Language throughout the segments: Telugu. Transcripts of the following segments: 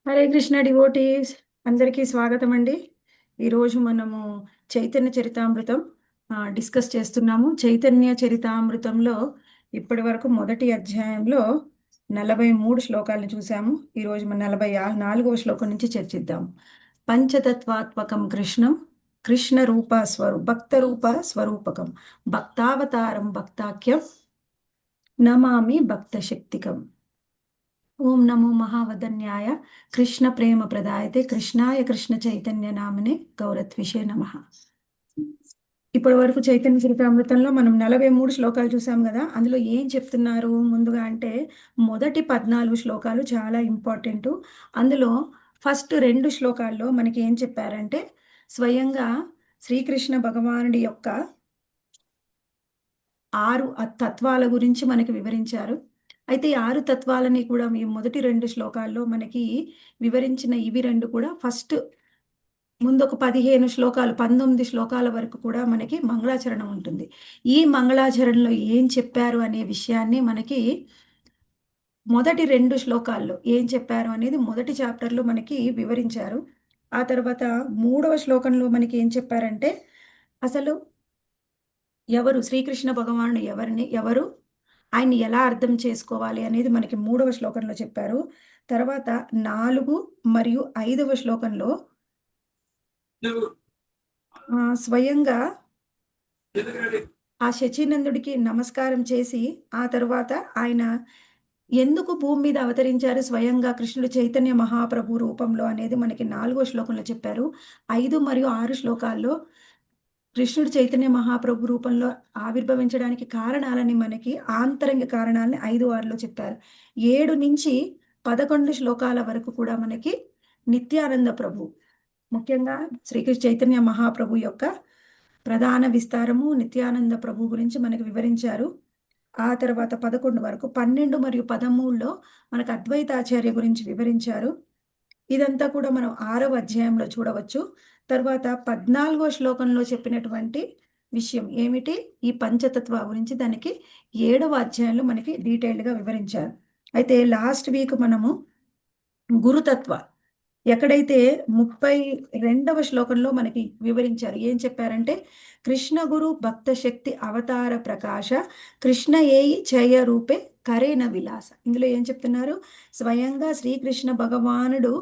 హరే కృష్ణ డివోటీస్, అందరికీ స్వాగతం అండి. ఈరోజు మనము చైతన్య చరితామృతం డిస్కస్ చేస్తున్నాము. చైతన్య చరితామృతంలో ఇప్పటి వరకు మొదటి అధ్యాయంలో 43 శ్లోకాలను చూసాము. ఈరోజు మనం 44వ శ్లోకం నుంచి చర్చిద్దాం. పంచతత్వాత్మకం కృష్ణం కృష్ణ రూప భక్త రూప స్వరూపకం భక్తావతారం భక్తాఖ్యం నమామి భక్త శక్తికం. ఓం నమో మహావదన్యాయ కృష్ణ ప్రేమ ప్రదాయతే కృష్ణాయ కృష్ణ చైతన్య నామనే గౌరత్విషే నమః. ఇప్పటి వరకు చైతన్య చరితామృతంలో మనం 43 శ్లోకాలు చూసాం కదా. అందులో ఏం చెప్తున్నారు ముందుగా అంటే మొదటి 14 శ్లోకాలు చాలా ఇంపార్టెంట్. అందులో ఫస్ట్ 2 శ్లోకాల్లో మనకి ఏం చెప్పారంటే స్వయంగా శ్రీకృష్ణ భగవానుడి యొక్క 6 తత్వాల గురించి మనకి వివరించారు. అయితే ఈ 6 తత్వాలని కూడా ఈ మొదటి 2 శ్లోకాల్లో మనకి వివరించిన ఇవి 2 కూడా ఫస్ట్ ముందొక 15 శ్లోకాలు 19 శ్లోకాల వరకు కూడా మనకి మంగళాచరణం ఉంటుంది. ఈ మంగళాచరణలో ఏం చెప్పారు అనే విషయాన్ని మనకి మొదటి 2 శ్లోకాల్లో ఏం చెప్పారు అనేది మొదటి చాప్టర్లో మనకి వివరించారు. ఆ తర్వాత 3వ శ్లోకంలో మనకి ఏం చెప్పారంటే అసలు ఎవరు శ్రీకృష్ణ భగవానుడు ఎవరు ఆయన్ని ఎలా అర్థం చేసుకోవాలి అనేది మనకి 3వ శ్లోకంలో చెప్పారు. తర్వాత 4 మరియు 5వ శ్లోకంలో స్వయంగా ఆ శచీనందుడికి నమస్కారం చేసి ఆ తర్వాత ఆయన ఎందుకు భూమి మీద అవతరించారు స్వయంగా కృష్ణుడు చైతన్య మహాప్రభు రూపంలో అనేది మనకి 4వ శ్లోకంలో చెప్పారు. 5 మరియు 6 శ్లోకాల్లో కృష్ణుడు చైతన్య మహాప్రభు రూపంలో ఆవిర్భవించడానికి కారణాలని మనకి ఆంతరంగ కారణాలని 5, 6లో చెప్పారు. 7 నుంచి 11 శ్లోకాల వరకు కూడా మనకి నిత్యానంద ప్రభు, ముఖ్యంగా శ్రీకృష్ణ చైతన్య మహాప్రభు యొక్క ప్రధాన విస్తారము నిత్యానంద ప్రభు గురించి మనకి వివరించారు. ఆ తర్వాత 11 వరకు 12 మరియు 13లో మనకు అద్వైతాచార్య గురించి వివరించారు. ఇదంతా కూడా మనం 6వ అధ్యాయంలో చూడవచ్చు. తర్వాత 14వ శ్లోకంలో చెప్పినటువంటి విషయం ఏమిటి, ఈ పంచతత్వ గురించి దానికి 7వ అధ్యాయంలో మనకి డీటెయిల్డ్గా వివరించారు. అయితే లాస్ట్ వీక్ మనము గురుతత్వ ఎక్కడైతే 32వ శ్లోకంలో మనకి వివరించారు. ఏం చెప్పారంటే కృష్ణ గురు భక్త శక్తి అవతార ప్రకాశ కృష్ణ ఏయి చయ రూపే కరేన విలాస. ఇందులో ఏం చెప్తున్నారు, స్వయంగా శ్రీకృష్ణ భగవానుడు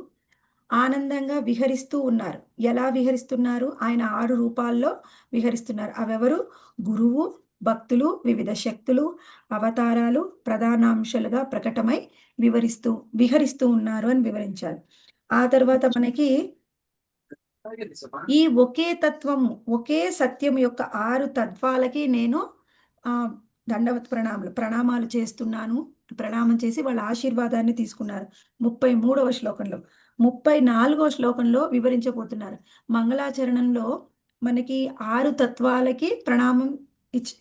ఆనందంగా విహరిస్తూ ఉన్నారు. ఎలా విహరిస్తున్నారు, ఆయన 6 రూపాల్లో విహరిస్తున్నారు. అవెవరు, గురువు, భక్తులు, వివిధ శక్తులు, అవతారాలు ప్రధానాంశాలుగా ప్రకటమై విహరిస్తూ ఉన్నారు అని వివరించారు. ఆ తర్వాత మనకి ఈ ఒకే తత్వం ఒకే సత్యం యొక్క 6 తత్వాలకి నేను దండవత్ ప్రణామాలు చేస్తున్నాను. ప్రణామం చేసి వాళ్ళ ఆశీర్వాదాన్ని తీసుకున్నారు 33వ శ్లోకంలో. 34వ శ్లోకంలో వివరించబోతున్నారు. మంగళాచరణంలో మనకి 6 తత్వాలకి ప్రణామం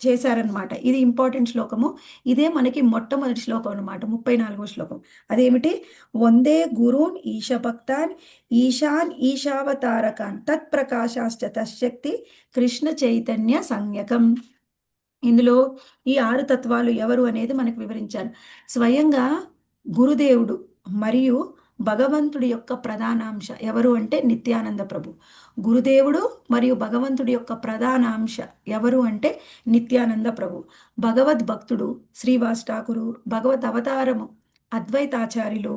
చేశారనమాట. ఇది ఇంపార్టెంట్ శ్లోకము. ఇదే మనకి మొట్టమొదటి శ్లోకం అనమాట, 34వ శ్లోకం. అదేమిటి, వందే గురూన్ ఈశభక్తాన్ ఈశాన్ ఈశావతారకాన్ తత్ప్రకాశాశ్చ తశక్తి కృష్ణ చైతన్య సంజ్ఞకం. ఇందులో ఈ 6 తత్వాలు ఎవరు అనేది మనకు వివరించారు. స్వయంగా గురుదేవుడు మరియు భగవంతుడి యొక్క ప్రధానాంశ ఎవరు అంటే నిత్యానంద ప్రభు. గురుదేవుడు మరియు భగవంతుడి యొక్క ప్రధానాంశ ఎవరు అంటే నిత్యానంద ప్రభు. భగవద్భక్తుడు శ్రీవాస్ ఠాకూరు, భగవద్ అవతారము అద్వైతాచార్యులు,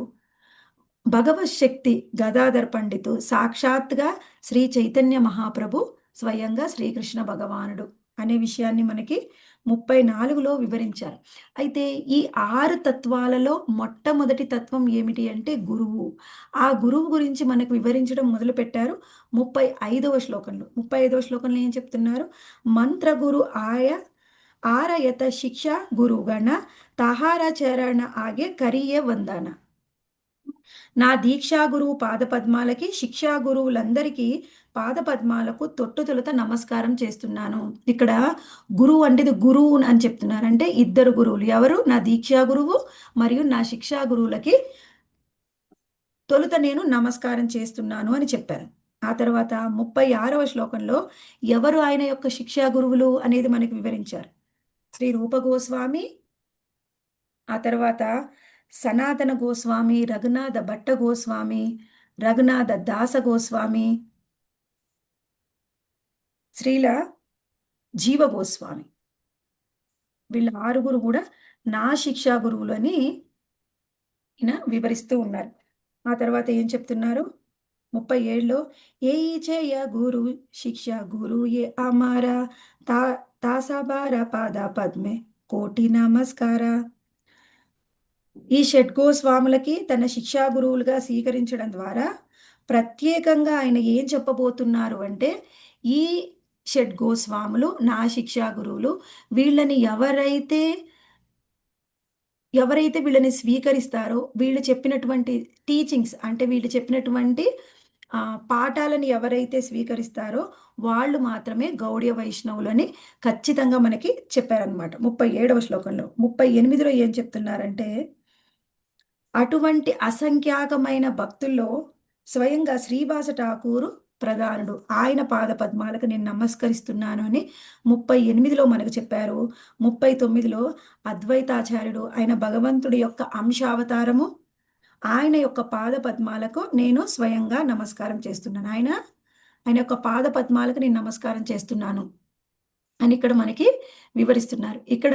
భగవత్ శక్తి గదాధర్ పండితు, సాక్షాత్గా శ్రీ చైతన్య మహాప్రభు స్వయంగా శ్రీకృష్ణ భగవానుడు అనే విషయాన్ని మనకి 34లో వివరించారు. అయితే ఈ 6 తత్వాలలో మొట్టమొదటి తత్వం ఏమిటి అంటే గురువు. ఆ గురువు గురించి మనకు వివరించడం మొదలుపెట్టారు 35వ శ్లోకంలో. 35వ శ్లోకంలో ఏం చెప్తున్నారు, మంత్ర గురు ఆరయత శిక్ష గురుగణ తహార చరణ ఆగే కరియ వందన. నా దీక్షా గురువు పాదపద్మాలకి, శిక్షా గురువులందరికీ పాదపద్మాలకు తొట్టుతులత నమస్కారం చేస్తున్నాను. ఇక్కడ గురువు అంటే ఇది గురువు అని చెప్తున్నారు. అంటే 2 గురువులు ఎవరు, నా దీక్షా గురువు మరియు నా శిక్షా గురువులకి తొలుత నేను నమస్కారం చేస్తున్నాను అని చెప్పారు. ఆ తర్వాత 36వ శ్లోకంలో ఎవరు ఆయన యొక్క శిక్షా గురువులు అనేది మనకి వివరించారు. శ్రీ రూప గోస్వామి, ఆ తర్వాత సనాతన గోస్వామి, రఘునాథ భట్ట గోస్వామి, రఘునాథ దాస గోస్వామి, శ్రీల జీవ గోస్వామి. వీళ్ళ ఆరుగురు కూడా నా శిక్షా గురువులని ఈయన వివరిస్తూ ఉన్నారు. ఆ తర్వాత ఏం చెప్తున్నారు? 37లో ఏయి చేయ గురు శిక్ష గురు ఏ అమారా తా తాసాబార పాద పద్మే కోటి నమస్కార. ఈ షడ్గోస్వాములకి తన శిక్షా గురువులుగా స్వీకరించడం ద్వారా ప్రత్యేకంగా ఆయన ఏం చెప్పబోతున్నారు అంటే, ఈ షడ్గోస్వాములు నా శిక్షా గురువులు. వీళ్ళని ఎవరైతే వీళ్ళని స్వీకరిస్తారో, వీళ్ళు చెప్పినటువంటి టీచింగ్స్ అంటే వీళ్ళు చెప్పినటువంటి పాఠాలను ఎవరైతే స్వీకరిస్తారో వాళ్ళు మాత్రమే గౌడీయ వైష్ణవులని ఖచ్చితంగా మనకి చెప్పారనమాట. 37వ శ్లోకంలో. 38లో ఏం చెప్తున్నారంటే, అటువంటి అసంఖ్యాకమైన భక్తుల్లో స్వయంగా శ్రీవాస ఠాకూరు ప్రధానుడు. ఆయన పాద పద్మాలకు నేను నమస్కరిస్తున్నాను అని 38లో మనకు చెప్పారు. 39లో అద్వైతాచార్యుడు ఆయన భగవంతుడి యొక్క అంశావతారము. ఆయన యొక్క పాద పద్మాలకు నేను స్వయంగా నమస్కారం చేస్తున్నాను. ఆయన యొక్క పాద పద్మాలకు నేను నమస్కారం చేస్తున్నాను అని ఇక్కడ మనకి వివరిస్తున్నారు. ఇక్కడ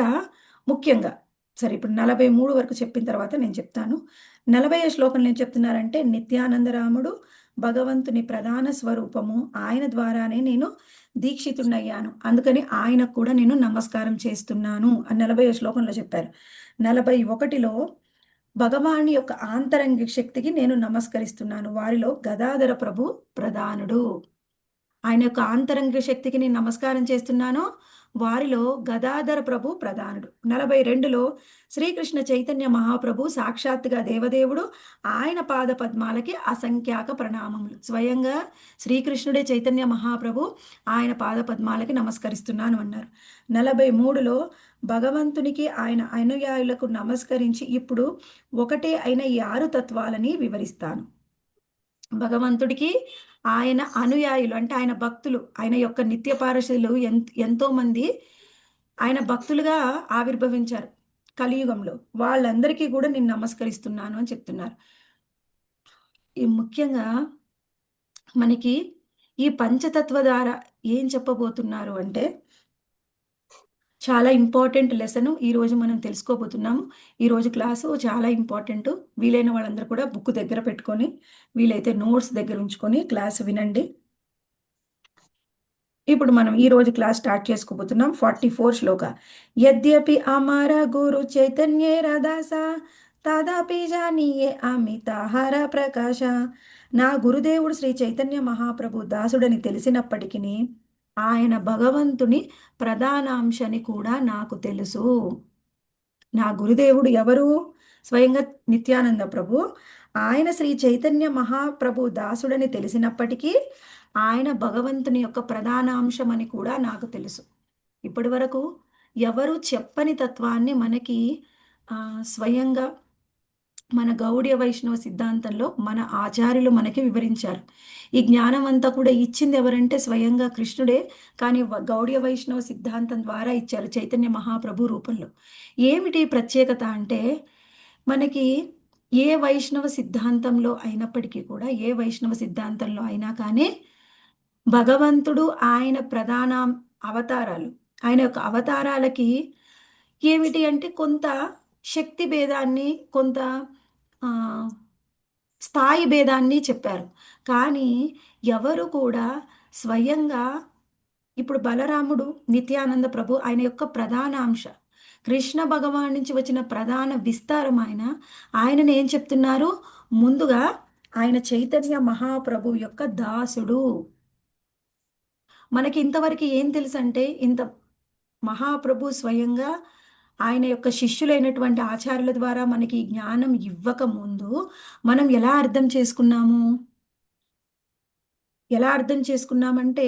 ముఖ్యంగా సరే ఇప్పుడు 43 వరకు చెప్పిన తర్వాత నేను చెప్తాను. 40వ శ్లోకంలో ఏం చెప్తున్నారంటే, నిత్యానందరాముడు భగవంతుని ప్రధాన స్వరూపము. ఆయన ద్వారానే నేను దీక్షితుడినయ్యాను. అందుకని ఆయనకు కూడా నేను నమస్కారం చేస్తున్నాను అని 40వ శ్లోకంలో చెప్పారు. 41లో భగవాని యొక్క ఆంతరంగిక శక్తికి నేను నమస్కరిస్తున్నాను. వారిలో గదాధర ప్రభు ప్రధానుడు. ఆయన యొక్క ఆంతరంగిక శక్తికి నేను నమస్కారం చేస్తున్నాను. వారిలో గదాధర ప్రభు ప్రధానుడు. 42లో శ్రీకృష్ణ చైతన్య మహాప్రభు సాక్షాత్తుగా దేవదేవుడు. ఆయన పాద పద్మాలకి అసంఖ్యాక ప్రణామములు. స్వయంగా శ్రీకృష్ణుడే చైతన్య మహాప్రభు. ఆయన పాద పద్మాలకి నమస్కరిస్తున్నాను అన్నారు. 43లో భగవంతునికి ఆయన అనుయాయులకు నమస్కరించి ఇప్పుడు ఒకటే అయిన ఈ 6 తత్వాలని వివరిస్తాను. భగవంతుడికి ఆయన అనుయాయులు అంటే ఆయన భక్తులు, ఆయన యొక్క నిత్య పారశులు ఎంతోమంది ఆయన భక్తులుగా ఆవిర్భవించారు కలియుగంలో. వాళ్ళందరికీ కూడా నేను నమస్కరిస్తున్నాను అని చెప్తున్నారు. ఈ ముఖ్యంగా మనకి ఈ పంచతత్వ ద్వారా ఏం చెప్పబోతున్నారు అంటే, చాలా ఇంపార్టెంట్ లెసను ఈరోజు మనం తెలుసుకోబోతున్నాము. ఈరోజు క్లాసు చాలా ఇంపార్టెంటు. వీలైన వాళ్ళందరూ కూడా బుక్ దగ్గర పెట్టుకొని, వీలైతే నోట్స్ దగ్గర ఉంచుకొని క్లాస్ వినండి. ఇప్పుడు మనం ఈరోజు క్లాస్ స్టార్ట్ చేసుకోబోతున్నాం. 44 శ్లోక. యద్యపి అమర గురు చైతన్యే రదాస తదాపి జానీయే అమితాహార ప్రకాశ. నా గురుదేవుడు శ్రీ చైతన్య మహాప్రభు దాసుడని తెలిసినప్పటికీ ఆయన భగవంతుని ప్రధానాంశని కూడా నాకు తెలుసు. నా గురుదేవుడు ఎవరు? స్వయంగా నిత్యానంద ప్రభు. ఆయన శ్రీ చైతన్య మహాప్రభు దాసుడని తెలిసినప్పటికీ ఆయన భగవంతుని యొక్క ప్రధానాంశం అని కూడా నాకు తెలుసు. ఇప్పటి వరకు ఎవరు చెప్పని తత్వాన్ని మనకి స్వయంగా మన గౌడీయ వైష్ణవ సిద్ధాంతంలో మన ఆచార్యులు మనకి వివరించారు. ఈ జ్ఞానం అంతా కూడా ఇచ్చింది ఎవరంటే స్వయంగా కృష్ణుడే. కానీ గౌడీయ వైష్ణవ సిద్ధాంతం ద్వారా ఇచ్చారు చైతన్య మహాప్రభు రూపంలో. ఏమిటి ప్రత్యేకత అంటే, మనకి ఏ వైష్ణవ సిద్ధాంతంలో అయినప్పటికీ కూడా, ఏ వైష్ణవ సిద్ధాంతంలో అయినా కానీ భగవంతుడు ఆయన ప్రధాన అవతారాలు, ఆయన యొక్క అవతారాలకి ఏమిటి అంటే కొంత శక్తి భేదాన్ని, కొంత స్థాయి భేదాన్ని చెప్పారు. కానీ ఎవరు కూడా స్వయంగా ఇప్పుడు బలరాముడు నిత్యానంద ప్రభు ఆయన యొక్క ప్రధాన అంశ. కృష్ణ భగవాన్ నుంచి వచ్చిన ప్రధాన విస్తారం ఆయనని ఏం చెప్తున్నారు? ముందుగా ఆయన చైతన్య మహాప్రభు యొక్క దాసుడు. మనకి ఇంతవరకు ఏం తెలుసంటే, ఇంత మహాప్రభు స్వయంగా ఆయన యొక్క శిష్యులైనటువంటి ఆచార్యుల ద్వారా మనకి జ్ఞానం ఇవ్వక ముందు మనం ఎలా అర్థం చేసుకున్నామంటే,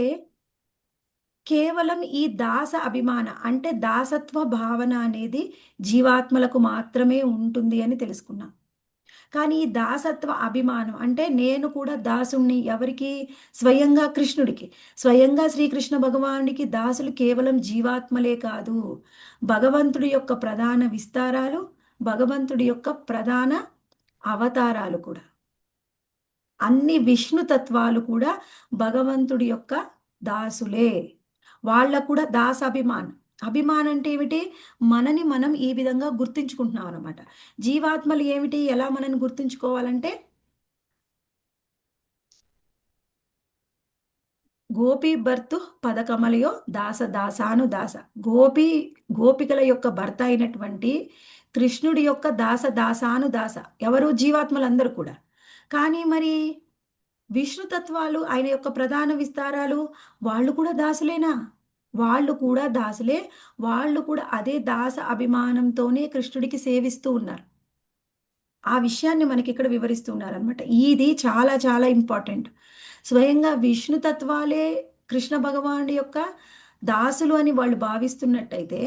కేవలం ఈ దాస అభిమాన అంటే దాసత్వ భావన అనేది జీవాత్మలకు మాత్రమే ఉంటుంది అని తెలుసుకున్నాం. కానీ ఈ దాసత్వ అభిమానం అంటే నేను కూడా దాసుణ్ణి ఎవరికి? స్వయంగా కృష్ణుడికి. స్వయంగా శ్రీకృష్ణ భగవానుడికి దాసులు కేవలం జీవాత్మలే కాదు, భగవంతుడి యొక్క ప్రధాన విస్తారాలు, భగవంతుడి యొక్క ప్రధాన అవతారాలు కూడా. అన్ని విష్ణు తత్వాలు కూడా భగవంతుడి యొక్క దాసులే. వాళ్ళకు కూడా దాసాభిమానం. అభిమానం అంటే ఏమిటి? మనని మనం ఈ విధంగా గుర్తించుకుంటున్నాం అన్నమాట. జీవాత్మలు ఏమిటి? ఎలా మనని గుర్తుంచుకోవాలంటే గోపీ భర్తు పదకమలయో దాస దాసాను దాస. గోపి గోపికల యొక్క భర్త అయినటువంటి కృష్ణుడి యొక్క దాస దాసాను దాస. ఎవరు? జీవాత్మలందరూ కూడా. కానీ మరి విష్ణు తత్వాలు ఆయన యొక్క ప్రధాన విస్తారాలు వాళ్ళు కూడా దాసులేనా? వాళ్ళు కూడా దాసులే. వాళ్ళు కూడా అదే దాస అభిమానంతోనే కృష్ణుడికి సేవిస్తూ ఉన్నారు. ఆ విషయాన్ని మనకిక్కడ వివరిస్తున్నారనమాట. ఇది చాలా చాలా ఇంపార్టెంట్. స్వయంగా విష్ణు తత్వాలే కృష్ణ భగవానుడి యొక్క దాసులు అని వాళ్ళు భావిస్తున్నట్టయితే,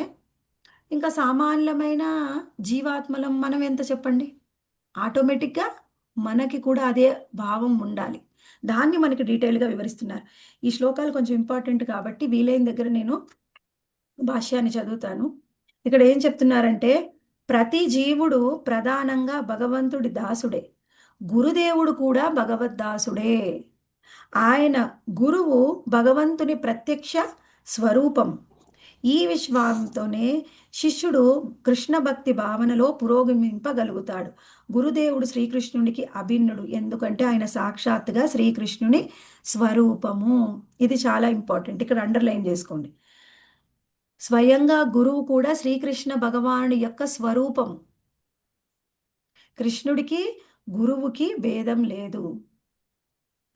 ఇంకా సామాన్యమైన జీవాత్మలం మనం ఎంత చెప్పండి? ఆటోమేటిక్‌గా మనకి కూడా అదే భావం ఉండాలి. దాన్ని మనకి డీటెయిల్‌గా వివరిస్తున్నారు. ఈ శ్లోకాలు కొంచెం ఇంపార్టెంట్ కాబట్టి వీలైన దగ్గర నేను భాష్యాన్ని చదువుతాను. ఇక్కడ ఏం చెప్తున్నారంటే, ప్రతి జీవుడు ప్రధానంగా భగవంతుడి దాసుడే. గురుదేవుడు కూడా భగవద్దాసుడే. ఆయన గురువు భగవంతుని ప్రత్యక్ష స్వరూపం. ఈ విశ్వాంతోనే శిష్యుడు కృష్ణ భక్తి భావనలో పురోగమింపగలుగుతాడు. గురుదేవుడు శ్రీకృష్ణునికి అభిన్నుడు. ఎందుకంటే ఆయన సాక్షాత్తుగా శ్రీకృష్ణుని స్వరూపము. ఇది చాలా ఇంపార్టెంట్. ఇక్కడ అండర్‌లైన్ చేసుకోండి. స్వయంగా గురువు కూడా శ్రీకృష్ణ భగవానుడి యొక్క స్వరూపం. కృష్ణుడికి, గురువుకి భేదం లేదు.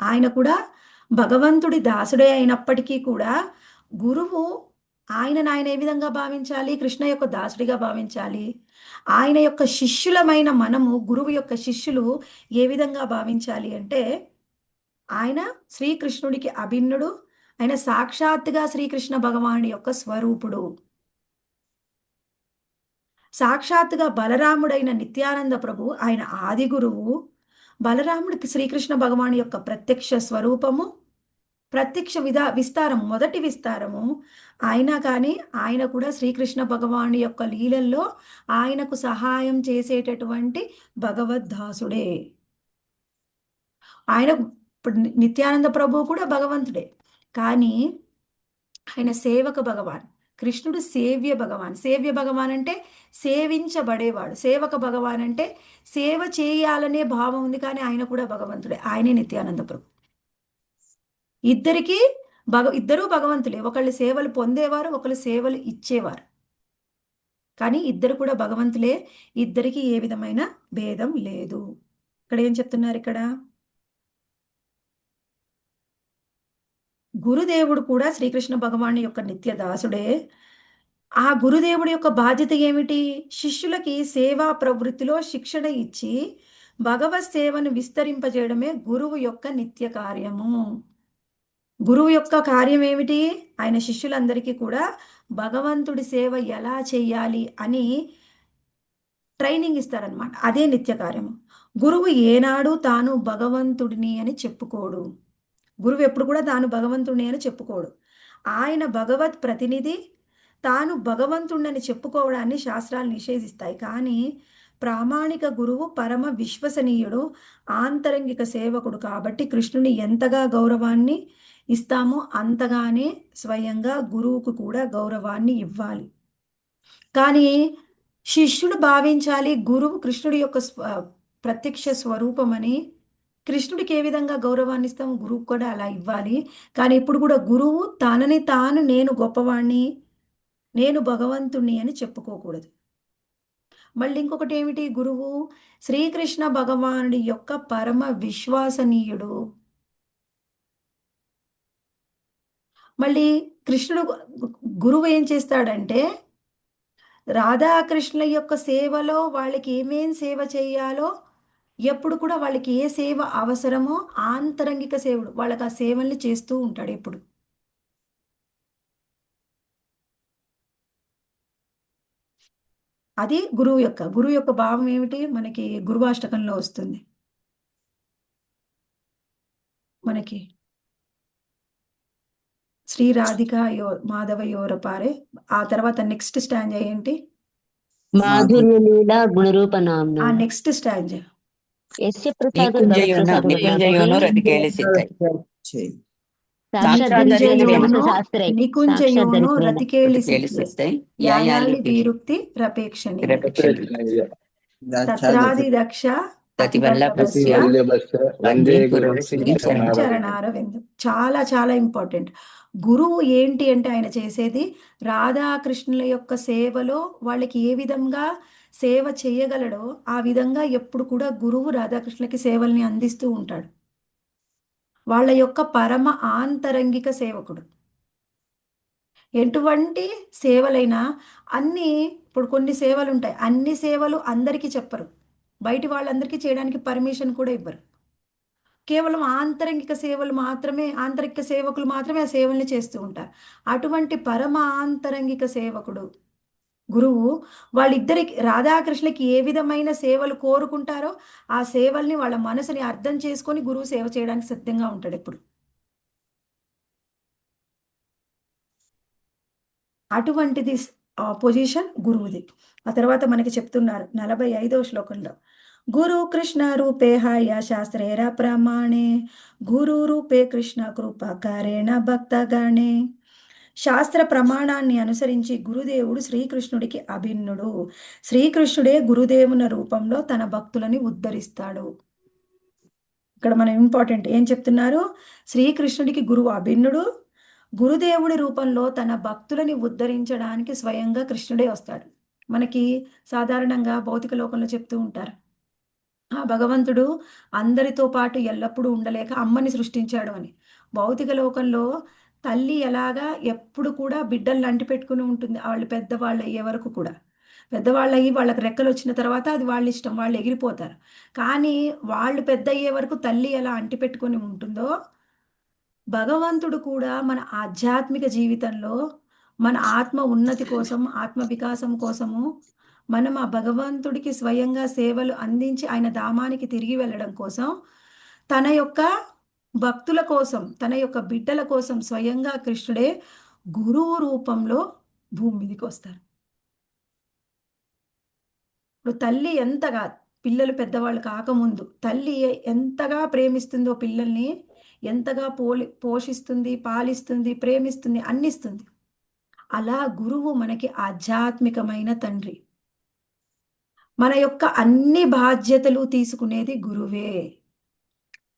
ఆయన కూడా భగవంతుడి దాసుడే అయినప్పటికీ కూడా గురువు ఆయన ఏ విధంగా భావించాలి? కృష్ణ యొక్క దాసుడిగా భావించాలి. ఆయన యొక్క శిష్యులమైన మనము గురువు యొక్క శిష్యులు ఏ విధంగా భావించాలి అంటే, ఆయన శ్రీకృష్ణుడికి అభిన్నుడు. ఆయన సాక్షాత్తుగా శ్రీకృష్ణ భగవానుడి యొక్క స్వరూపుడు. సాక్షాత్తుగా బలరాముడైన నిత్యానంద ప్రభు ఆయన ఆది గురువు. బలరాముడికి శ్రీకృష్ణ భగవాను యొక్క ప్రత్యక్ష స్వరూపము, ప్రత్యక్ష విస్తారం, మొదటి విస్తారము. అయినా కానీ ఆయన కూడా శ్రీకృష్ణ భగవాను యొక్క లీలల్లో ఆయనకు సహాయం చేసేటటువంటి భగవద్దాసుడే. ఆయన ఇప్పుడు నిత్యానంద ప్రభువు కూడా భగవంతుడే. కానీ ఆయన సేవక భగవాన్. కృష్ణుడు సేవ్య భగవాన్. సేవ్య భగవాన్ అంటే సేవించబడేవాడు. సేవక భగవాన్ అంటే సేవ చేయాలనే భావం ఉంది కానీ ఆయన కూడా భగవంతుడే. ఆయనే నిత్యానంద ప్రభు. ఇద్దరికీ ఇద్దరూ భగవంతులే. ఒకళ్ళు సేవలు పొందేవారు, ఒకళ్ళు సేవలు ఇచ్చేవారు. కానీ ఇద్దరు కూడా భగవంతులే. ఇద్దరికీ ఏ విధమైన భేదం లేదు. ఇక్కడ ఏం చెప్తున్నారు ఇక్కడ? గురుదేవుడు కూడా శ్రీకృష్ణ భగవాను యొక్క నిత్య దాసుడే. ఆ గురుదేవుడి యొక్క బాధ్యత ఏమిటి? శిష్యులకి సేవా ప్రవృత్తిలో శిక్షణ ఇచ్చి భగవత్ సేవను విస్తరింపజేయడమే గురువు యొక్క నిత్య కార్యము. గురువు యొక్క కార్యం ఏమిటి? ఆయన శిష్యులందరికీ కూడా భగవంతుడి సేవ ఎలా చేయాలి అని ట్రైనింగ్ ఇస్తారనమాట. అదే నిత్య కార్యము. గురువు ఏనాడు తాను భగవంతుడిని అని చెప్పుకోడు. గురువు ఎప్పుడు కూడా తాను భగవంతుడిని అని చెప్పుకోడు. ఆయన భగవత్ ప్రతినిధి. తాను భగవంతుడిని చెప్పుకోవడాన్ని శాస్త్రాలు నిషేధిస్తాయి. కానీ ప్రామాణిక గురువు పరమ విశ్వసనీయుడు, ఆంతరంగిక సేవకుడు కాబట్టి కృష్ణుని ఎంతగా గౌరవాన్ని ఇస్తామో అంతగానే స్వయంగా గురువుకు కూడా గౌరవాన్ని ఇవ్వాలి. కానీ శిష్యుడు భావించాలి గురువు కృష్ణుడి యొక్క ప్రత్యక్ష స్వరూపమని. కృష్ణుడికి ఏ విధంగా గౌరవాన్ని ఇస్తాం? గురువుకు కూడా అలా ఇవ్వాలి. కానీ ఇప్పుడు కూడా గురువు తనని తాను నేను గొప్పవాణ్ణి, నేను భగవంతుణ్ణి అని చెప్పుకోకూడదు. మళ్ళీ ఇంకొకటి ఏమిటి? గురువు శ్రీకృష్ణ భగవానుడి యొక్క పరమ విశ్వసనీయుడు. మళ్ళీ కృష్ణుడు గురువు ఏం చేస్తాడంటే రాధాకృష్ణుల యొక్క సేవలో వాళ్ళకి ఏమేం సేవ చేయాలో, ఎప్పుడు కూడా వాళ్ళకి ఏ సేవ అవసరమో ఆంతరంగిక సేవుడు వాళ్ళకి ఆ సేవల్ని చేస్తూ ఉంటాడు ఎప్పుడు. అది గురువు యొక్క భావం ఏమిటి? మనకి గురువాష్టకంలో వస్తుంది. మనకి శ్రీ రాధిక మాధవ యోరపారే. ఆ తర్వాత నెక్స్ట్ స్టాంజా ఏంటి? మాధుర్య లీలా గుణరూప నామ్న నెక్స్ట్ స్టాంజ్ యస్య ప్రసాద నికుంజయోను రతికేలిసిద్దై సాక్షాత్ నికుంజయోను శాస్త్రే నికుంజయోను రతికేళిసిద్దే రతికేలిసిద్దై యాయాలి బీరుక్తి రపేక్షణి తత్రాది దక్ష ప్రతివల్లభస్య వందే గురుశ్రీ చరణారవిందం. చాలా చాలా ఇంపార్టెంట్. గురువు ఏంటి అంటే ఆయన చేసేది రాధాకృష్ణుల యొక్క సేవలో వాళ్ళకి ఏ విధంగా సేవ చేయగలడో ఆ విధంగా ఎప్పుడు కూడా గురువు రాధాకృష్ణులకి సేవల్ని అందిస్తూ ఉంటాడు. వాళ్ళ యొక్క పరమ ఆంతరంగిక సేవకుడు. ఎటువంటి సేవలైనా అన్నీ ఇప్పుడు కొన్ని సేవలు ఉంటాయి, అన్ని సేవలు అందరికీ చెప్పరు, బయటి వాళ్ళందరికీ చేయడానికి పర్మిషన్ కూడా ఇవ్వరు. కేవలం ఆంతరంగిక సేవలు మాత్రమే, ఆంతరిక సేవకులు మాత్రమే ఆ సేవల్ని చేస్తూ ఉంటారు. అటువంటి పరమ ఆంతరంగిక సేవకుడు గురువు వాళ్ళిద్దరికి రాధాకృష్ణకి ఏ విధమైన సేవలు కోరుకుంటారో ఆ సేవల్ని వాళ్ళ మనసుని అర్థం చేసుకొని గురువు సేవ చేయడానికి సిద్ధంగా ఉంటాడు ఎప్పుడు. అటువంటిది పొజిషన్ గురువుది. ఆ తర్వాత మనకి చెప్తున్నారు 45వ శ్లోకంలో, గురు కృష్ణ రూపే హాయ శాస్త్రేర ప్రమాణే గురు రూపే కృష్ణ కృపాకారేణ భక్తగణే. శాస్త్ర ప్రమాణాన్ని అనుసరించి గురుదేవుడు శ్రీకృష్ణుడికి అభిన్నుడు. శ్రీకృష్ణుడే గురుదేవుని రూపంలో తన భక్తులని ఉద్ధరిస్తాడు. ఇక్కడ మనం ఇంపార్టెంట్ ఏం చెప్తున్నారు, శ్రీకృష్ణుడికి గురువు అభిన్నుడు, గురుదేవుడి రూపంలో తన భక్తులని ఉద్ధరించడానికి స్వయంగా కృష్ణుడే వస్తాడు. మనకి సాధారణంగా భౌతిక లోకంలో చెప్తూ ఉంటారు, ఆ భగవంతుడు అందరితో పాటు ఎల్లప్పుడూ ఉండలేక అమ్మని సృష్టించాడు అని. భౌతిక లోకంలో తల్లి ఎలాగా ఎప్పుడు కూడా బిడ్డల్ని అంటి పెట్టుకుని ఉంటుంది, వాళ్ళు పెద్దవాళ్ళు అయ్యే వరకు కూడా. పెద్దవాళ్ళు అయ్యి వాళ్ళకి రెక్కలు వచ్చిన తర్వాత అది వాళ్ళ ఇష్టం, వాళ్ళు ఎగిరిపోతారు. కానీ వాళ్ళు పెద్ద అయ్యే వరకు తల్లి ఎలా అంటి పెట్టుకొని ఉంటుందో భగవంతుడు కూడా మన ఆధ్యాత్మిక జీవితంలో మన ఆత్మ ఉన్నతి కోసం, ఆత్మ వికాసం కోసము మనం ఆ భగవంతుడికి స్వయంగా సేవలు అందించి ఆయన ధామానికి తిరిగి వెళ్ళడం కోసం తన యొక్క భక్తుల కోసం, తన యొక్క బిడ్డల కోసం స్వయంగా కృష్ణుడే గురువు రూపంలో భూమి మీదకి వస్తారు. ఇప్పుడు తల్లి ఎంతగా, పిల్లలు పెద్దవాళ్ళు కాకముందు తల్లి ఎంతగా ప్రేమిస్తుందో పిల్లల్ని, ఎంతగా పోషిస్తుంది, పాలిస్తుంది, ప్రేమిస్తుంది, అన్నిస్తుంది. అలా గురువు మనకి ఆధ్యాత్మికమైన తండ్రి. మన యొక్క అన్ని బాధ్యతలు తీసుకునేది గురువే.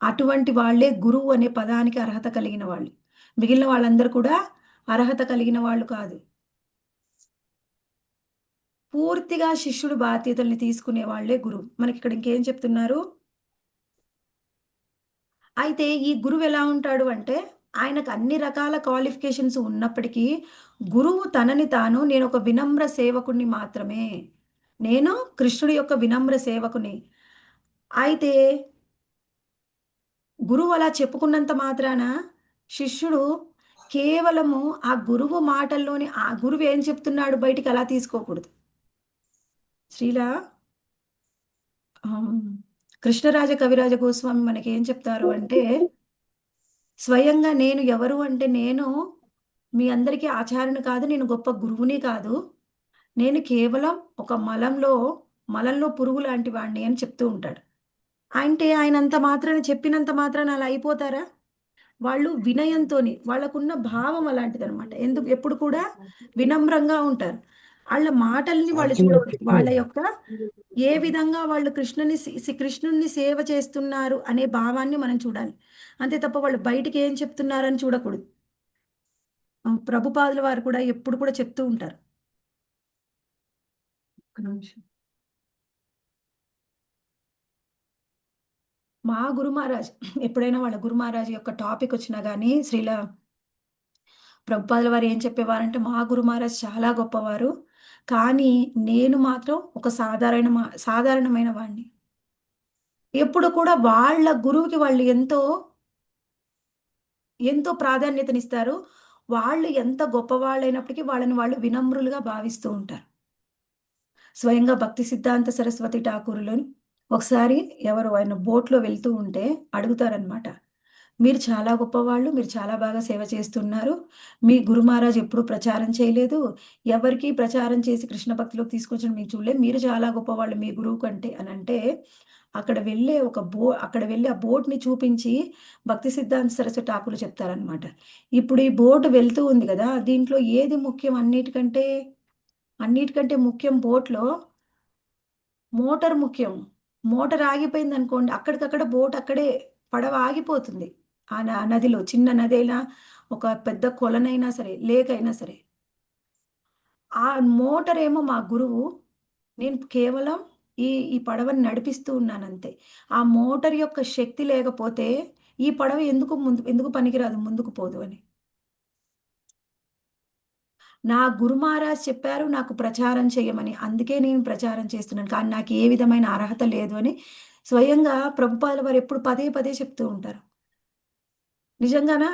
అటువంటి వాళ్ళే గురువు అనే పదానికి అర్హత కలిగిన వాళ్ళు. మిగిలిన వాళ్ళందరూ కూడా అర్హత కలిగిన వాళ్ళు కాదు. పూర్తిగా శిష్యుడు బాధ్యతల్ని తీసుకునే వాళ్ళే గురువు. మనకి ఇక్కడ ఇంకేం చెప్తున్నారు, అయితే ఈ గురువు ఎలా ఉంటాడు అంటే ఆయనకు అన్ని రకాల క్వాలిఫికేషన్స్ ఉన్నప్పటికీ గురువు తనని తాను నేను ఒక వినమ్ర సేవకుని మాత్రమే, నేను కృష్ణుడి యొక్క వినమ్ర సేవకుని. అయితే గురువు అలా చెప్పుకున్నంత మాత్రాన శిష్యుడు కేవలము ఆ గురువు మాటల్లోని ఆ గురువు ఏం చెప్తున్నాడు బయటికి అలా తీసుకోకూడదు. శ్రీలా కృష్ణరాజ కవిరాజ గోస్వామి మనకి ఏం చెప్తారు అంటే, స్వయంగా నేను ఎవరు అంటే నేను మీ అందరికీ ఆచార్యుని కాదు, నేను గొప్ప గురువుని కాదు, నేను కేవలం ఒక మలంలో పురుగు లాంటి వాడిని అని చెప్తూ ఉంటాడు. అంటే ఆయన అంత మాత్రాన చెప్పినంత మాత్రాన అలా అయిపోతారా? వాళ్ళు వినయంతోని, వాళ్ళకున్న భావం అలాంటిది అనమాట. ఎప్పుడు కూడా వినమ్రంగా ఉంటారు. వాళ్ళ మాటల్ని వాళ్ళు చూడవచ్చు, వాళ్ళ యొక్క ఏ విధంగా వాళ్ళు కృష్ణుని సేవ చేస్తున్నారు అనే భావాన్ని మనం చూడాలి. అంతే తప్ప వాళ్ళు బయటికి ఏం చెప్తున్నారని చూడకూడదు. ప్రభుపాదుల వారు కూడా ఎప్పుడు కూడా చెప్తూ ఉంటారు. మా గురు మహారాజ్ ఎప్పుడైనా వాళ్ళ గురు మహారాజ్ యొక్క టాపిక్ వచ్చినా కానీ శ్రీల ప్రభుపాదుల వారు ఏం చెప్పేవారంటే, మా గురు మహారాజ్ చాలా గొప్పవారు, కానీ నేను మాత్రం ఒక సాధారణమైన వాడిని. ఎప్పుడు కూడా వాళ్ళ గురువుకి వాళ్ళు ఎంతో ఎంతో ప్రాధాన్యతనిస్తారు. వాళ్ళు ఎంత గొప్పవాళ్ళైనప్పటికీ వాళ్ళని వాళ్ళు వినమ్రులుగా భావిస్తూ ఉంటారు. స్వయంగా భక్తి సిద్ధాంత సరస్వతి ఠాకూరులోని ఒకసారి ఎవరు ఆయన బోట్లో వెళ్తూ ఉంటే అడుగుతారనమాట, మీరు చాలా గొప్పవాళ్ళు. మీరు చాలా బాగా సేవ చేస్తున్నారు. మీ గురు మహారాజ్ ఎప్పుడు ప్రచారం చేయలేదు. ఎవరికీ ప్రచారం చేసి కృష్ణ భక్తిలోకి తీసుకొచ్చిన మీకు చూడలేదు. మీరు చాలా గొప్పవాళ్ళు మీ గురువు కంటే అనంటే, అక్కడ వెళ్ళి ఆ బోట్‌ని చూపించి భక్తి సిద్ధాంత సరస్వతి ఠాకూర్ చెప్తారనమాట. ఇప్పుడు ఈ బోట్ వెళ్తూ ఉంది గదా! దీంట్లో ఏది ముఖ్యం అన్నిటికంటే? అన్నిటికంటే ముఖ్యం బోట్‌లో మోటార్ ముఖ్యం. మోటార్ ఆగిపోయిందనుకోండి అక్కడికక్కడ బోట్ అక్కడే పడవ ఆగిపోతుంది. ఆ నదిలో చిన్న నదైనా, ఒక పెద్ద కొలనైనా సరే, లేక్ అయినా సరే. ఆ మోటారేమో మా గురువు. నేను కేవలం ఈ పడవని నడిపిస్తూ ఉన్నానంతే. ఆ మోటార్ యొక్క శక్తి లేకపోతే ఈ పడవ ఎందుకు పనికిరాదు, ముందుకు పోదు అని. నా గురు మహారాజ్ చెప్పారు నాకు ప్రచారం చేయమని. అందుకే నేను ప్రచారం చేస్తున్నాను. కానీ నాకు ఏ విధమైన అర్హత లేదు అని స్వయంగా ప్రభుపాదుల వారు ఎప్పుడు పదే పదే చెప్తూ ఉంటారు. నిజంగానా?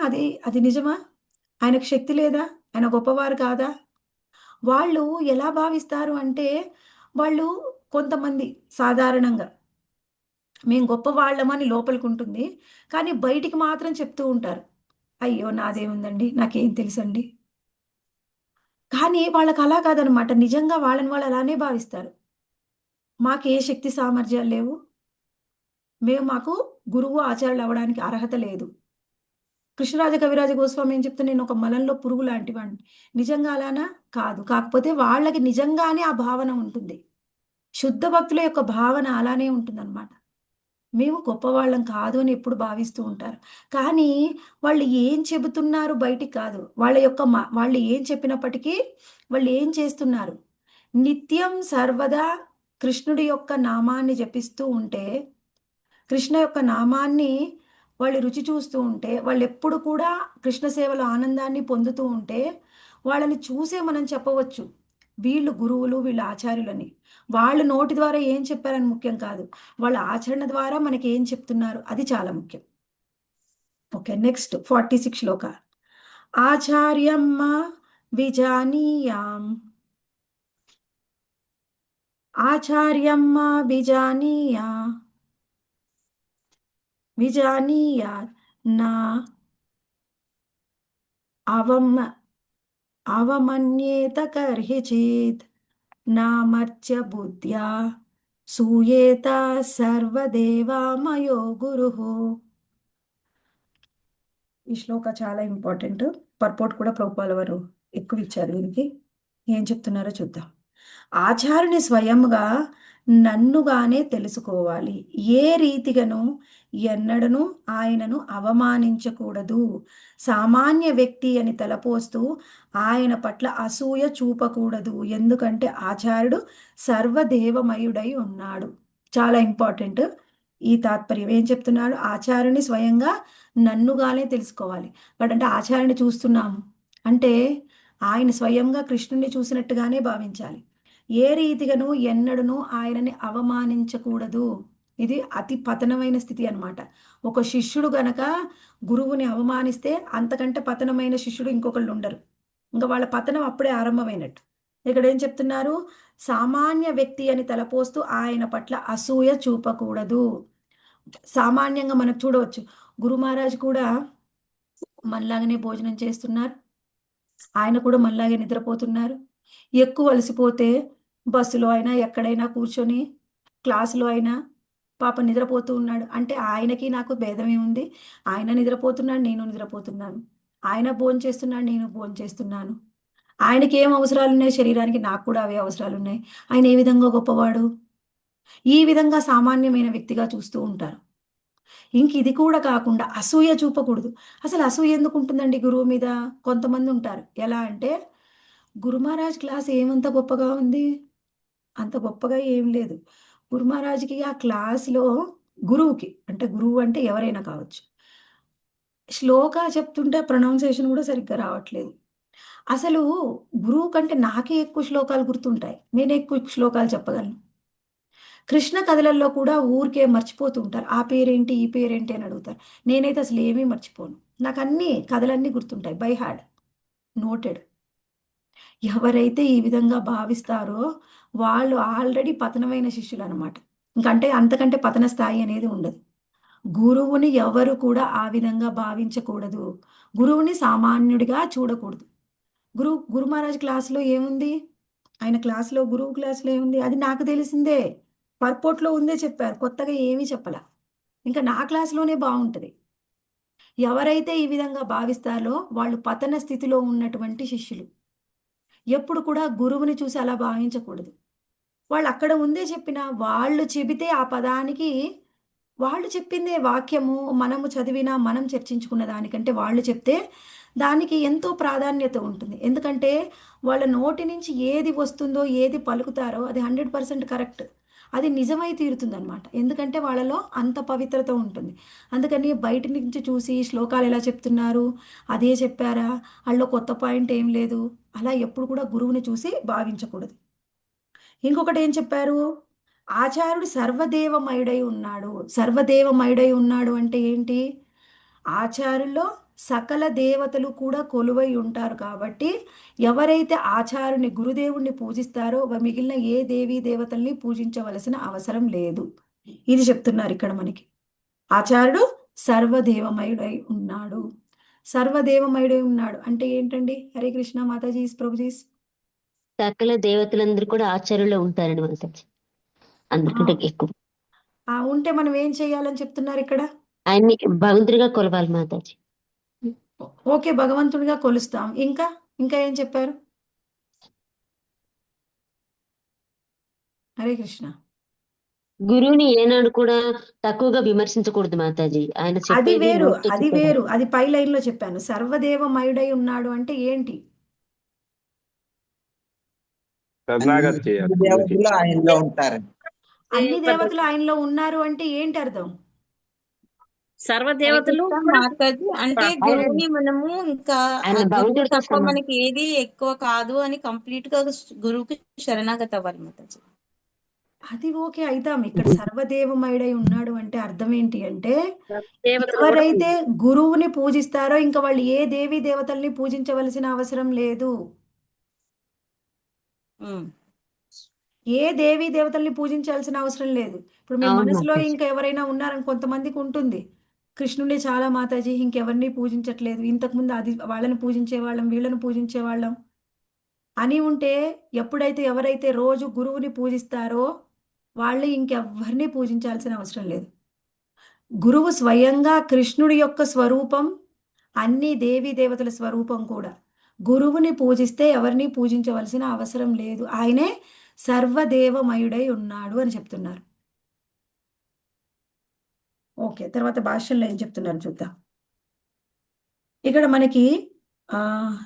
అది నిజమా? ఆయనకు శక్తి లేదా? ఆయన గొప్పవారు కాదా? వాళ్ళు ఎలా భావిస్తారు అంటే, వాళ్ళు కొంతమంది సాధారణంగా మేము గొప్పవాళ్ళమని లోపలికుంటుంది. కానీ బయటికి మాత్రం చెప్తూ ఉంటారు. అయ్యో! నాదేముందండి, నాకేం తెలుసండి. కానీ వాళ్ళకలా కాదనమాట. నిజంగా వాళ్ళని వాళ్ళు అలానే భావిస్తారు. మాకే శక్తి సామర్థ్యాలు లేవు. మాకు గురువు, ఆచార్యులు అవ్వడానికి అర్హత లేదు. కృష్ణరాజ కవిరాజ గోస్వామి ఏం చెప్తే నేనొక మలంలో పురుగు లాంటి వాడిని. నిజంగా అలానా? కాదు. కాకపోతే వాళ్ళకి నిజంగానే ఆ భావన ఉంటుంది. శుద్ధ భక్తుల యొక్క భావన అలానే ఉంటుందనమాట. మేము గొప్పవాళ్ళం కాదు అని ఎప్పుడు భావిస్తూ ఉంటారు. కానీ వాళ్ళు ఏం చెబుతున్నారు బయటికి కాదు. వాళ్ళు ఏం చెప్పినప్పటికీ వాళ్ళు ఏం చేస్తున్నారు? నిత్యం సర్వదా కృష్ణుడి యొక్క నామాన్ని జపిస్తూ ఉంటే, కృష్ణ యొక్క నామాన్ని వాళ్ళు రుచి చూస్తూ ఉంటే, వాళ్ళెప్పుడు కూడా కృష్ణ సేవలో ఆనందాన్ని పొందుతూ ఉంటే, వాళ్ళని చూసే మనం చెప్పవచ్చు. వీళ్ళు గురువులు, వీళ్ళు ఆచార్యులని. వాళ్ళు నోటి ద్వారా ఏం చెప్పారని ముఖ్యం కాదు. వాళ్ళ ఆచరణ ద్వారా మనకేం చెప్తున్నారు అది చాలా ముఖ్యం. ఓకే. నెక్స్ట్ 46 శ్లోక. ఆచార్యమ్మ విజానీయాం. ఆచార్యమ్మ విజానీయా విజానీయాత్ నా అవమ అవమన్యేత కర్హిచిత్ నామర్చ్య బుద్ధ్యా సూయేత సర్వదేవా మయో గురుః. ఈ శ్లోక చాలా ఇంపార్టెంట్. పర్పోర్ట్ కూడా ప్రభుపాల వారు ఎక్కువ ఇచ్చారు దీనికి. ఏం చెప్తున్నారో చూద్దాం. ఆచార్యుని స్వయంగా నన్నుగానే తెలుసుకోవాలి. ఏ రీతిగాను ఎన్నడను ఆయనను అవమానించకూడదు. సామాన్య వ్యక్తి అని తలపోస్తూ ఆయన పట్ల అసూయ చూపకూడదు. ఎందుకంటే ఆచార్యుడు సర్వదేవమయుడై ఉన్నాడు. చాలా ఇంపార్టెంట్ ఈ తాత్పర్యం. ఏం చెప్తున్నాడు? ఆచార్యుని స్వయంగా నన్నుగానే తెలుసుకోవాలి. అంటే ఆచార్యుని చూస్తున్నాము అంటే ఆయన స్వయంగా కృష్ణుడిని చూసినట్టుగానే భావించాలి. ఏ రీతిగాను ఎన్నడూను ఆయనని అవమానించకూడదు. ఇది అతి పతనమైన స్థితి అన్నమాట. ఒక శిష్యుడు గనక గురువుని అవమానిస్తే అంతకంటే పతనమైన శిష్యుడు ఇంకొకళ్ళు ఉండరు. ఇంక వాళ్ళ పతనం అప్పుడే ఆరంభమైనట్టు. ఇక్కడ ఏం చెప్తున్నారు? సామాన్య వ్యక్తి అని తలపోస్తూ ఆయన పట్ల అసూయ చూపకూడదు. సామాన్యంగా మనం చూడవచ్చు. గురు మహారాజ్ కూడా మనలాగానే భోజనం చేస్తున్నారు. ఆయన కూడా మనలాగే నిద్రపోతున్నారు. ఎక్కువ అలసిపోతే బస్సులో అయినా, ఎక్కడైనా కూర్చొని క్లాస్‌లో అయినా పాపం నిద్రపోతూ ఉన్నాడు. అంటే ఆయనకి నాకు భేదమేముంది? ఆయన నిద్రపోతున్నాడు, నేను నిద్రపోతున్నాను. ఆయన భోంచేస్తున్నాడు, నేను భోంచేస్తున్నాను. ఆయనకేం అవసరాలున్నాయి శరీరానికి, నాకు కూడా అవే అవసరాలున్నాయి. ఆయన ఏ విధంగా గొప్పవాడు? ఈ విధంగా సామాన్యమైన వ్యక్తిగా చూస్తూ ఉంటారు. ఇది కూడా కాకుండా అసూయ చూపకూడదు. అసలు అసూయ ఎందుకుంటుందండి గురువు మీద? కొంతమందుంటారు. ఎలా అంటే, గురు మహారాజ్ క్లాస్ ఏమంత గొప్పగా ఉంది? అంత గొప్పగా ఏం లేదు. గురు మహారాజ్‌కి ఆ క్లాస్‌లో గురువుకి అంటే గురువు అంటే ఎవరైనా కావచ్చు. శ్లోక చెప్తుంటే ప్రొనౌన్సియేషన్ కూడా సరిగ్గా రావట్లేదు. అసలు గురువు కంటే నాకే ఎక్కువ శ్లోకాలు గుర్తుంటాయి. నేనే ఎక్కువ శ్లోకాలు చెప్పగలను. కృష్ణ కథలలో కూడా ఊరికే మర్చిపోతూ ఉంటారు. ఆ పేరేంటి? ఈ పేరేంటి? అని అడుగుతారు. నేనైతే అసలు ఏమీ మర్చిపోను. నాకన్నీ కథలన్నీ గుర్తుంటాయి. By heart. నోటెడ్. ఎవరైతే ఈ విధంగా భావిస్తారో వాళ్ళు ఆల్రెడీ పతనమైన శిష్యులనమాట. ఇంకంటే అంతకంటే పతన స్థాయి అనేది ఉండదు. గురువుని ఎవరు కూడా ఆ విధంగా భావించకూడదు. గురువుని సామాన్యుడిగా చూడకూడదు. గురు మహారాజ్ క్లాసులో ఏముంది? ఆయన క్లాసులో గురువు క్లాసులో ఏముంది? అది నాకు తెలిసిందే. పర్పోర్ట్‌లో ఉందే చెప్పారు. కొత్తగా ఏమీ చెప్పలా. ఇంకా నా క్లాస్‌లోనే బావుంటది. ఎవరైతే ఈ విధంగా భావిస్తారో వాళ్ళు పతన స్థితిలో ఉన్నటువంటి శిష్యులు. ఎప్పుడు కూడా గురువుని చూసి అలా భావించకూడదు. వాళ్ళు అక్కడ ఉందే చెప్పినా, వాళ్ళు చెబితే ఆ పదానికి వాళ్ళు చెప్పిందే వాక్యము మనము చదివినా, మనం చర్చించుకున్న దానికంటే వాళ్ళు చెప్తే దానికి ఎంతో ప్రాధాన్యత ఉంటుంది. ఎందుకంటే వాళ్ళ నోటి నుంచి ఏది వస్తుందో, ఏది పలుకుతారో అది 100% కరెక్ట్. అది నిజమై తీరుతుందనమాట. ఎందుకంటే వాళ్ళలో అంత పవిత్రత ఉంటుంది. అందుకని బయట నుంచి చూసి శ్లోకాలు ఎలా చెప్తున్నారు, అదే చెప్పారా, ఆళ్ళో కొత్త పాయింట్ ఏం లేదు, అలా ఎప్పుడు కూడా గురువుని చూసి భావించకూడదు. ఇంకొకటి ఏం చెప్పారు? ఆచార్యుడు సర్వదేవమయుడై ఉన్నాడు. సర్వదేవమయుడై ఉన్నాడు అంటే ఏంటి? ఆచార్యుల్లో సకల దేవతలు కూడా కొలువై ఉంటారు కాబట్టి, ఎవరైతే ఆచార్యుని గురుదేవుణ్ణి పూజిస్తారో మిగిలిన ఏ దేవీ దేవతల్ని పూజించవలసిన అవసరం లేదు. ఇది చెప్తున్నారు ఇక్కడ మనకి. ఆచార్యుడు సర్వదేవమయుడై ఉన్నాడు. సర్వదేవమయుడై ఉన్నాడు అంటే ఏంటండి? హరే కృష్ణ మాతాజీస్ ప్రభుజీస్. సకల దేవతలందరూ కూడా ఆచార్యులో ఉంటారండి మాతాజీ. ఆ! అందరికంటే ఎక్కువ ఉంటే మనం ఏం చేయాలని చెప్తున్నారు ఇక్కడ? ఆయన్ని భగవంతుడిగా కొలవాలి మాతాజీ. ఓకే. భగవంతుడిగా కొలుస్తాం. ఇంకా? ఇంకా ఏం చెప్పారు? హరే కృష్ణ. గురువుని ఏనాడు కూడా తక్కువగా విమర్శించకూడదు మాతాజీ. ఆయన అది చెప్పేది వేరు. నోటితో అది చెప్పేది. వేరు. అది పై లైన్‌లో చెప్పాను. సర్వదేవమయుడై ఉన్నాడు అంటే ఏంటి? శరణాగతి చేయాలి గురువుకి. దేవతలు ఆయనలో ఉంటారు. అన్ని దేవతలు ఆయనలో ఉన్నారు అంటే ఏంటి అర్థం? సర్వదేవతలు హరికృష్ణ కూడా మాతాజీ అంటే ఆయన గురువుని మనము ఇంకా ఆయన ఆ గురువు భగవంతుడితో తప్ప సమానం. మనకి ఏది ఎక్కువ కాదు అని కంప్లీట్ గా గురువుకి శరణాగతి అవ్వాలి మాతాజీ. అది ఓకే అయితాం. ఇక్కడ సర్వదేవమయుడై ఉన్నాడు అంటే అర్థం ఏంటి అంటే, దేవతలు కూడా ఎవరైతే గురువుని పూజిస్తారో ఇంక వాళ్ళు ఏ దేవీ దేవతల్ని పూజించవలసిన అవసరం లేదు. ఉమ్. ఏ దేవీ దేవతల్ని పూజించాల్సిన అవసరం లేదు. ఇప్పుడు మీ అవును మనసులో మాతాజీ. ఇంకా ఎవరైనా ఉన్నారని కొంతమందికి ఉంటుంది. కృష్ణుడే చాలా మాతాజీ ఇంకెవరిని పూజించట్లేదు. ఇంతకుముందు అది వాళ్ళని పూజించేవాళ్ళం, వీళ్ళని పూజించేవాళ్ళం అని ఉంటే ఎప్పుడైతే ఎవరైతే రోజు గురువుని పూజిస్తారో వాళ్ళు ఇంకెవ్వరిని పూజించాల్సిన అవసరం లేదు. గురువు స్వయంగా కృష్ణుడి యొక్క స్వరూపం, అన్ని దేవీ దేవతల స్వరూపం కూడా. గురువుని పూజిస్తే ఎవరిని పూజించవలసిన అవసరం లేదు. ఆయనే సర్వదేవమయుడై ఉన్నాడు అని చెప్తున్నారు. ఓకే. తర్వాత భాష్యంలో ఏం చెప్తున్నారు చూద్దాం. ఇక్కడ మనకి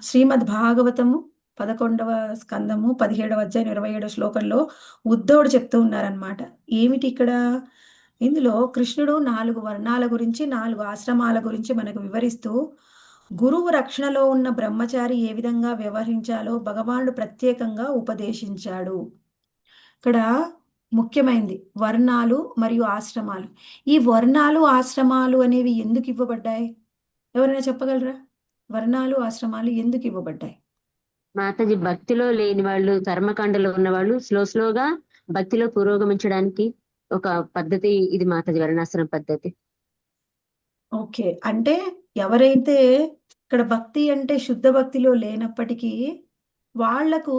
శ్రీమద్ భాగవతము 11వ స్కందము 17వ అధ్యాయం 27వ శ్లోకంలో ఉద్ధవుడు చెప్తూ ఉన్నారనమాట. ఏమిటి ఇక్కడ? ఇందులో కృష్ణుడు 4 వర్ణాల గురించి, 4 ఆశ్రమాల గురించి మనకు వివరిస్తూ, గురువు రక్షణలో ఉన్న బ్రహ్మచారి ఏ విధంగా వ్యవహరించాలో భగవానుడు ప్రత్యేకంగా ఉపదేశించాడు. ఇక్కడ ముఖ్యమైనది వర్ణాలు మరియు ఆశ్రమాలు. ఈ వర్ణాలు, ఆశ్రమాలు అనేవి ఎందుకు ఇవ్వబడ్డాయి? ఎవరైనా చెప్పగలరా? వర్ణాలు, ఆశ్రమాలు ఎందుకు ఇవ్వబడ్డాయి? మాతాజీ భక్తిలో లేని వాళ్ళు, కర్మకాండలో ఉన్న వాళ్ళు స్లోగా భక్తిలో పురోగమించడానికి ఒక పద్ధతి ఇది మాతాజీ, వర్ణాశ్రమ పద్ధతి. ఓకే. అంటే ఎవరైతే ఇక్కడ భక్తి అంటే శుద్ధ భక్తిలో లేనప్పటికీ వాళ్లకు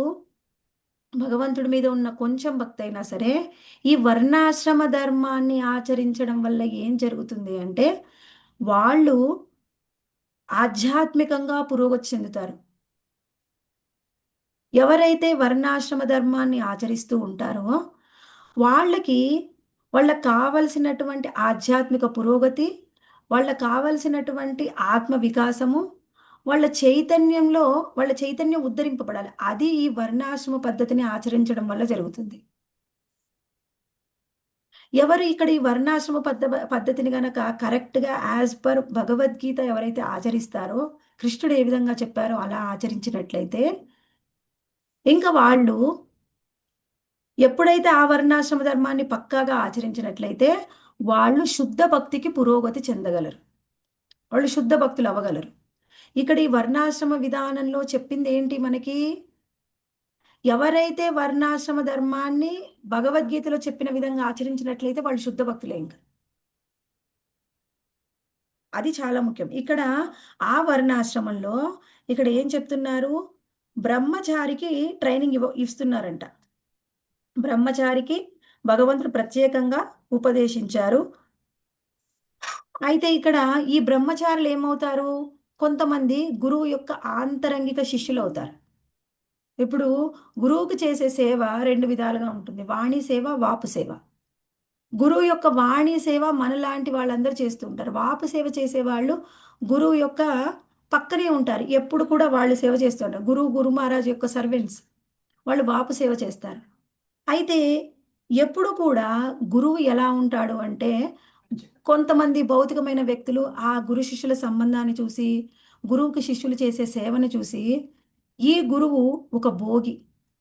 భగవంతుడి మీద ఉన్న కొంచెం భక్తి అయినా సరే ఈ వర్ణాశ్రమ ధర్మాన్ని ఆచరించడం వల్ల ఏం జరుగుతుంది అంటే వాళ్ళు ఆధ్యాత్మికంగా పురోగతి చెందుతారు. ఎవరైతే వర్ణాశ్రమ ధర్మాన్ని ఆచరిస్తూ ఉంటారో వాళ్ళకి వాళ్ళకి కావలసినటువంటి ఆధ్యాత్మిక పురోగతి, వాళ్ళకి కావలసినటువంటి ఆత్మ వికాసము, వాళ్ళ చైతన్యం ఉద్ధరింపబడాలి. అది ఈ వర్ణాశ్రమ పద్ధతిని ఆచరించడం వల్ల జరుగుతుంది. ఎవరు ఇక్కడ ఈ వర్ణాశ్రమ పద్ధతిని గనక కరెక్ట్‌గా యాజ్ పర్ భగవద్గీత ఎవరైతే ఆచరిస్తారో, కృష్ణుడు ఏ విధంగా చెప్పారో అలా ఆచరించినట్లయితే, ఇంకా వాళ్ళు ఎప్పుడైతే ఆ వర్ణాశ్రమ ధర్మాన్ని పక్కాగా ఆచరించినట్లయితే, వాళ్ళు శుద్ధ భక్తికి పురోగతి చెందగలరు. వాళ్ళు శుద్ధ భక్తులు అవ్వగలరు. ఇక్కడ ఈ వర్ణాశ్రమ విధానంలో చెప్పింది ఏంటి మనకి? ఎవరైతే వర్ణాశ్రమ ధర్మాన్ని భగవద్గీతలో చెప్పిన విధంగా ఆచరించినట్లయితే వాళ్ళు శుద్ధ భక్తులే ఇంకా. అది చాలా ముఖ్యం. ఇక్కడ ఆ వర్ణాశ్రమంలో ఇక్కడ ఏం చెప్తున్నారు? బ్రహ్మచారికి ట్రైనింగ్ ఇస్తున్నారంట. బ్రహ్మచారికి భగవంతుడు ప్రత్యేకంగా ఉపదేశించారు. అయితే ఇక్కడ ఈ బ్రహ్మచారులు ఏమవుతారు? కొంతమంది గురువు యొక్క ఆంతరంగిక శిష్యులు అవుతారు. ఇప్పుడు గురువుకు చేసే సేవ 2 విధాలుగా ఉంటుంది. వాణి సేవ, వాపు సేవ. గురువు యొక్క వాణి సేవ మనలాంటి వాళ్ళందరూ చేస్తూ ఉంటారు. వాపు సేవ చేసేవాళ్ళు గురువు యొక్క పక్కనే ఉంటారు. ఎప్పుడు కూడా వాళ్ళు సేవ చేస్తూ ఉంటారు. గురు మహారాజ్ యొక్క సర్వెంట్స్. వాళ్ళు వాపు సేవ చేస్తారు. అయితే ఎప్పుడు కూడా గురువు ఎలా ఉంటాడు అంటే, కొంతమంది భౌతికమైన వ్యక్తులు ఆ గురు శిష్యుల సంబంధాన్ని చూసి, గురువుకి శిష్యులు చేసే సేవను చూసి, ఈ గురువు ఒక భోగి.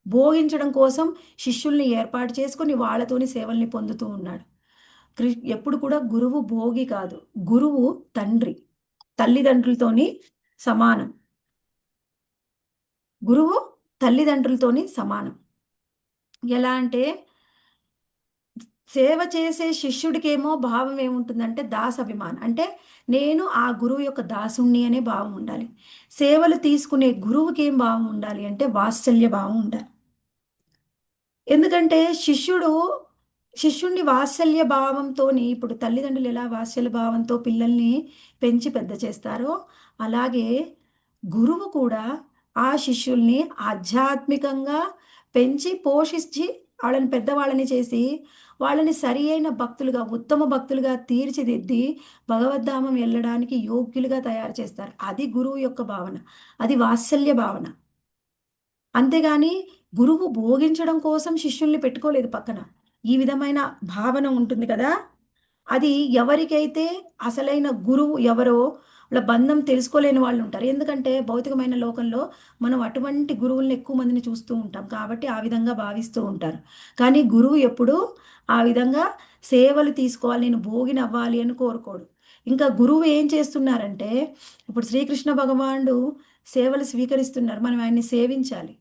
భోగించడం కోసం శిష్యుల్ని ఏర్పాటు చేసుకొని వాళ్ళతోని సేవల్ని పొందుతూ ఉన్నాడు. ఎప్పుడు కూడా గురువు భోగి కాదు. గురువు తండ్రి. తల్లిదండ్రులతోని సమానం. గురువు తల్లిదండ్రులతోని సమానం. ఎలా అంటే, సేవ చేసే శిష్యుడికేమో భావం ఏముంటుందంటే దాసాభిమానం. అంటే నేను ఆ గురువు యొక్క దాసుణ్ణి అనే భావం ఉండాలి. సేవలు తీసుకునే గురువుకి ఏం భావం ఉండాలి అంటే వాత్సల్య భావం ఉండాలి. ఎందుకంటే శిష్యుణ్ణి వాత్సల్య భావంతోని, ఇప్పుడు తల్లిదండ్రులు ఎలా వాత్సల్య భావంతో పిల్లల్ని పెంచి పెద్ద చేస్తారో, అలాగే గురువు కూడా ఆ శిష్యుల్ని ఆధ్యాత్మికంగా పెంచి పోషించి వాళ్ళని పెద్దవాళ్ళని చేసి వాళ్ళని సరి అయిన భక్తులుగా, ఉత్తమ భక్తులుగా తీర్చిదిద్ది భగవద్ధామం వెళ్ళడానికి యోగ్యులుగా తయారు చేస్తారు. అది గురువు యొక్క భావన. అది వాత్సల్య భావన. అంతేగాని గురువు భోగించడం కోసం శిష్యుల్ని పెట్టుకోలేదు పక్కన. ఈ విధమైన భావన ఉంటుంది కదా. అది ఎవరికైతే అసలైన గురువు ఎవరో వాళ్ళ బంధం తెలుసుకోలేని వాళ్ళు ఉంటారు. ఎందుకంటే భౌతికమైన లోకంలో మనం అటువంటి గురువుల్ని ఎక్కువ మందిని చూస్తూ ఉంటాం. కాబట్టి ఆ విధంగా భావిస్తూ ఉంటారు. కానీ గురువు ఎప్పుడు ఆ విధంగా సేవలు తీసుకోవాలి, నేను భోగిని అవ్వాలి అని కోరుకోడు. ఇంకా గురువు ఏం చేస్తున్నారంటే, ఇప్పుడు శ్రీకృష్ణ భగవానుడు సేవలు స్వీకరిస్తున్నారు. మనం ఆయన్ని సేవించాలి.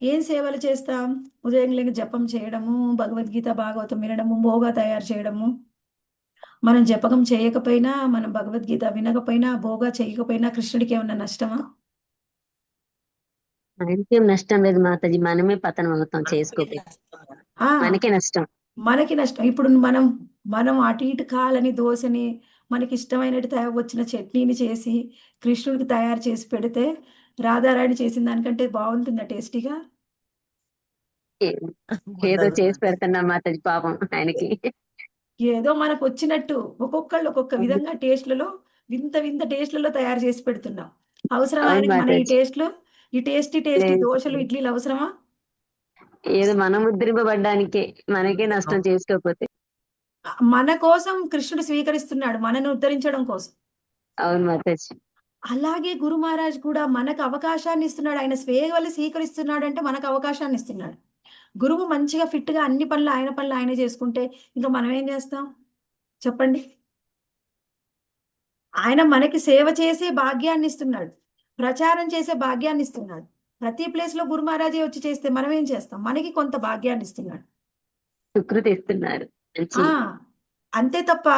ఏం సేవలు చేస్తాం? ఉదయం లేని జపం చేయడము, భగవద్గీత భాగవతం వినడము, భోగా తయారు చేయడము. మనం జపకం చేయకపోయినా, మనం భగవద్గీత వినకపోయినా, భోగా చేయకపోయినా కృష్ణుడికి ఏమన్నా నష్టమా? ఆయనకేం నష్టం లేదు మాతాజీ, మనమే పతనం అవుతాం చేసుకోకపోతే. ఆ మనకే నష్టం. మనకి నష్టం. ఇప్పుడు మనం అటు ఇటు కాలని దోశని, మనకి ఇష్టమైనట్టు వచ్చిన చట్నీని చేసి కృష్ణుడికి తయారు చేసి పెడితే రాధారాణి చేసిన దానికంటే బాగుంటుందా టేస్టీగా? ఏదో చేసి పెడుతున్నాం మాతాజీ పాపం ఆయనకి. ఏదో మనకు వచ్చినట్టు ఒక్కొక్కళ్ళు ఒక్కొక్క విధంగా టేస్ట్లలో వింత వింత టేస్ట్లలో తయారు చేసి పెడుతున్నాం. అవసరమా అవును ఆయనకి మన ఈ మాతాజీ. టేస్ట్లు, ఈ టేస్టీ లేదు. దోశలు ఇడ్లీలు అవసరమా? ఏదో మనం ఉద్ధరింపబడ్డానికే, మనకే నష్టం చేసుకోకపోతే. మన కోసం కృష్ణుడు స్వీకరిస్తున్నాడు, మనను ఉద్ధరించడం కోసం. అవును మాతాజీ. అలాగే గురు మహారాజ్ కూడా మనకు అవకాశాన్ని ఇస్తున్నాడు. ఆయన స్వేవలు స్వీకరిస్తున్నాడు అంటే మనకు అవకాశాన్ని ఇస్తున్నాడు. గురువు మంచిగా ఫిట్గా అన్ని పనులు ఆయన చేసుకుంటే ఇంకా మనం ఏం చేస్తాం చెప్పండి? ఆయన మనకి సేవ చేసే భాగ్యాన్ని ఇస్తున్నాడు, ప్రచారం చేసే భాగ్యాన్ని ఇస్తున్నాడు. ప్రతి ప్లేస్ లో గురు మహారాజే వచ్చి చేస్తే మనం ఏం చేస్తాం? మనకి కొంత భాగ్యాన్ని ఇస్తున్నాడు. సుకృతి ఇస్తున్నారు. మంచి అంతే తప్ప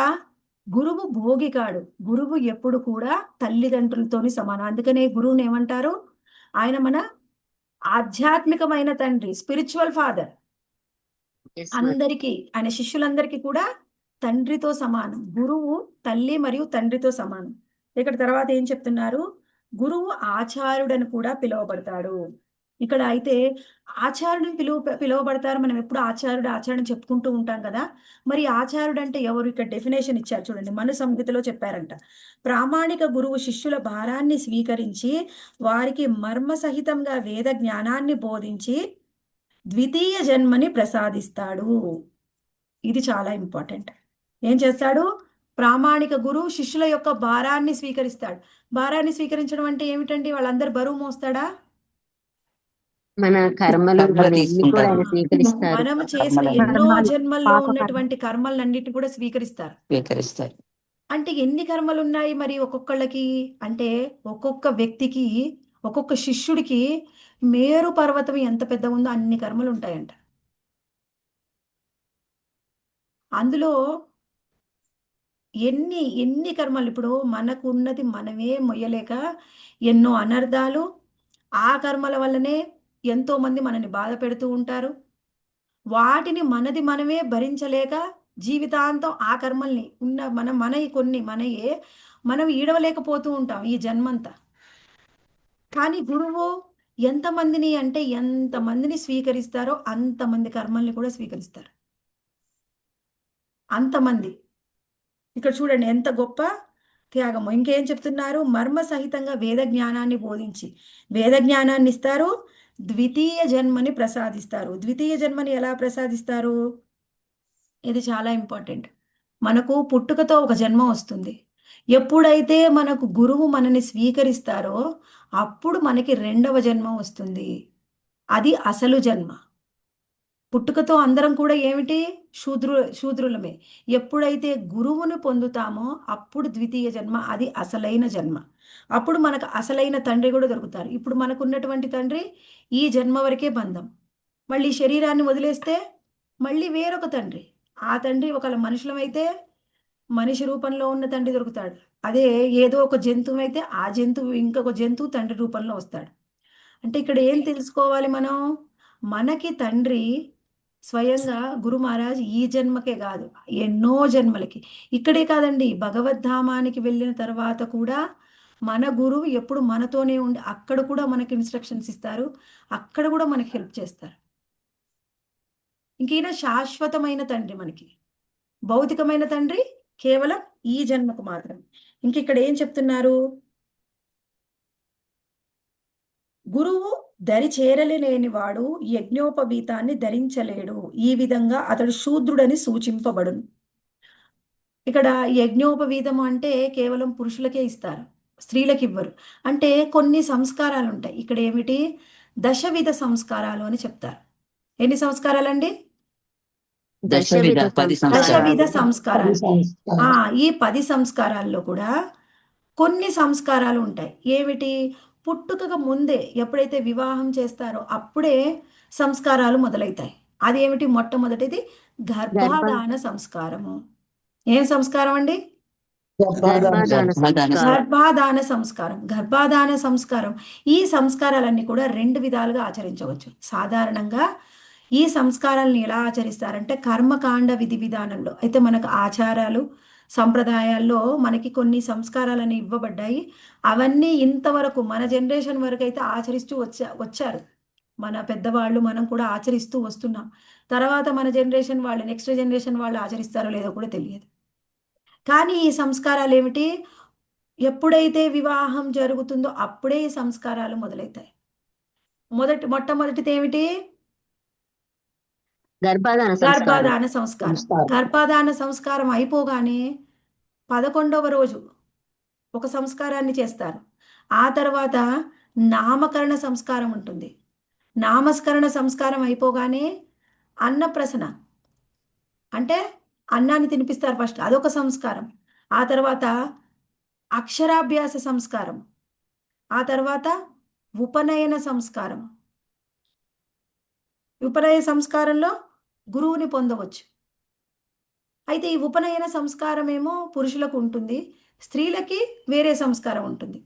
గురువు భోగి కాడు. గురువు ఎప్పుడు కూడా తల్లిదండ్రులతోని సమానం. అందుకనే గురువుని ఏమంటారు? ఆయన మన ఆధ్యాత్మికమైన తండ్రి, స్పిరిచువల్ ఫాదర్. అందరికీ, ఆయన శిష్యులందరికీ కూడా తండ్రితో సమానం. గురువు తల్లి మరియు తండ్రితో సమానం. ఇక్కడ తర్వాత ఏం చెప్తున్నారు? గురువు ఆచార్యుడని కూడా పిలువబడతాడు. ఇక్కడ అయితే ఆచార్యుడిని పిలువబడతారు. మనం ఎప్పుడు ఆచార్యుడు చెప్పుకుంటూ ఉంటాం కదా. మరి ఆచార్యుడు అంటే ఎవరు? ఇక్కడ డెఫినేషన్ ఇచ్చారు చూడండి. మను సంహితలో చెప్పారంట. ప్రామాణిక గురువు శిష్యుల భారాన్ని స్వీకరించి వారికి మర్మ సహితంగా వేద జ్ఞానాన్ని బోధించి ద్వితీయ జన్మని ప్రసాదిస్తాడు. ఇది చాలా ఇంపార్టెంట్. ఏం చేస్తాడు? ప్రామాణిక గురువు శిష్యుల యొక్క భారాన్ని స్వీకరిస్తాడు. భారాన్ని స్వీకరించడం అంటే ఏమిటండి? వాళ్ళందరూ బరువు మోస్తాడా? మన కర్మలు కర్మలు కూడా తీసుకుంటారు. ఆయన స్వీకరిస్తారు. మనం చేసిన ఎన్నో జన్మల్లో ఉన్నటువంటి కర్మలన్నిటిని కూడా స్వీకరిస్తారు. స్వీకరిస్తారు. అంటే ఎన్ని కర్మలు ఉన్నాయి మరి ఒక్కొక్కళ్ళకి? అంటే ఒక్కొక్క వ్యక్తికి, ఒక్కొక్క శిష్యుడికి మేరు పర్వతం ఎంత పెద్ద ఉందో అన్ని కర్మలు ఉంటాయంట. అందులో ఎన్ని ఎన్ని కర్మలు ఇప్పుడు మనకు ఉన్నది మనమే మొయ్యలేక ఎన్నో అనర్థాలు, ఆ కర్మల వల్లనే ఎంతో మంది మనని బాధ పెడుతూ ఉంటారు. వాటిని మనమే భరించలేక జీవితాంతం ఆ కర్మల్ని ఉన్న మనయి కొన్ని మనయే మనం ఈడవలేకపోతూ ఉంటాం ఈ జన్మంతా. కానీ గురువు ఎంతమందిని స్వీకరిస్తారో అంతమంది కర్మల్ని కూడా స్వీకరిస్తారు. అంతమంది. ఇక్కడ చూడండి ఎంత గొప్ప త్యాగము. ఇంకేం చెప్తున్నారు? మర్మ సహితంగా వేద జ్ఞానాన్ని బోధించి వేద జ్ఞానాన్ని ఇస్తారు, ద్వితీయ జన్మని ప్రసాదిస్తారు. ద్వితీయ జన్మని ఎలా ప్రసాదిస్తారు? ఇది చాలా ఇంపార్టెంట్. మనకు పుట్టుకతో ఒక జన్మ వస్తుంది. ఎప్పుడైతే మనకు గురువు మనని స్వీకరిస్తారో అప్పుడు మనకి రెండవ జన్మ వస్తుంది. అది అసలు జన్మ. పుట్టుకతో అందరం కూడా ఏమిటి? శూద్రులమే. ఎప్పుడైతే గురువును పొందుతామో అప్పుడు ద్వితీయ జన్మ, అది అసలైన జన్మ. అప్పుడు మనకు అసలైన తండ్రి కూడా దొరుకుతారు. ఇప్పుడు మనకున్నటువంటి తండ్రి ఈ జన్మ వరకే బంధం. మళ్ళీ శరీరాన్ని వదిలేస్తే మళ్ళీ వేరొక తండ్రి. ఆ తండ్రి ఒకవేళ మనుషులమైతే మనిషి రూపంలో ఉన్న తండ్రి దొరుకుతాడు. అదే ఏదో ఒక జంతువు అయితే ఆ జంతువు ఇంకొక జంతువు తండ్రి రూపంలో వస్తాడు. అంటే ఇక్కడ ఏం తెలుసుకోవాలి మనం? మనకి తండ్రి స్వయంగా గురు మహారాజ్ ఈ జన్మకే కాదు, ఎన్నో జన్మలకి. ఇక్కడే కాదండి, భగవద్ధామానికి వెళ్ళిన తర్వాత కూడా మన గురువు ఎప్పుడు మనతోనే ఉండి అక్కడ కూడా మనకి ఇన్స్ట్రక్షన్స్ ఇస్తారు, అక్కడ కూడా మనకి హెల్ప్ చేస్తారు. ఇంకైనా శాశ్వతమైన తండ్రి మనకి. భౌతికమైన తండ్రి కేవలం ఈ జన్మకు మాత్రం. ఇంక ఇక్కడ ఏం చెప్తున్నారు? గురువు దరి చేరలేని వాడు యజ్ఞోపవీతాన్ని ధరించలేడు. ఈ విధంగా అతడు శూద్రుడని సూచింపబడును. ఇక్కడ యజ్ఞోపవీతం అంటే కేవలం పురుషులకే ఇస్తారు, స్త్రీలకు ఇవ్వరు. అంటే కొన్ని సంస్కారాలు ఉంటాయి. ఇక్కడ ఏమిటి? దశవిధ సంస్కారాలు అని చెప్తారు. ఎన్ని సంస్కారాలండి? దశవిధ 10 దశవిధ సంస్కారాలు. సంస్కారాలు. ఈ 10 సంస్కారాల్లో కూడా కొన్ని సంస్కారాలు ఉంటాయి. ఏమిటి? పుట్టుకకు ముందే ఎప్పుడైతే వివాహం చేస్తారో అప్పుడే సంస్కారాలు మొదలవుతాయి. అదేమిటి? మొట్టమొదటిది గర్భాధాన సంస్కారము. ఏం సంస్కారం అండి? గర్భాధాన సంస్కారం. గర్భాధాన సంస్కారం. ఈ సంస్కారాలన్నీ కూడా 2 విధాలుగా ఆచరించవచ్చు. సాధారణంగా ఈ సంస్కారాలను ఎలా ఆచరిస్తారంటే కర్మకాండ విధి విధానంలో. అయితే మనకు ఆచారాలు సంప్రదాయాల్లో మనకి కొన్ని సంస్కారాలని ఇవ్వబడ్డాయి. అవన్నీ ఇంతవరకు మన జనరేషన్ వరకు అయితే ఆచరిస్తూ వచ్చారు మన పెద్దవాళ్ళు. మనం కూడా ఆచరిస్తూ వస్తున్నాం. తర్వాత మన జనరేషన్ వాళ్ళు, నెక్స్ట్ జనరేషన్ వాళ్ళు ఆచరిస్తారో లేదో కూడా తెలియదు. కానీ ఈ సంస్కారాలు ఏమిటి? ఎప్పుడైతే వివాహం జరుగుతుందో అప్పుడే ఈ సంస్కారాలు మొదలవుతాయి. మొట్టమొదటిది ఏమిటి? గర్భాధాన సంస్కారం. గర్భాధాన సంస్కారం అయిపోగానే 11వ రోజు ఒక సంస్కారాన్ని చేస్తారు. ఆ తర్వాత నామకరణ సంస్కారం ఉంటుంది. నామస్కరణ సంస్కారం అయిపోగానే అన్నప్రసన, అంటే అన్నాన్ని తినిపిస్తారు ఫస్ట్, అదొక సంస్కారం. ఆ తర్వాత అక్షరాభ్యాస సంస్కారం. ఆ తర్వాత ఉపనయన సంస్కారం. ఉపనయన సంస్కారంలో గురువుని పొందవచ్చు. అయితే ఈ ఉపనయన సంస్కారం ఏమో పురుషులకు ఉంటుంది, స్త్రీలకి వేరే సంస్కారం ఉంటుంది.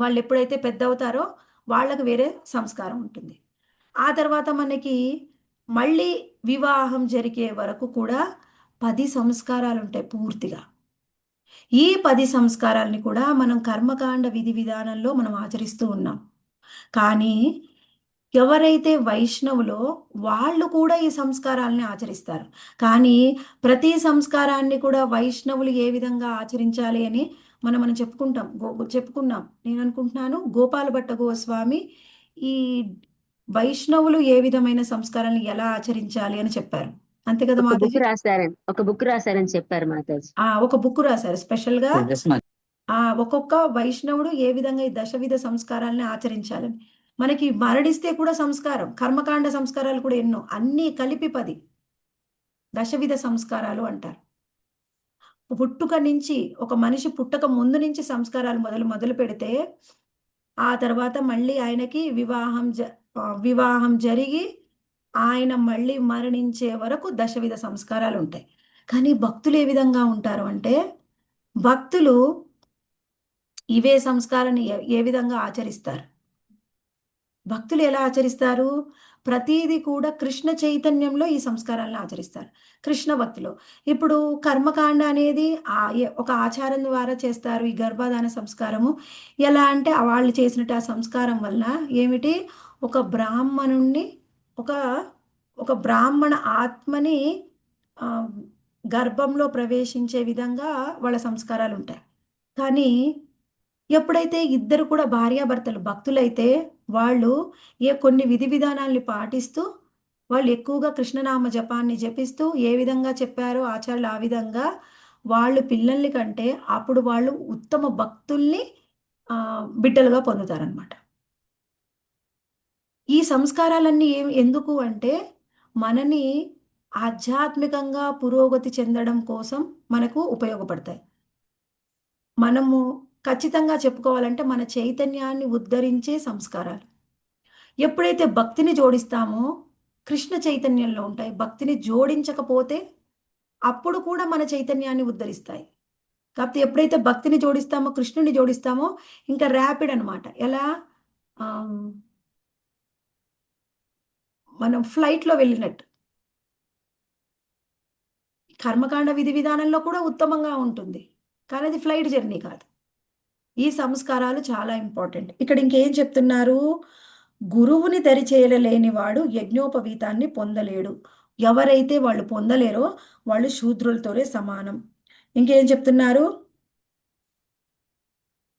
వాళ్ళు ఎప్పుడైతే పెద్ద అవుతారో వాళ్ళకు వేరే సంస్కారం ఉంటుంది. ఆ తర్వాత మనకి మళ్ళీ వివాహం జరిగే వరకు కూడా 10 సంస్కారాలు ఉంటాయి పూర్తిగా. ఈ 10 సంస్కారాలని కూడా మనం కర్మకాండ విధి విధానంలో మనం ఆచరిస్తూ ఉన్నాం. కానీ ఎవరైతే వైష్ణవులో వాళ్ళు కూడా ఈ సంస్కారాలని ఆచరిస్తారు. కానీ ప్రతి సంస్కారాన్ని కూడా వైష్ణవులు ఏ విధంగా ఆచరించాలి అని మనం చెప్పుకున్నాం. నేను అనుకుంటున్నాను గోపాల భట్ట గోస్వామి ఈ వైష్ణవులు ఏ విధమైన సంస్కారాలను ఎలా ఆచరించాలి అని చెప్పారు. అంతే కదా మాతాజీ? ఒక బుక్ రాశారని చెప్పారు మాతాజీ. ఒక బుక్ రాశారు స్పెషల్ గా. ఒక్కొక్క వైష్ణవుడు ఏ విధంగా ఈ దశవిధ సంస్కారాలని ఆచరించాలని. మనకి మరణిస్తే కూడా సంస్కారం, కర్మకాండ సంస్కారాలు కూడా ఎన్నో, అన్నీ కలిపి 10 దశవిధ సంస్కారాలు అంటారు. పుట్టుక నుంచి ఒక మనిషి పుట్టక ముందు నుంచి సంస్కారాలు మొదలు పెడితే ఆ తర్వాత మళ్ళీ ఆయనకి వివాహం జరిగి ఆయన మళ్ళీ మరణించే వరకు దశవిధ సంస్కారాలు ఉంటాయి. కానీ భక్తులు ఏ విధంగా ఉంటారు అంటే, భక్తులు ఇవే సంస్కారాన్ని ఏ విధంగా ఆచరిస్తారు? భక్తులు ఎలా ఆచరిస్తారు? ప్రతీది కూడా కృష్ణ చైతన్యంలో ఈ సంస్కారాలను ఆచరిస్తారు. కృష్ణ భక్తిలో. ఇప్పుడు కర్మకాండ అనేది ఒక ఆచారం ద్వారా చేస్తారు. ఈ గర్భాధాన సంస్కారము. ఎలా అంటే వాళ్ళు చేసినట్టు ఆ సంస్కారం వల్ల ఏమిటి? ఒక బ్రాహ్మణుణ్ణి ఒక ఒక బ్రాహ్మణ ఆత్మని ఆహ్, గర్భంలో ప్రవేశించే విధంగా వాళ్ళ సంస్కారాలుంటాయి. కానీ ఎప్పుడైతే ఇద్దరు కూడా భార్యాభర్తలు భక్తులైతే వాళ్ళు కొన్ని విధి విధానాల్ని పాటిస్తూ వాళ్ళు ఎక్కువగా కృష్ణనామ జపాన్ని జపిస్తూ ఏ విధంగా చెప్పారో ఆచార్యులు ఆ విధంగా వాళ్ళు పిల్లల్ని కంటే అప్పుడు వాళ్ళు ఉత్తమ భక్తుల్ని బిడ్డలుగా పొందుతారనమాట. ఈ సంస్కారాలన్నీ ఎందుకు అంటే మనని ఆధ్యాత్మికంగా పురోగతి చెందడం కోసం మనకు ఉపయోగపడతాయి. మనము ఖచ్చితంగా చెప్పుకోవాలంటే మన చైతన్యాన్ని ఉద్ధరించే సంస్కారాలు. ఎప్పుడైతే భక్తిని జోడిస్తామో కృష్ణ చైతన్యంలో ఉంటాయి. భక్తిని జోడించకపోతే అప్పుడు కూడా మన చైతన్యాన్ని ఉద్ధరిస్తాయి. కాకపోతే ఎప్పుడైతే భక్తిని జోడిస్తామో, కృష్ణుని జోడిస్తామో ఇంకా ర్యాపిడ్ అనమాట. ఎలా మనం ఫ్లైట్‌లో వెళ్ళినట్టు. కర్మకాండ విధి విధానంలో కూడా ఉత్తమంగా ఉంటుంది. కానీ అది ఫ్లైట్ జర్నీ కాదు. ఈ సంస్కారాలు చాలా ఇంపార్టెంట్. ఇక్కడ ఇంకేం చెప్తున్నారు? గురువుని దరిచేరలేని వాడు యజ్ఞోపవీతాన్ని పొందలేడు. ఎవరైతే వాళ్ళు పొందలేరో వాళ్ళు శూద్రులతోనే సమానం. ఇంకేం చెప్తున్నారు?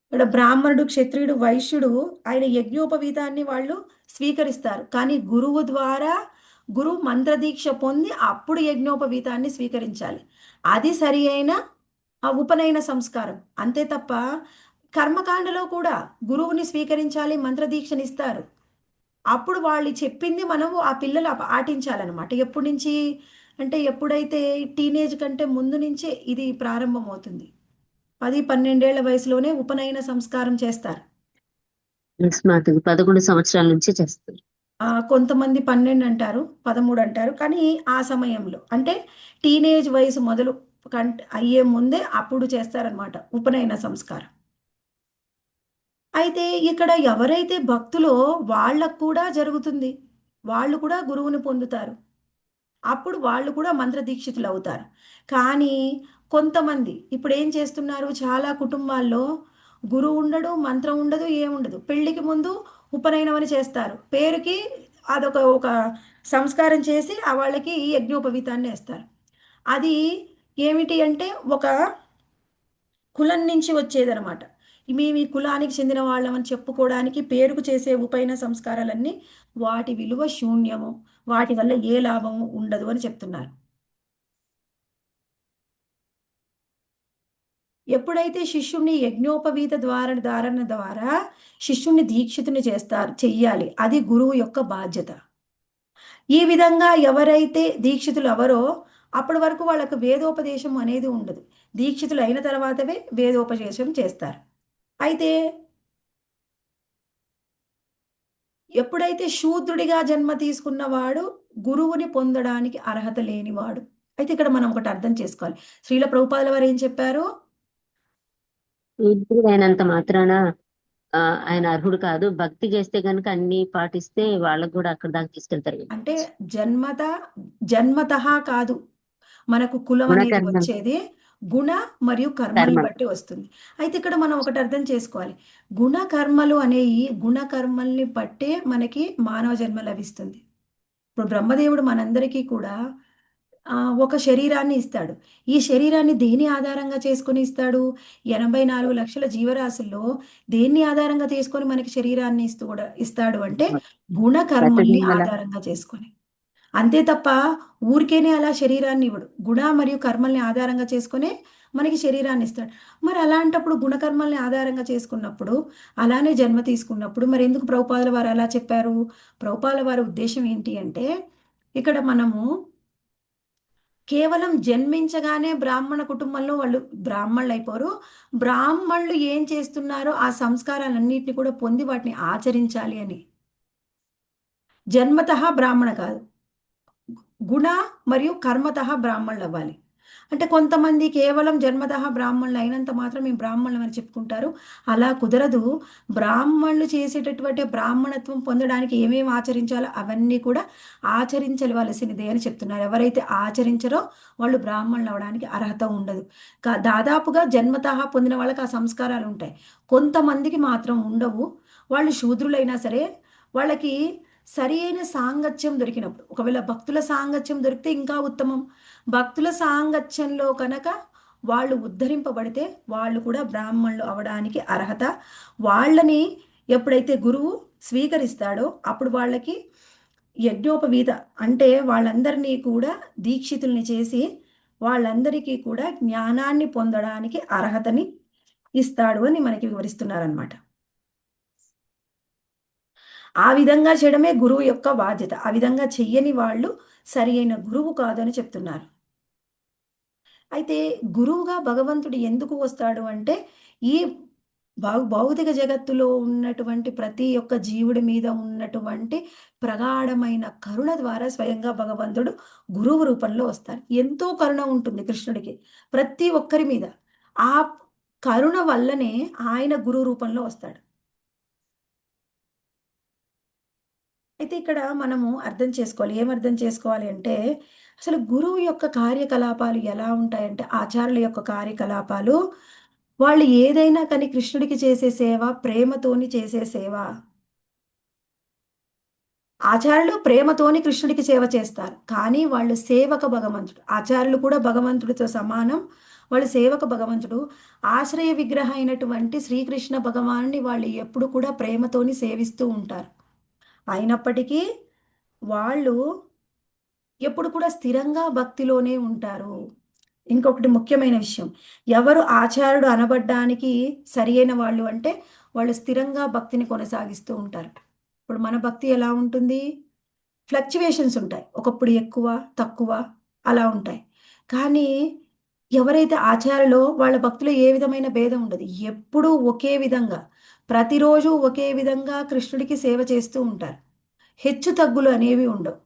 ఇక్కడ బ్రాహ్మణుడు, క్షత్రియుడు, వైశ్యుడు ఆయన యజ్ఞోపవీతాన్ని వాళ్ళు స్వీకరిస్తారు. కానీ గురువు ద్వారా గురువు మంత్రదీక్ష పొంది అప్పుడు యజ్ఞోపవీతాన్ని స్వీకరించాలి. అది సరి అయిన ఉపనయన సంస్కారం. అంతే తప్ప కర్మకాండలో కూడా గురువుని స్వీకరించాలి, మంత్రదీక్షనిస్తారు. అప్పుడు వాళ్ళు చెప్పింది మనము ఆ పిల్లలు పాటించాలన్నమాట. ఎప్పటి నుంచి అంటే ఎప్పుడైతే టీనేజ్ కంటే ముందు నుంచే ఇది ప్రారంభమవుతుంది. 10-12 ఏళ్ల వయసులోనే ఉపనయన సంస్కారం చేస్తారు. మాకు 11 సంవత్సరాల నుంచి చేస్తారు. కొంతమంది 12 అంటారు, 13 అంటారు. కానీ ఆ సమయంలో అంటే టీనేజ్ వయసు మొదలు అయ్యే ముందే అప్పుడు చేస్తారనమాట ఉపనయన సంస్కారం. అయితే ఇక్కడ ఎవరైతే భక్తులో వాళ్ళకు కూడా జరుగుతుంది. వాళ్ళు కూడా గురువుని పొందుతారు. అప్పుడు వాళ్ళు కూడా మంత్రదీక్షితులు అవుతారు. కానీ కొంతమంది ఇప్పుడేం చేస్తున్నారు, చాలా కుటుంబాల్లో గురువు ఉండడు, మంత్రం ఉండదు, ఏముండదు. పెళ్ళికి ముందు ఉపనయనం అని చేస్తారు. పేరుకి అదొక ఒక సంస్కారం చేసి వాళ్ళకి యజ్ఞోపవీతాన్ని వేస్తారు. అది ఏమిటి అంటే ఒక కులం నుంచి వచ్చేదనమాట. మేము ఈ కులానికి చెందిన వాళ్ళమని చెప్పుకోవడానికి పేరుకు చేసే ఉపనయన సంస్కారాలన్నీ వాటి విలువ శూన్యము. వాటి వల్ల ఏ లాభము ఉండదు అని చెప్తున్నారు. ఎప్పుడైతే శిష్యుణ్ణి యజ్ఞోపవీత ధారణ ద్వారా శిష్యుణ్ణి దీక్షితుని చెయ్యాలి. అది గురువు యొక్క బాధ్యత. ఈ విధంగా ఎవరైతే దీక్షితులు ఎవరో అప్పటి వరకు వాళ్ళకు వేదోపదేశం అనేది ఉండదు. దీక్షితులు అయిన తర్వాతవే వేదోపదేశం చేస్తారు. అయితే ఎప్పుడైతే శూద్రుడిగా జన్మ తీసుకున్నవాడు గురువుని పొందడానికి అర్హత లేనివాడు. అయితే ఇక్కడ మనం ఒకటి అర్థం చేసుకోవాలి. శ్రీల ప్రభుపాదుల వారు ఏం చెప్పారు? శూద్రుడైనంత మాత్రాన ఆయన అర్హుడు కాదు. భక్తి చేస్తే కనుక అన్ని పాటిస్తే వాళ్ళకు కూడా అక్కడ దాకా తీసుకెళ్తారు. అంటే జన్మతః కాదు మనకు కులం అనేది వచ్చేది గుణ మరియు కర్మల్ని బట్టి వస్తుంది. అయితే ఇక్కడ మనం ఒకటి అర్థం చేసుకోవాలి. గుణ కర్మలు అనేవి గుణ కర్మల్ని బట్టే మనకి మానవ జన్మ లభిస్తుంది. ఇప్పుడు బ్రహ్మదేవుడు మనందరికీ కూడా ఒక శరీరాన్ని ఇస్తాడు. ఈ శరీరాన్ని దేని ఆధారంగా చేసుకొని ఇస్తాడు? 84 లక్షల జీవరాశుల్లో దేన్ని ఆధారంగా చేసుకొని మనకి శరీరాన్ని ఇస్తాడు అంటే గుణ కర్మల్ని ఆధారంగా చేసుకొని. అంతే తప్ప ఊరికేనే అలా శరీరాన్ని ఇవ్వడు. గుణ మరియు కర్మల్ని ఆధారంగా చేసుకునే మనకి శరీరాన్ని ఇస్తాడు. మరి అలాంటప్పుడు గుణకర్మల్ని ఆధారంగా చేసుకున్నప్పుడు అలానే జన్మ తీసుకున్నప్పుడు మరి ఎందుకు ప్రభుపాదుల వారు అలా చెప్పారు? ప్రభుపాదుల వారి ఉద్దేశం ఏంటి అంటే ఇక్కడ మనము కేవలం జన్మించగానే బ్రాహ్మణ కుటుంబంలో వాళ్ళు బ్రాహ్మణులు అయిపోరు. బ్రాహ్మణులు ఏం చేస్తున్నారో ఆ సంస్కారాలన్నింటినీ కూడా పొంది వాటిని ఆచరించాలి అని. జన్మతః బ్రాహ్మణ కాదు, గుణ మరియు కర్మతః బ్రాహ్మణులు అవ్వాలి. అంటే కొంతమంది కేవలం జన్మతః బ్రాహ్మణులు అయినంత మాత్రం మేము బ్రాహ్మణులు అని చెప్పుకుంటారు. అలా కుదరదు. బ్రాహ్మణులు చేసేటటువంటి బ్రాహ్మణత్వం పొందడానికి ఏమేమి ఆచరించాలో అవన్నీ కూడా ఆచరించవలసినదే అని చెప్తున్నారు. ఎవరైతే ఆచరించరో వాళ్ళు బ్రాహ్మణులు అవడానికి అర్హత ఉండదు. దాదాపుగా జన్మతః పొందిన వాళ్ళకి ఆ సంస్కారాలు ఉంటాయి. కొంతమందికి మాత్రం ఉండవు. వాళ్ళు శూద్రులైనా సరే వాళ్ళకి సరి అయిన సాంగత్యం దొరికినప్పుడు, ఒకవేళ భక్తుల సాంగత్యం దొరికితే ఇంకా ఉత్తమం. భక్తుల సాంగత్యంలో కనుక వాళ్ళు ఉద్ధరింపబడితే వాళ్ళు కూడా బ్రాహ్మణులు అవడానికి అర్హత. వాళ్ళని ఎప్పుడైతే గురువు స్వీకరిస్తాడో అప్పుడు వాళ్ళకి యజ్ఞోపవీత అంటే వాళ్ళందరినీ కూడా దీక్షితుల్ని చేసి వాళ్ళందరికీ కూడా జ్ఞానాన్ని పొందడానికి అర్హతని ఇస్తాడు అని మనకి వివరిస్తున్నారనమాట. ఆ విధంగా చేయడమే గురువు యొక్క బాధ్యత. ఆ విధంగా చెయ్యని వాళ్ళు సరి అయిన గురువు కాదు అని చెప్తున్నారు. అయితే గురువుగా భగవంతుడు ఎందుకు వస్తాడు అంటే ఈ భౌతిక జగత్తులో ఉన్నటువంటి ప్రతి ఒక్క జీవుడి మీద ఉన్నటువంటి ప్రగాఢమైన కరుణ ద్వారా స్వయంగా భగవంతుడు గురువు రూపంలో వస్తాడు. ఎంతో కరుణ ఉంటుంది కృష్ణుడికి ప్రతి ఒక్కరి మీద. ఆ కరుణ వల్లనే ఆయన గురువు రూపంలో వస్తాడు. అయితే ఇక్కడ మనము అర్థం చేసుకోవాలి. ఏం అర్థం చేసుకోవాలి అంటే అసలు గురువు యొక్క కార్యకలాపాలు ఎలా ఉంటాయంటే ఆచార్యుల యొక్క కార్యకలాపాలు వాళ్ళు ఏదైనా కానీ కృష్ణుడికి చేసే సేవ ప్రేమతోని చేసే సేవ. ఆచార్యులు ప్రేమతోని కృష్ణుడికి సేవ చేస్తారు. కానీ వాళ్ళు సేవక భగవంతుడు. ఆచార్యులు కూడా భగవంతుడితో సమానం. వాళ్ళు సేవక భగవంతుడు. ఆశ్రయ విగ్రహ అయినటువంటి శ్రీకృష్ణ భగవాన్ని వాళ్ళు ఎప్పుడు కూడా ప్రేమతోని సేవిస్తూ ఉంటారు. అయినప్పటికీ వాళ్ళు ఎప్పుడు కూడా స్థిరంగా భక్తిలోనే ఉంటారు. ఇంకొకటి ముఖ్యమైన విషయం, ఎవరు ఆచార్యుడు అనబడ్డానికి సరి అయిన వాళ్ళు అంటే వాళ్ళు స్థిరంగా భక్తిని కొనసాగిస్తూ ఉంటారు. ఇప్పుడు మన భక్తి ఎలా ఉంటుంది? ఫ్లక్చువేషన్స్ ఉంటాయి. ఒకప్పుడు ఎక్కువ తక్కువ అలా ఉంటాయి. కానీ ఎవరైతే ఆచార్యులో వాళ్ళ భక్తిలో ఏ విధమైన భేదం ఉండదు. ఎప్పుడూ ఒకే విధంగా ప్రతిరోజు ఒకే విధంగా కృష్ణుడికి సేవ చేస్తూ ఉంటారు. హెచ్చు తగ్గులు అనేవి ఉండవు.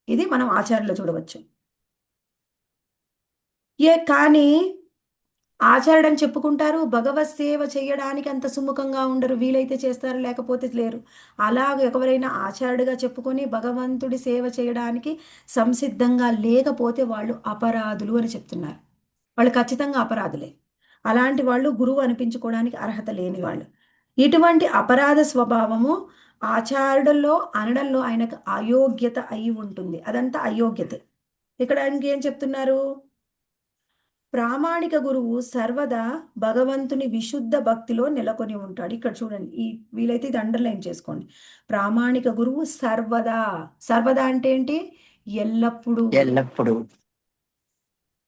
ఇది మనం ఆచార్యులో చూడవచ్చు. కానీ ఆచార్యుడు అని చెప్పుకుంటారు, భగవత్ సేవ చేయడానికి అంత సుముఖంగా ఉండరు. వీలైతే చేస్తారు, లేకపోతే లేరు. అలాగ ఎవరైనా ఆచార్యుడిగా చెప్పుకొని భగవంతుడి సేవ చేయడానికి సంసిద్ధంగా లేకపోతే వాళ్ళు అపరాధులు అని చెప్తున్నారు. వాళ్ళు ఖచ్చితంగా అపరాధులే. అలాంటి వాళ్ళు గురువు అనిపించుకోవడానికి అర్హత లేని వాళ్ళు. ఇటువంటి అపరాధ స్వభావము ఆచార్యులలో అనడంలో ఆయనకు అయోగ్యత అయి ఉంటుంది. అదంతా అయోగ్యతే. ఇక్కడ ఇంకేం చెప్తున్నారు? ప్రామాణిక గురువు సర్వదా భగవంతుని విశుద్ధ భక్తిలో నెలకొని ఉంటాడు. ఇక్కడ చూడండి, వీలైతే ఇది అండర్లైన్ చేసుకోండి. ప్రామాణిక గురువు సర్వదా. సర్వదా అంటే ఏంటి? ఎల్లప్పుడూ.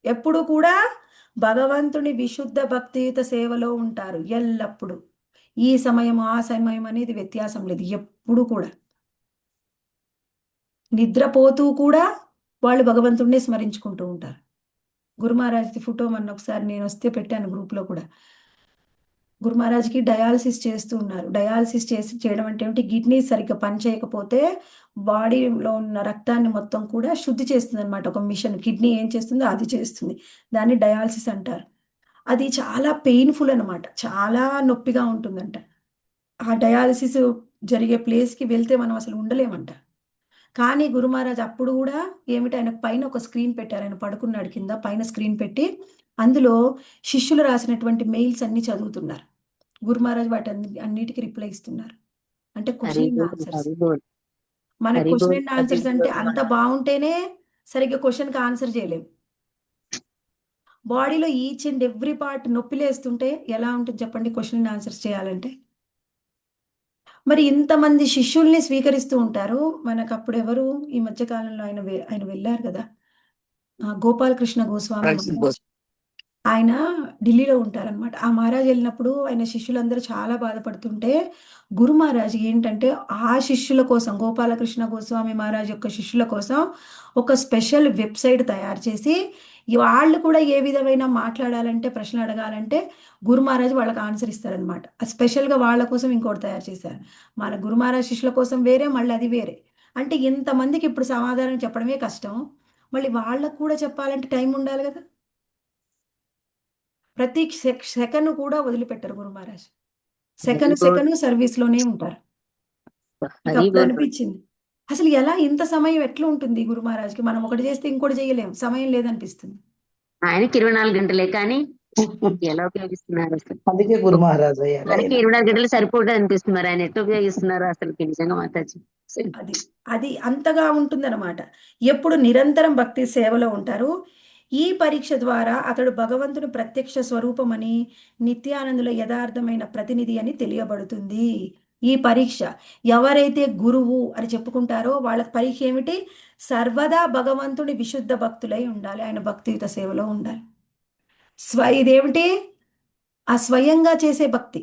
ఎప్పుడు కూడా భగవంతుని విశుద్ధ భక్తియుత సేవలో ఉంటారు. ఎల్లప్పుడు. ఈ సమయం ఆ సమయం అనేది వ్యత్యాసం లేదు. ఎప్పుడు కూడా నిద్రపోతూ కూడా వాళ్ళు భగవంతుడిని స్మరించుకుంటూ ఉంటారు. గురు మహారాజ్ది ఫోటో మొన్న ఒకసారి నేను వస్తే పెట్టాను గ్రూప్లో కూడా. గురు మహారాజ్కి డయాలసిస్ చేస్తూ ఉన్నారు. డయాలసిస్ చేయడం అంటే ఏమిటి? కిడ్నీ సరిగ్గా పనిచేయకపోతే బాడీలో ఉన్న రక్తాన్ని మొత్తం కూడా శుద్ధి చేస్తుంది అనమాట. ఒక మిషన్ కిడ్నీ ఏం చేస్తుందో అది చేస్తుంది. దాన్ని డయాలసిస్ అంటారు. అది చాలా పెయిన్ఫుల్ అనమాట. చాలా నొప్పిగా ఉంటుందంట. ఆ డయాలసిస్ జరిగే ప్లేస్కి వెళ్తే మనం అసలు ఉండలేమంట. కానీ గురు మహారాజ్ అప్పుడు కూడా ఏమిటి, ఆయన పైన ఒక స్క్రీన్ పెట్టారు. ఆయన పడుకున్నాడు కింద, పైన స్క్రీన్ పెట్టి అందులో శిష్యులు రాసినటువంటి మెయిల్స్ అన్ని చదువుతున్నారు. గురు మహారాజ్ వాటి అన్నిటికీ రిప్లై ఇస్తున్నారు. అంటే క్వశ్చన్ అండ్ ఆన్సర్స్. మన క్వశ్చన్ అండ్ ఆన్సర్స్ అంటే అంత బాగుంటేనే సరిగ్గా క్వశ్చన్కి ఆన్సర్ చేయలేము. బాడీలో ఈచ్ అండ్ ఎవ్రీ పార్ట్ నొప్పిలేస్తుంటే ఎలా ఉంటుంది చెప్పండి క్వశ్చన్ అండ్ ఆన్సర్స్ చేయాలంటే? మరి ఇంతమంది శిష్యుల్ని స్వీకరిస్తూ ఉంటారు. మనకు అప్పుడు ఎవరు ఈ మధ్యకాలంలో ఆయన వెళ్ళారు కదా, గోపాలకృష్ణ గోస్వామి. ఆయన ఢిల్లీలో ఉంటారనమాట. ఆ మహారాజ్ వెళ్ళినప్పుడు ఆయన శిష్యులందరూ చాలా బాధపడుతుంటే గురు మహారాజ్ ఏంటంటే ఆ శిష్యుల కోసం, గోపాలకృష్ణ గోస్వామి మహారాజ్ యొక్క శిష్యుల కోసం ఒక స్పెషల్ వెబ్సైట్ తయారు చేసి వాళ్ళు కూడా ఏ విధమైన మాట్లాడాలంటే, ప్రశ్న అడగాలంటే గురు మహారాజ్ వాళ్ళకి ఆన్సర్ ఇస్తారనమాట. స్పెషల్గా వాళ్ళ కోసం ఇంకోటి తయారు చేశారు. మన గురు మహారాజ్ శిష్యుల కోసం వేరే, మళ్ళీ అది వేరే. అంటే ఇంతమందికి ఇప్పుడు సమాధానం చెప్పడమే కష్టం. మళ్ళీ వాళ్ళకు కూడా చెప్పాలంటే టైం ఉండాలి కదా. ప్రతి సెకను కూడా వదిలిపెట్టరు గురు మహారాజ్. సెకను సెకను సర్వీస్లోనే ఉంటారు. నాకు హరి అప్పుడు బోల్. అనిపించింది, అసలు ఎలా ఇంత సమయం ఎట్లా ఉంటుంది గురు మహారాజ్కి? మనం ఒకటి చేస్తే ఇంకోటి చేయలేం, సమయం లేదనిపిస్తుంది. ఆయనకి 24 గంటలే కానీ ఎలా ఉపయోగిస్తున్నారు అసలు? అందుకే గురు మహారాజ్ అయ్యారు మనకి ఆయన. 24 గంటలు సరిపోతుంది అనిపిస్తుంది. మరి ఆయన ఎట్లా ఉపయోగిస్తున్నారు అసలు నిజంగా మాతాజీ? అది అది అంతగా ఉంటుందన్నమాట. ఎప్పుడు నిరంతరం భక్తి సేవలో ఉంటారు. ఈ పరీక్ష ద్వారా అతడు భగవంతుని ప్రత్యక్ష స్వరూపమని, నిత్యానందుల యథార్థమైన ప్రతినిధి అని తెలియబడుతుంది. ఈ పరీక్ష ఎవరైతే గురువు అని చెప్పుకుంటారో వాళ్ళకి పరీక్ష ఏమిటి? సర్వదా భగవంతుని విశుద్ధ భక్తులై ఉండాలి, ఆయన భక్తియుత సేవలో ఉండాలి. ఇదేమిటి? ఆ స్వయంగా చేసే భక్తి,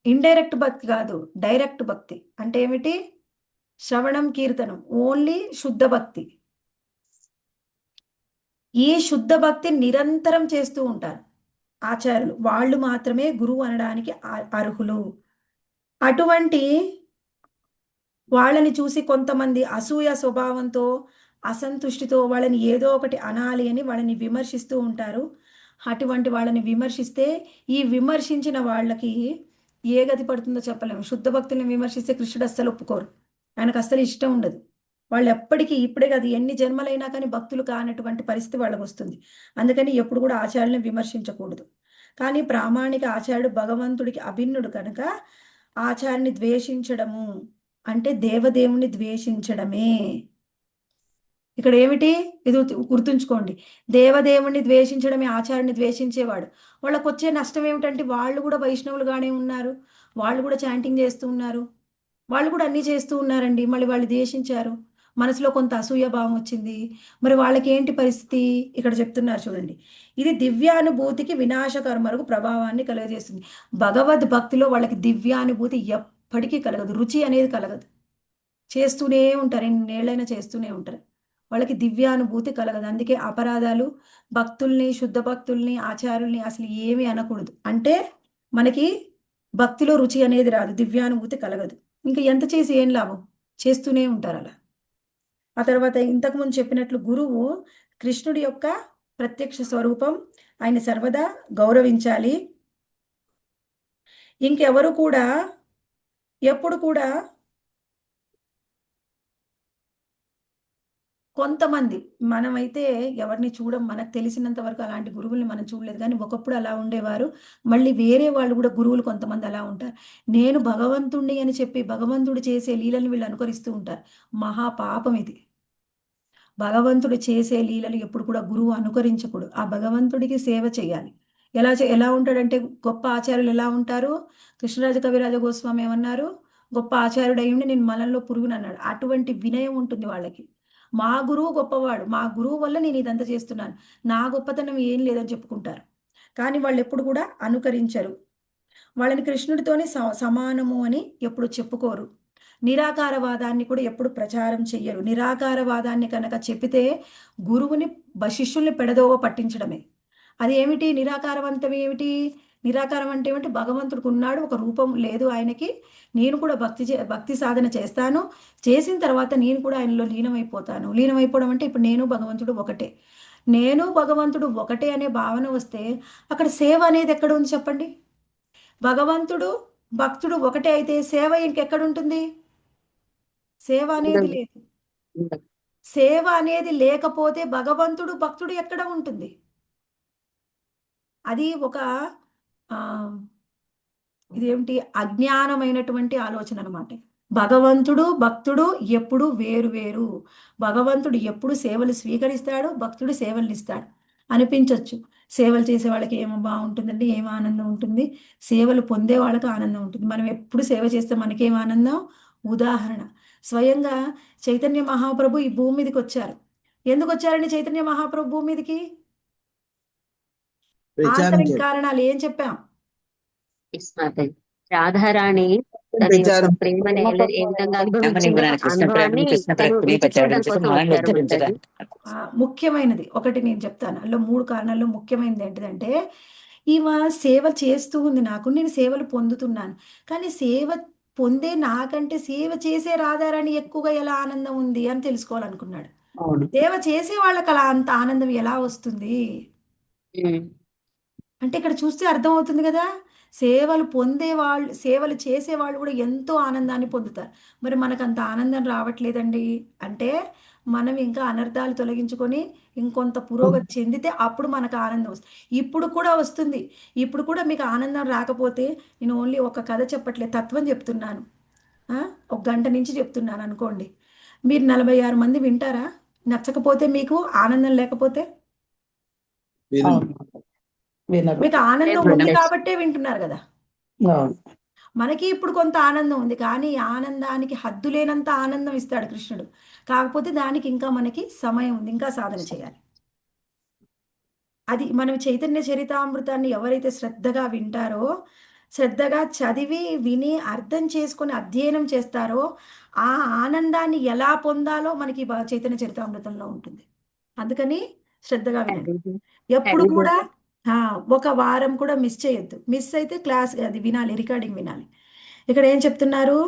ఇండైరెక్ట్ భక్తి కాదు, డైరెక్ట్ భక్తి. అంటే ఏమిటి? శ్రవణం కీర్తనం, ఓన్లీ శుద్ధ భక్తి. ఈ శుద్ధ భక్తి నిరంతరం చేస్తూ ఉంటారు ఆచార్యులు. వాళ్ళు మాత్రమే గురువు అనడానికి అర్హులు. అటువంటి వాళ్ళని చూసి కొంతమంది అసూయ స్వభావంతో, అసంతుష్టితో వాళ్ళని ఏదో ఒకటి అనాలి అని వాళ్ళని విమర్శిస్తూ ఉంటారు. అటువంటి వాళ్ళని విమర్శిస్తే ఈ విమర్శించిన వాళ్ళకి ఏ గతి పడుతుందో చెప్పలేము. శుద్ధ భక్తుల్ని విమర్శిస్తే కృష్ణుడు అస్సలు ఒప్పుకోరు, ఆయనకు అస్సలు ఇష్టం ఉండదు. వాళ్ళు ఎప్పటికీ, ఇప్పుడే కాదు ఎన్ని జన్మలైనా కానీ భక్తులు కానటువంటి పరిస్థితి వాళ్ళకు వస్తుంది. అందుకని ఎప్పుడు కూడా ఆచార్యులను విమర్శించకూడదు. కానీ ప్రామాణిక ఆచార్యుడు భగవంతుడికి అభిన్నుడు కనుక ఆచార్యుని ద్వేషించడము అంటే దేవదేవుని ద్వేషించడమే. ఇక్కడ ఏమిటి? ఇది గుర్తుంచుకోండి, దేవదేవుణ్ణి ద్వేషించడమే ఆచార్యుని ద్వేషించేవాడు. వాళ్ళకు వచ్చే నష్టం ఏమిటంటే వాళ్ళు కూడా వైష్ణవులుగానే ఉన్నారు, వాళ్ళు కూడా చాంటింగ్ చేస్తూ ఉన్నారు, వాళ్ళు కూడా అన్నీ చేస్తూ ఉన్నారండి. మళ్ళీ వాళ్ళు ద్వేషించారు, మనసులో కొంత అసూయ భావం వచ్చింది. మరి వాళ్ళకి ఏంటి పరిస్థితి? ఇక్కడ చెప్తున్నారు చూడండి. ఇది దివ్యానుభూతికి వినాశకర్మకు ప్రభావాన్ని కలుగజేస్తుంది. భగవద్ భక్తిలో వాళ్ళకి దివ్యానుభూతి ఎప్పటికీ కలగదు, రుచి అనేది కలగదు. చేస్తూనే ఉంటారు, ఎన్నేళ్ళైనా చేస్తూనే ఉంటారు, వాళ్ళకి దివ్యానుభూతి కలగదు. అందుకే అపరాధాలు, భక్తుల్ని, శుద్ధ భక్తుల్ని, ఆచార్యుల్ని అసలు ఏమీ అనకూడదు. అంటే మనకి భక్తిలో రుచి అనేది రాదు, దివ్యానుభూతి కలగదు. ఇంకా ఎంత చేసి ఏం లాభం? చేస్తూనే ఉంటారు అలా. ఆ తర్వాత ఇంతకుముందు చెప్పినట్లు గురువు కృష్ణుడి యొక్క ప్రత్యక్ష స్వరూపం, ఆయన సర్వదా గౌరవించాలి. ఇంకెవరు కూడా ఎప్పుడు కూడా కొంతమంది, మనమైతే ఎవరిని చూడం, మనకు తెలిసినంత వరకు అలాంటి గురువుల్ని మనం చూడలేదు. కానీ ఒకప్పుడు అలా ఉండేవారు. మళ్ళీ వేరే వాళ్ళు కూడా గురువులు కొంతమంది అలా ఉంటారు. నేను భగవంతుణ్ణి అని చెప్పి భగవంతుడు చేసే లీలను వీళ్ళు అనుకరిస్తూ ఉంటారు. మహాపాపం ఇది. భగవంతుడు చేసే లీలలు ఎప్పుడు కూడా గురువు అనుకరించకూడదు. ఆ భగవంతుడికి సేవ చేయాలి. ఎలా ఉంటాడంటే, గొప్ప ఆచార్యులు ఎలా ఉంటారు? కృష్ణరాజ కవిరాజ గోస్వామి ఏమన్నారు? గొప్ప ఆచార్యుడు అయ్యుండి నేను మలంలో పురుగును అన్నాడు. అటువంటి వినయం ఉంటుంది వాళ్ళకి. మా గురువు గొప్పవాడు, మా గురువు వల్ల నేను ఇదంతా చేస్తున్నాను, నా గొప్పతనం ఏం లేదని చెప్పుకుంటారు. కానీ వాళ్ళు ఎప్పుడు కూడా అనుకరించరు. వాళ్ళని కృష్ణుడితోనే సమానము అని ఎప్పుడు చెప్పుకోరు. నిరాకారవాదాన్ని కూడా ఎప్పుడు ప్రచారం చెయ్యరు. నిరాకారవాదాన్ని కనుక చెప్పితే గురువుని శిష్యుల్ని పెడదోవ పట్టించడమే. అది ఏమిటి? నిరాకారవంతం ఏమిటి? నిరాకారం అంటే ఏమిటి? భగవంతుడికి ఉన్నాడు, ఒక రూపం లేదు ఆయనకి, నేను కూడా భక్తి సాధన చేస్తాను, చేసిన తర్వాత నేను కూడా ఆయనలో లీనమైపోతాను. లీనమైపోవడం అంటే ఇప్పుడు నేను భగవంతుడు ఒకటే, నేను భగవంతుడు ఒకటే అనే భావన వస్తే అక్కడ సేవ అనేది ఎక్కడ ఉంది చెప్పండి? భగవంతుడు భక్తుడు ఒకటే అయితే సేవ ఇంకెక్కడుంటుంది? సేవ అనేది లేదు. సేవ అనేది లేకపోతే భగవంతుడు భక్తుడు ఎక్కడ ఉంటుంది? అది ఒక ఇదేమిటి? అజ్ఞానమైనటువంటి ఆలోచన అనమాట. భగవంతుడు భక్తుడు ఎప్పుడు వేరు వేరు. భగవంతుడు ఎప్పుడు సేవలు స్వీకరిస్తాడు, భక్తుడు సేవలు ఇస్తాడు. అనిపించవచ్చు సేవలు చేసే వాళ్ళకి ఏమో బాగుంటుందండి, ఏం ఆనందం ఉంటుంది, సేవలు పొందే వాళ్ళకి ఆనందం ఉంటుంది. మనం ఎప్పుడు సేవ చేస్తే మనకేం ఆనందం? ఉదాహరణ, స్వయంగా చైతన్య మహాప్రభు ఈ భూమి మీదకి వచ్చారు. ఎందుకు వచ్చారండి చైతన్య మహాప్రభు భూమి మీదకి? ఆంతరిక కారణాలు ఏం చెప్పాం? రాధారాణి తన యొక్క ప్రేమని ఏ విధంగా అనుభవించిందో అనుభవాన్ని తను రుచి చూడడం కోసం వచ్చారు. ముఖ్యమైనది ఒకటి నేను చెప్తాను. అందులో 3 కారణాల్లో ముఖ్యమైనది ఏంటిదంటే, ఈమె సేవ చేస్తూ ఉంది, నాకు నేను సేవలు పొందుతున్నాను, కానీ సేవ పొందే నాకంటే సేవ చేసే రాధారాణి ఎక్కువగా ఎలా ఆనందం ఉంది అని తెలుసుకోవాలనుకున్నాడు. అవును. సేవ చేసే వాళ్ళకి అలా అంత ఆనందం ఎలా వస్తుంది ఉమ్. అంటే ఇక్కడ చూస్తే అర్థమవుతుంది కదా. సేవలు పొందేవాళ్ళు, సేవలు చేసేవాళ్ళు కూడా ఎంతో ఆనందాన్ని పొందుతారు. మరి మనకు అంత ఆనందం రావట్లేదండి అంటే మనం ఇంకా అనర్థాలు తొలగించుకొని ఇంకొంత పురోగతి చెందితే అప్పుడు మనకు ఆనందం వస్తుంది. ఇప్పుడు కూడా వస్తుంది. ఇప్పుడు కూడా మీకు ఆనందం రాకపోతే నేను ఓన్లీ ఒక కథ చెప్పట్లేదు, తత్వం చెప్తున్నాను. ఆ? ఒక గంట నుంచి చెప్తున్నాను అనుకోండి, మీరు 46 మంది వింటారా? నచ్చకపోతే, మీకు ఆనందం లేకపోతే? అవును. వినరు. మీకు ఆనందం ఉంది లేదు. కాబట్టే వింటున్నారు కదా. అవును. మనకి ఇప్పుడు కొంత ఆనందం ఉంది, కానీ ఈ ఆనందానికి హద్దు లేనంత ఆనందం ఇస్తాడు కృష్ణుడు. కాకపోతే దానికి ఇంకా మనకి సమయం ఉంది, ఇంకా సాధన చేయాలి. అది మనం చైతన్య చరితామృతాన్ని ఎవరైతే శ్రద్ధగా వింటారో, శ్రద్ధగా చదివి విని అర్థం చేసుకొని అధ్యయనం చేస్తారో, ఆ ఆనందాన్ని ఎలా పొందాలో మనకి చైతన్య చరితామృతంలో ఉంటుంది. అందుకని శ్రద్ధగా వినండి. ఎప్పుడు Very good. కూడా ఒక వారం కూడా మిస్ చేయొద్దు. మిస్ అయితే క్లాస్ అది వినాలి, రికార్డింగ్ వినాలి. ఇక్కడ ఏం చెప్తున్నారు?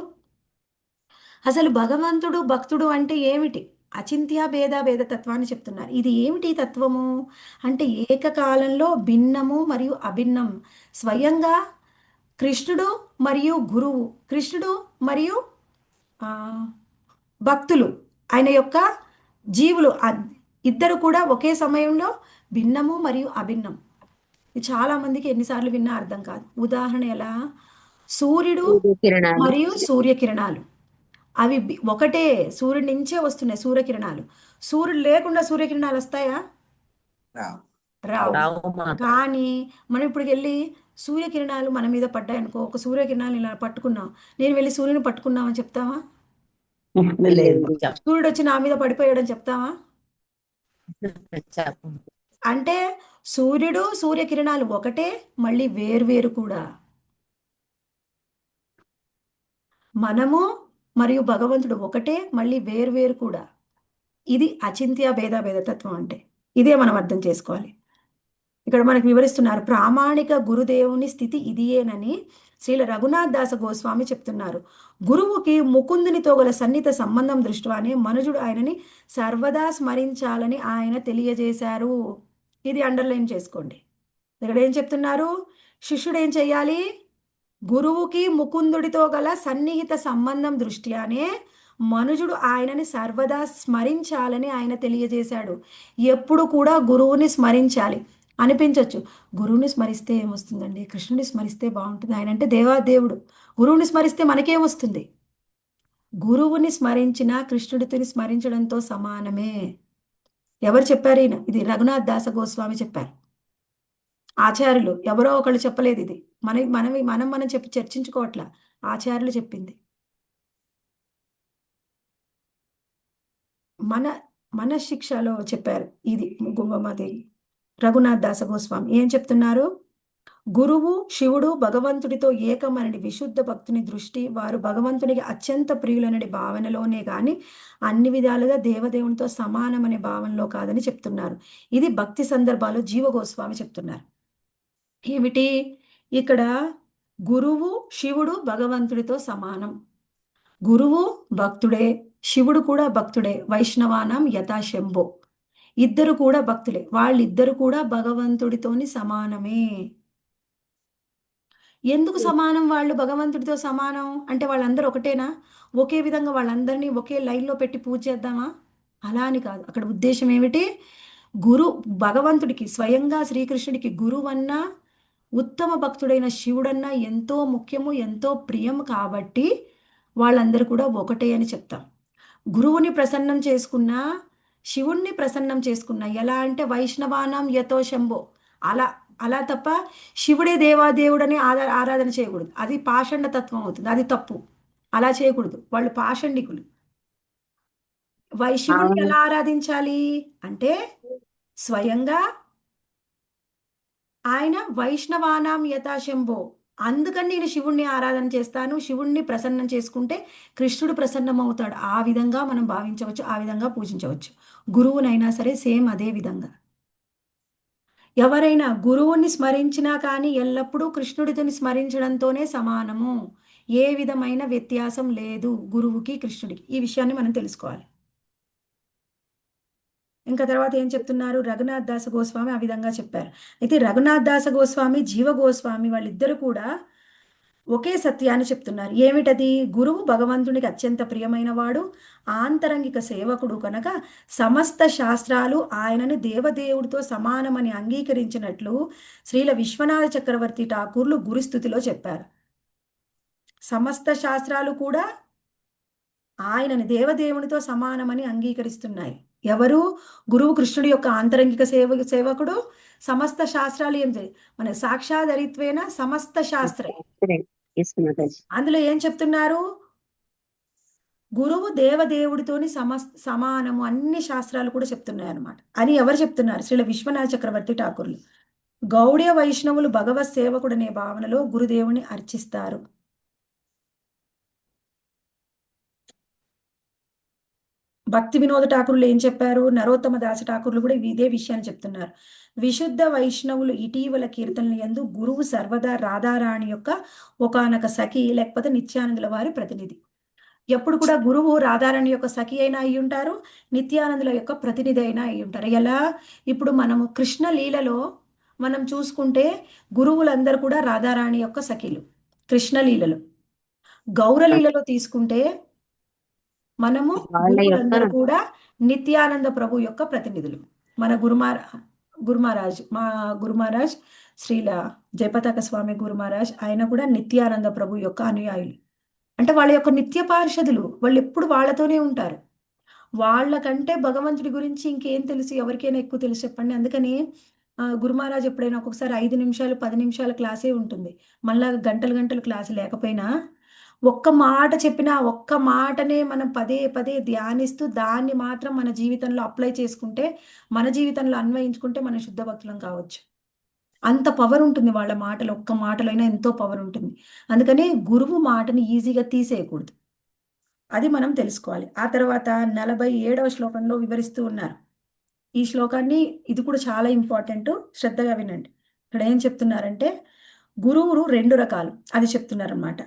అసలు భగవంతుడు భక్తుడు అంటే ఏమిటి? అచింత్య భేద భేద తత్వాన్ని చెప్తున్నారు. ఇది ఏమిటి ఈ తత్వము అంటే ఏకకాలంలో భిన్నము మరియు అభిన్నం. స్వయంగా కృష్ణుడు మరియు గురువు, కృష్ణుడు మరియు ఆ, భక్తులు, ఆయన యొక్క జీవులు ఇద్దరు కూడా ఒకే సమయంలో భిన్నము మరియు అభిన్నం. ఇది చాలా మందికి ఎన్నిసార్లు విన్నా అర్థం కాదు. ఉదాహరణ ఎలా? సూర్యుడు సూర్యకిరణాలు. మరియు సూర్యకిరణాలు అవి ఒకటే, సూర్యుడి నుంచే వస్తున్నాయి సూర్యకిరణాలు. సూర్యుడు లేకుండా సూర్యకిరణాలు వస్తాయా? రావు. రావు మాత. కానీ మనం ఇప్పుడు వెళ్ళి సూర్యకిరణాలు మన మీద పడ్డాయనుకో, ఒక సూర్యకిరణాలు ఇలా పట్టుకున్నాం, నేను వెళ్ళి సూర్యుని పట్టుకున్నామని చెప్తావా? లేదు. సూర్యుడు వచ్చి నా మీద పడిపోయాడని చెప్తావా? చెప్పు. అంటే సూర్యుడు సూర్యకిరణాలు ఒకటే, మళ్ళీ వేర్వేరు కూడా. మనము మరియు భగవంతుడు ఒకటే, మళ్ళీ వేర్వేరు కూడా. ఇది అచింత్య భేద తత్వం అంటే ఇదే మనం అర్థం చేసుకోవాలి. ఇక్కడ మనకు వివరిస్తున్నారు, ప్రామాణిక గురుదేవుని స్థితి ఇదియేనని శ్రీల రఘునాథ్ దాస గోస్వామి చెప్తున్నారు. గురువుకి ముకుందునితో గల సన్నిహిత సంబంధం దృష్ట్యానే మనుజుడు ఆయనని సర్వదా స్మరించాలని ఆయన తెలియజేశారు. ఇది అండర్లైన్ చేసుకోండి. ఇక్కడ ఏం చెప్తున్నారు? శిష్యుడు ఏం చెయ్యాలి? గురువుకి ముకుందుడితో గల సన్నిహిత సంబంధం దృష్ట్యానే మనుజుడు ఆయనని సర్వదా స్మరించాలని ఆయన తెలియజేశాడు. ఎప్పుడు కూడా గురువుని స్మరించాలి. అనిపించవచ్చు, గురువుని స్మరిస్తే ఏమొస్తుందండి, కృష్ణుని స్మరిస్తే బాగుంటుంది, ఆయన అంటే దేవాదేవుడు, గురువుని స్మరిస్తే మనకేమొస్తుంది? గురువుని స్మరించిన కృష్ణుడిని స్మరించడంతో సమానమే. ఎవరు చెప్పారు? ఈయన ఇది రఘునాథ్ దాస గోస్వామి చెప్పారు. ఆచార్యులు ఎవరో ఒకళ్ళు చెప్పలేదు. ఇది మనం చెప్పి చర్చించుకోవట్లా, ఆచార్యులు చెప్పింది. మన మన శిక్షలో చెప్పారు ఇది. మాది రఘునాథ్ దాస గోస్వామి ఏం చెప్తున్నారు? గురువు శివుడు భగవంతుడితో ఏకమనడి విశుద్ధ భక్తుని దృష్టి వారు భగవంతునికి అత్యంత ప్రియులనడి భావనలోనే కానీ అన్ని విధాలుగా దేవదేవునితో సమానమనే భావనలో కాదని చెప్తున్నారు. ఇది భక్తి సందర్భాలు జీవ గోస్వామి చెప్తున్నారు. ఏమిటి? ఇక్కడ గురువు శివుడు భగవంతుడితో సమానం. గురువు భక్తుడే, శివుడు కూడా భక్తుడే. వైష్ణవానం యథాశంభో, ఇద్దరు కూడా భక్తులే. వాళ్ళిద్దరు కూడా భగవంతుడితోని సమానమే. ఎందుకు సమానం? వాళ్ళు భగవంతుడితో సమానం అంటే వాళ్ళందరూ ఒకటేనా? ఒకే విధంగా వాళ్ళందరినీ ఒకే లైన్లో పెట్టి పూజ చేద్దామా? అలా అని కాదు. అక్కడ ఉద్దేశం ఏమిటి? భగవంతుడికి స్వయంగా శ్రీకృష్ణుడికి గురువన్నా ఉత్తమ భక్తుడైన శివుడన్నా ఎంతో ముఖ్యము, ఎంతో ప్రియం. కాబట్టి వాళ్ళందరూ కూడా ఒకటే అని చెప్తాం. గురువుని ప్రసన్నం చేసుకున్నా, శివుణ్ణి ప్రసన్నం చేసుకున్నా ఎలా అంటే వైష్ణవానం యతో శంభో, అలా తప్ప శివుడే దేవాదేవుడని ఆరాధన చేయకూడదు. అది పాషండ తత్వం అవుతుంది, అది తప్పు. అలా చేయకూడదు, వాళ్ళు పాషండికులు. శివుణ్ణి ఎలా ఆరాధించాలి అంటే స్వయంగా ఆయన వైష్ణవానాం యథాశంభో, అందుకని నేను శివుణ్ణి ఆరాధన చేస్తాను. శివుణ్ణి ప్రసన్నం చేసుకుంటే కృష్ణుడు ప్రసన్నం అవుతాడు. ఆ విధంగా మనం భావించవచ్చు, ఆ విధంగా పూజించవచ్చు. గురువునైనా సరే సేమ్ అదే విధంగా. ఎవరైనా గురువుని స్మరించినా కానీ ఎల్లప్పుడూ కృష్ణుడిని స్మరించడంతోనే సమానము. ఏ విధమైన వ్యత్యాసం లేదు గురువుకి కృష్ణుడికి. ఈ విషయాన్ని మనం తెలుసుకోవాలి. ఇంకా తర్వాత ఏం చెప్తున్నారు, రఘునాథ్ దాస గోస్వామి ఆ విధంగా చెప్పారు. అయితే రఘునాథ్ దాస గోస్వామి, జీవ గోస్వామి వాళ్ళిద్దరు కూడా ఒకే సత్యాన్ని చెప్తున్నారు. ఏమిటది? గురువు భగవంతునికి అత్యంత ప్రియమైన వాడు, ఆంతరంగిక సేవకుడు కనుక సమస్త శాస్త్రాలు ఆయనను దేవదేవుడితో సమానమని అంగీకరించినట్లు శ్రీల విశ్వనాథ చక్రవర్తి ఠాకూర్లు గురుస్థుతిలో చెప్పారు. సమస్త శాస్త్రాలు కూడా ఆయనని దేవదేవునితో సమానమని అంగీకరిస్తున్నాయి. ఎవరు? గురువు కృష్ణుడి యొక్క ఆంతరంగిక సేవకుడు. సమస్త శాస్త్రాలు ఏం చేయి, మన సాక్షాదరిత్వేన సమస్త శాస్త్ర. ఎస్ మాతాజీ. అందులో ఏం చెప్తున్నారు? గురువు దేవదేవుడితోని సమానము, అన్ని శాస్త్రాలు కూడా చెప్తున్నాయి అన్నమాట. అని ఎవరు చెప్తున్నారు? శ్రీల విశ్వనాథ చక్రవర్తి ఠాకూర్లు. గౌడీయ వైష్ణవులు భగవత్ సేవకుడనే భావనలో గురుదేవుని అర్చిస్తారు. భక్తి వినోద ఠాకూర్లు ఏం చెప్పారు? నరోత్తమ దాస ఠాకూర్లు కూడా ఇదే విషయాన్ని చెప్తున్నారు. విశుద్ధ వైష్ణవులు ఇటీవల కీర్తనలు యందు గురువు సర్వదా రాధారాణి యొక్క ఒకానొక సఖి లేకపోతే నిత్యానందుల వారి ప్రతినిధి. ఎప్పుడు కూడా గురువు రాధారాణి యొక్క సఖి అయినా అయి ఉంటారు, నిత్యానందుల యొక్క ప్రతినిధి అయినా అయి ఉంటారు. ఎలా? ఇప్పుడు మనము కృష్ణ లీలలో మనం చూసుకుంటే గురువులందరూ కూడా రాధారాణి యొక్క సఖిలు కృష్ణ లీలలో. గౌరలీలలో తీసుకుంటే మనము వాళ్ళ గురువులందరూ యొక్క కూడా నిత్యానంద ప్రభు యొక్క ప్రతినిధులు. మన గురుమహారాజ్ మా గురుమహారాజ్ శ్రీల జయపతాక స్వామి గురుమహారాజ్ ఆయన కూడా నిత్యానంద ప్రభు యొక్క అనుయాయులు. అంటే వాళ్ళ యొక్క నిత్య పార్షదులు, వాళ్ళు ఎప్పుడు వాళ్ళతోనే ఉంటారు. వాళ్ళకంటే భగవంతుడి గురించి ఇంకేం తెలుసు? ఎవరికైనా ఎక్కువ తెలుసు చెప్పండి. అందుకని గురుమహారాజ్ ఎప్పుడైనా ఒక్కొక్కసారి 5 నిమిషాలు 10 నిమిషాల క్లాసే ఉంటుంది. మళ్ళా గంటలు గంటలు క్లాసు లేకపోయినా ఒక్క మాట చెప్పినా ఒక్క మాటనే మనం పదే పదే ధ్యానిస్తూ దాన్ని మాత్రం మన జీవితంలో అప్లై చేసుకుంటే, మన జీవితంలో అన్వయించుకుంటే మనం శుద్ధ భక్తులం కావచ్చు. అంత పవర్ ఉంటుంది వాళ్ళ మాటలు. ఒక్క మాటలైనా ఎంతో పవర్ ఉంటుంది. అందుకని గురువు మాటని ఈజీగా తీసేయకూడదు. అది మనం తెలుసుకోవాలి. ఆ తర్వాత 47వ శ్లోకంలో వివరిస్తూ ఉన్నారు. ఈ శ్లోకాన్ని, ఇది కూడా చాలా ఇంపార్టెంట్, శ్రద్ధగా వినండి. ఇక్కడ ఏం చెప్తున్నారంటే గురువులు 2 రకాలు అది చెప్తున్నారన్నమాట.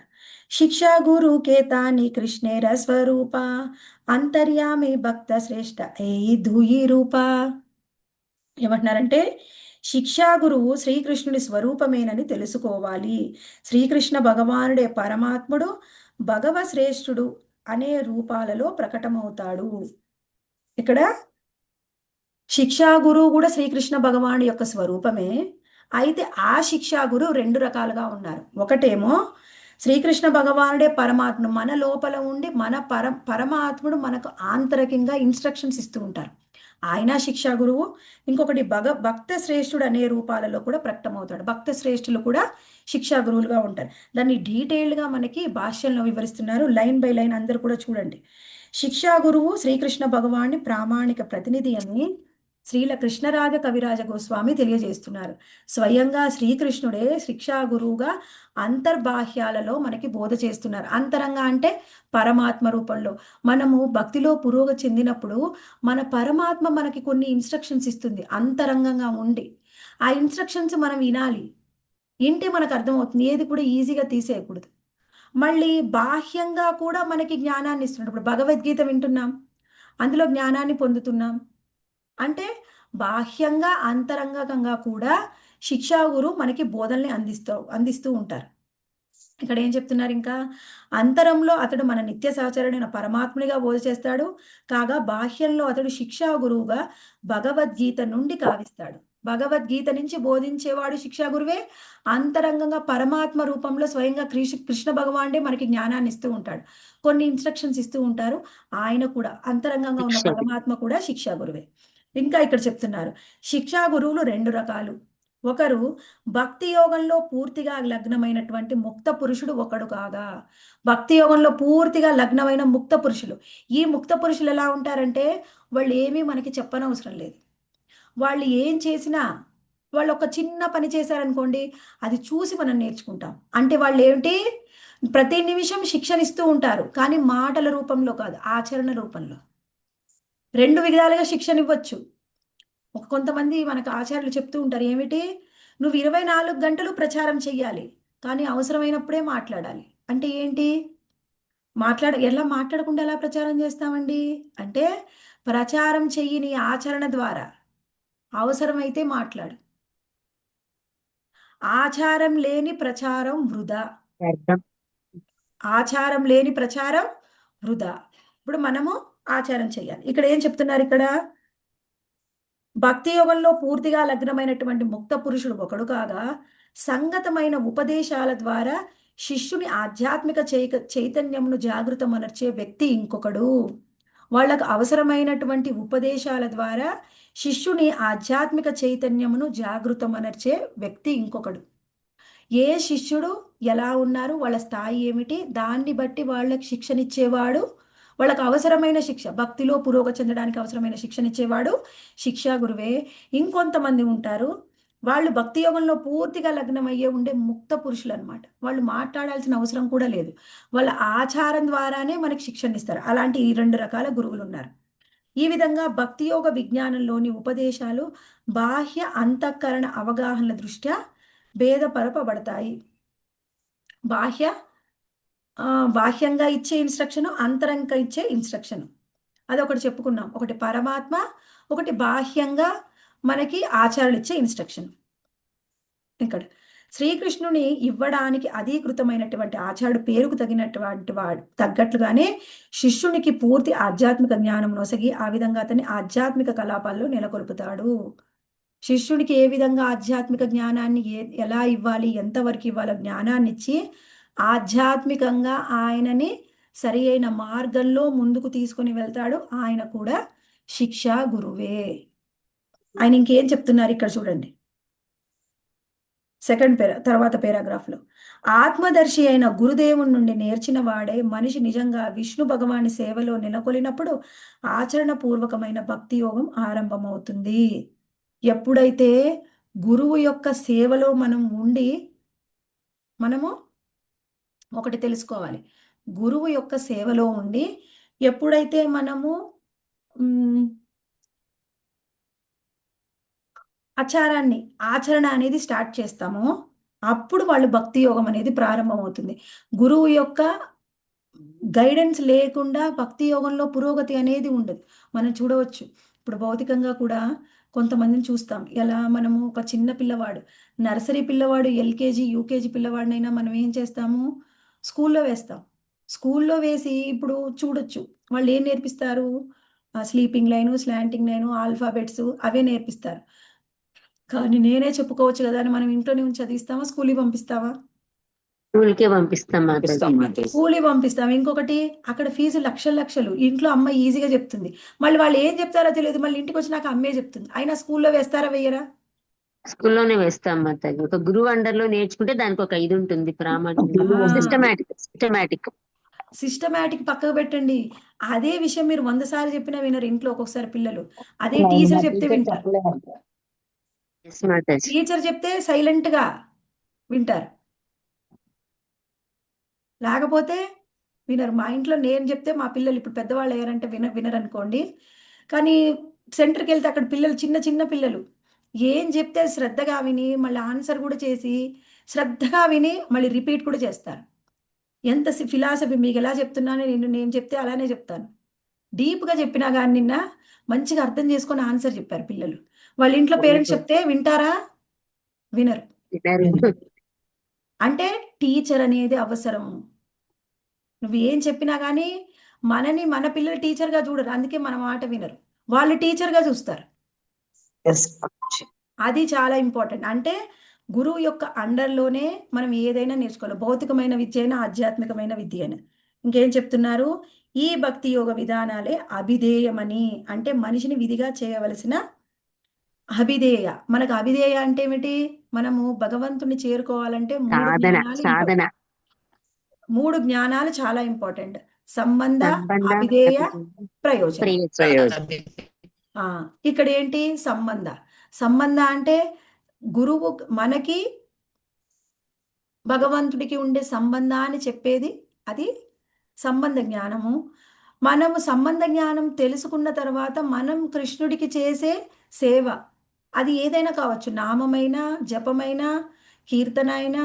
శిక్షా గురు కేతాని కృష్ణేర స్వరూప అంతర్యామి భక్త శ్రేష్ఠ ఏ ధూయి రూప. ఏమంటున్నారంటే శిక్షా గురువు శ్రీకృష్ణుడి స్వరూపమేనని తెలుసుకోవాలి. శ్రీకృష్ణ భగవానుడే పరమాత్ముడు, భగవ శ్రేష్ఠుడు అనే రూపాలలో ప్రకటమవుతాడు. ఇక్కడ శిక్షా గురువు కూడా శ్రీకృష్ణ భగవానుడి యొక్క స్వరూపమే. అయితే ఆ శిక్షా గురువు 2 రకాలుగా ఉన్నారు. ఒకటేమో శ్రీకృష్ణ భగవానుడే పరమాత్ముడు, మన లోపల ఉండి మన పరమాత్ముడు మనకు ఆంతరికంగా ఇన్స్ట్రక్షన్స్ ఇస్తూ ఉంటారు. ఆయన శిక్షా గురువు. ఇంకొకటి భక్త శ్రేష్ఠుడు అనే రూపాలలో కూడా ప్రకటమవుతాడు. భక్త శ్రేష్ఠులు కూడా శిక్షా గురువులుగా ఉంటారు. దాన్ని డీటెయిల్డ్గా మనకి భాష్యంలో వివరిస్తున్నారు. లైన్ బై లైన్ అందరూ కూడా చూడండి. శిక్షా గురువు శ్రీకృష్ణ భగవాన్ని ప్రామాణిక ప్రతినిధి అని శ్రీల కృష్ణరాజ కవిరాజ గోస్వామి తెలియజేస్తున్నారు. స్వయంగా శ్రీకృష్ణుడే శిక్షా గురువుగా అంతర్బాహ్యాలలో మనకి బోధ చేస్తున్నారు. అంతరంగా అంటే పరమాత్మ రూపంలో. మనము భక్తిలో పురోగతి చెందినప్పుడు మన పరమాత్మ మనకి కొన్ని ఇన్స్ట్రక్షన్స్ ఇస్తుంది అంతరంగంగా ఉండి. ఆ ఇన్స్ట్రక్షన్స్ మనం వినాలి. వింటే మనకు అర్థమవుతుంది. ఏది కూడా ఈజీగా తీసేయకూడదు. మళ్ళీ బాహ్యంగా కూడా మనకి జ్ఞానాన్ని ఇస్తున్నాడు. ఇప్పుడు భగవద్గీత వింటున్నాం, అందులో జ్ఞానాన్ని పొందుతున్నాం. అంటే బాహ్యంగా అంతరంగంగా కూడా శిక్షా గురు మనకి బోధనని అందిస్తూ ఉంటారు. ఇక్కడ ఏం చెప్తున్నారు? ఇంకా అంతరంలో అతడు మన నిత్య సహచరుడైన పరమాత్మునిగా బోధ చేస్తాడు. కాగా బాహ్యంలో అతడు శిక్షా గురువుగా భగవద్గీత నుండి కావిస్తాడు. భగవద్గీత నుంచి బోధించేవాడు శిక్షా గురువే. అంతరంగంగా పరమాత్మ రూపంలో స్వయంగా కృష్ణ భగవానుడే మనకి జ్ఞానాన్ని ఇస్తూ ఉంటాడు. కొన్ని ఇన్స్ట్రక్షన్స్ ఇస్తూ ఉంటారు. ఆయన కూడా అంతరంగంగా ఉన్న పరమాత్మ కూడా శిక్షా గురువే. ఇంకా ఇక్కడ చెప్తున్నారు శిక్షా గురువులు 2 రకాలు. ఒకరు భక్తి యోగంలో పూర్తిగా లగ్నమైనటువంటి ముక్త పురుషుడు ఒకడు కాగా. భక్తి యోగంలో పూర్తిగా లగ్నమైన ముక్త పురుషులు. ఈ ముక్త పురుషులు ఎలా ఉంటారంటే వాళ్ళు ఏమీ మనకి చెప్పనవసరం లేదు. వాళ్ళు ఏం చేసినా, వాళ్ళు ఒక చిన్న పని చేశారనుకోండి, అది చూసి మనం నేర్చుకుంటాం. అంటే వాళ్ళు ఏమిటి, ప్రతి నిమిషం శిక్షణ ఇస్తూ ఉంటారు, కానీ మాటల రూపంలో కాదు, ఆచరణ రూపంలో. 2 విధాలుగా శిక్షణ ఇవ్వచ్చు. కొంతమంది మనకు ఆచార్యులు చెప్తూ ఉంటారు, ఏమిటి, నువ్వు 24 గంటలు ప్రచారం చెయ్యాలి, కానీ అవసరమైనప్పుడే మాట్లాడాలి. అంటే ఏంటి? ఎలా మాట్లాడకుండా ఎలా ప్రచారం చేస్తామండి అంటే ప్రచారం చెయ్యి నీ ఆచరణ ద్వారా. అవసరమైతే మాట్లాడు. ఆచారం లేని ప్రచారం వృధా. అర్థం. ఆచారం లేని ప్రచారం వృధా. ఇప్పుడు మనము ఆచారం చేయాలి. ఇక్కడ ఏం చెప్తున్నారు? ఇక్కడ భక్తి యోగంలో పూర్తిగా లగ్నమైనటువంటి ముక్త పురుషుడు ఒకడు కాగా, సంగతమైన ఉపదేశాల ద్వారా శిష్యుని ఆధ్యాత్మిక చైతన్యమును జాగృతమనర్చే వ్యక్తి ఇంకొకడు. వాళ్ళకు అవసరమైనటువంటి ఉపదేశాల ద్వారా శిష్యుని ఆధ్యాత్మిక చైతన్యమును జాగృతమనర్చే వ్యక్తి ఇంకొకడు. ఏ శిష్యుడు ఎలా ఉన్నారు, వాళ్ళ స్థాయి ఏమిటి, దాన్ని బట్టి వాళ్ళకి శిక్షనిచ్చేవాడు, వాళ్ళకు అవసరమైన శిక్ష, భక్తిలో పురోగతి చెందడానికి అవసరమైన శిక్షనిచ్చేవాడు శిక్షా గురువే. ఇంకొంతమంది ఉంటారు, వాళ్ళు భక్తి యోగంలో పూర్తిగా లగ్నమయ్యే ఉండే ముక్త పురుషులు అనమాట. వాళ్ళు మాట్లాడాల్సిన అవసరం కూడా లేదు, వాళ్ళ ఆచారం ద్వారానే మనకి శిక్షణిస్తారు. అలాంటి ఈ 2 రకాల గురువులు ఉన్నారు. ఈ విధంగా భక్తి యోగ విజ్ఞానంలోని ఉపదేశాలు బాహ్య అంతఃకరణ అవగాహనల దృష్ట్యా భేదపరపబడతాయి. బాహ్యంగా ఇచ్చే ఇన్స్ట్రక్షన్, అంతరంగా ఇచ్చే ఇన్స్ట్రక్షన్, అదొకటి చెప్పుకున్నాం. ఒకటి పరమాత్మ, ఒకటి బాహ్యంగా మనకి ఆచారాలు ఇచ్చే ఇన్స్ట్రక్షన్. ఇక్కడ శ్రీకృష్ణుని ఇవ్వడానికి అధీకృతమైనటువంటి ఆచార్యుడు పేరుకు తగినటువంటి వాడు తగ్గట్లుగానే శిష్యునికి పూర్తి ఆధ్యాత్మిక జ్ఞానం నొసగి ఆ విధంగా అతన్ని ఆధ్యాత్మిక కలాపాల్లో నెలకొల్పుతాడు. శిష్యుడికి ఏ విధంగా ఆధ్యాత్మిక జ్ఞానాన్ని ఎలా ఇవ్వాలి, ఎంతవరకు ఇవ్వాలో జ్ఞానాన్ని ఇచ్చి ఆధ్యాత్మికంగా ఆయనని సరి అయిన మార్గంలో ముందుకు తీసుకొని వెళ్తాడు. ఆయన కూడా శిక్షా గురువే. ఆయన ఇంకేం చెప్తున్నారు ఇక్కడ చూడండి. తర్వాత పారాగ్రాఫ్లో, ఆత్మదర్శి అయిన గురుదేవుని నుండి నేర్చిన వాడే మనిషి నిజంగా విష్ణు భగవాని సేవలో నెలకొలినప్పుడు ఆచరణ పూర్వకమైన భక్తి యోగం ఆరంభమవుతుంది. ఎప్పుడైతే గురువు యొక్క సేవలో మనం ఉండి, మనము ఒకటి తెలుసుకోవాలి, గురువు యొక్క సేవలో ఉండి ఎప్పుడైతే మనము ఆచరణ అనేది స్టార్ట్ చేస్తామో అప్పుడు వాళ్ళు భక్తి యోగం అనేది ప్రారంభమవుతుంది. గురువు యొక్క గైడెన్స్ లేకుండా భక్తి యోగంలో పురోగతి అనేది ఉండదు. మనం చూడవచ్చు, ఇప్పుడు భౌతికంగా కూడా కొంతమందిని చూస్తాం. ఎలా మనము ఒక చిన్న పిల్లవాడు, నర్సరీ పిల్లవాడు, ఎల్కేజీ యూకేజీ పిల్లవాడినైనా మనం ఏం చేస్తాము, స్కూల్లో వేస్తాం. స్కూల్లో వేసి ఇప్పుడు చూడొచ్చు, వాళ్ళు ఏం నేర్పిస్తారు, sleeping line, slanting line, alphabets అవే నేర్పిస్తారు. కానీ నేనే చెప్పుకోవచ్చు కదా అని మనం ఇంట్లోనే ఉంచి చదివిస్తామా, స్కూల్కి పంపిస్తావా? స్కూల్కే పంపిస్తాం. స్కూల్కి పంపిస్తాం. ఇంకొకటి, అక్కడ ఫీజు లక్షలు. ఇంట్లో అమ్మ ఈజీగా చెప్తుంది, మళ్ళీ వాళ్ళు ఏం చెప్తారో తెలియదు, మళ్ళీ ఇంటికి వచ్చి నాకు అమ్మే చెప్తుంది. అయినా స్కూల్లో వేస్తారా, వెయ్యరా? స్కూల్లోనే వేస్తాం మాతాజీ. ఒక గురువు అండర్ లో నేర్చుకుంటే దానికి ఒక ఇది ఉంటుంది, ప్రామాణిక, సిస్టమాటిక్ పక్కకు పెట్టండి. అదే విషయం మీరు 100 సార్లు చెప్పినా వినరు ఇంట్లో. ఒక్కొక్కసారి పిల్లలు అదే టీచర్ చెప్తే వింటారు. టీచర్ చెప్తే సైలెంట్ గా వింటారు, లేకపోతే వినరు. మా ఇంట్లో నేను చెప్తే మా పిల్లలు ఇప్పుడు పెద్దవాళ్ళు అయ్యారంటే వినరు అనుకోండి. కానీ సెంటర్కి వెళ్తే అక్కడ పిల్లలు చిన్న పిల్లలు ఏం చెప్తే శ్రద్ధగా విని మళ్ళీ ఆన్సర్ కూడా చేసి శ్రద్ధగా విని మళ్ళీ రిపీట్ కూడా చేస్తారు. ఎంత ఫిలాసఫీ మీకు ఎలా చెప్తున్నానో నేను చెప్తే అలానే చెప్తాను. డీప్గా చెప్పినా కానీ నిన్న మంచిగా అర్థం చేసుకొని ఆన్సర్ చెప్పారు పిల్లలు. వాళ్ళ ఇంట్లో పేరెంట్స్ చెప్తే వింటారా? వినరు. అంటే టీచర్ అనేది అవసరం. నువ్వు ఏం చెప్పినా కానీ మన పిల్లలు టీచర్గా చూడరు, అందుకే మన మాట వినరు, వాళ్ళు టీచర్గా చూస్తారు. అది చాలా ఇంపార్టెంట్. అంటే గురువు యొక్క అండర్లోనే మనం ఏదైనా నేర్చుకోవాలి, భౌతికమైన విద్య అయినా ఆధ్యాత్మికమైన విద్య అయినా. ఇంకేం చెప్తున్నారు, ఈ భక్తి యోగ విధానాలే అభిధేయమని, అంటే మనిషిని విధిగా చేయవలసిన అభిధేయ. మనకు అభిధేయ అంటే ఏమిటి, మనము భగవంతుని చేరుకోవాలంటే 3 జ్ఞానాలు చాలా ఇంపార్టెంట్. సంబంధ, అభిధేయ, ప్రయోజనం. ఇక్కడ ఏంటి, సంబంధ అంటే గురువు మనకి భగవంతుడికి ఉండే సంబంధాన్ని చెప్పేది, అది సంబంధ జ్ఞానము. మనము సంబంధ జ్ఞానం తెలుసుకున్న తర్వాత మనం కృష్ణుడికి చేసే సేవ, అది ఏదైనా కావచ్చు, నామమైనా, జపమైనా, కీర్తన అయినా,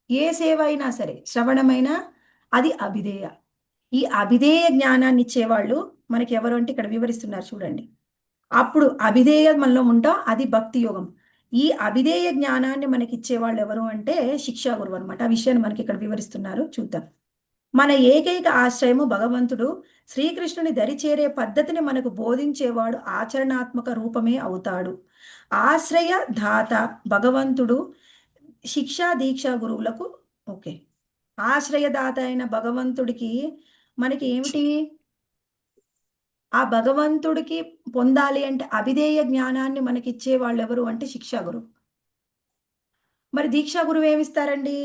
ఏ సేవ అయినా సరే, శ్రవణమైనా, అది అభిధేయ. ఈ అభిధేయ జ్ఞానాన్ని ఇచ్చేవాళ్ళు మనకి ఎవరు అంటే ఇక్కడ వివరిస్తున్నారు చూడండి. అప్పుడు అభిధేయ మనలో ఉంటాం, అది భక్తి యోగం. ఈ అభిధేయ జ్ఞానాన్ని మనకి ఇచ్చేవాళ్ళు ఎవరు అంటే శిక్షా గురువు అనమాట. ఆ విషయాన్ని మనకి ఇక్కడ వివరిస్తున్నారు, చూద్దాం. మన ఏకైక ఆశ్రయము భగవంతుడు. శ్రీకృష్ణుని దరిచేరే పద్ధతిని మనకు బోధించేవాడు ఆచరణాత్మక రూపమే అవుతాడు. ఆశ్రయ దాత భగవంతుడు. శిక్షా దీక్షా గురువులకు ఓకే, ఆశ్రయదాత అయిన భగవంతుడికి మనకి ఏమిటి, ఆ భగవంతుడికి పొందాలి అంటే అభిధేయ జ్ఞానాన్ని మనకి ఇచ్చే వాళ్ళు ఎవరు అంటే శిక్షా గురువు. మరి దీక్షా గురువు ఏమిస్తారండి?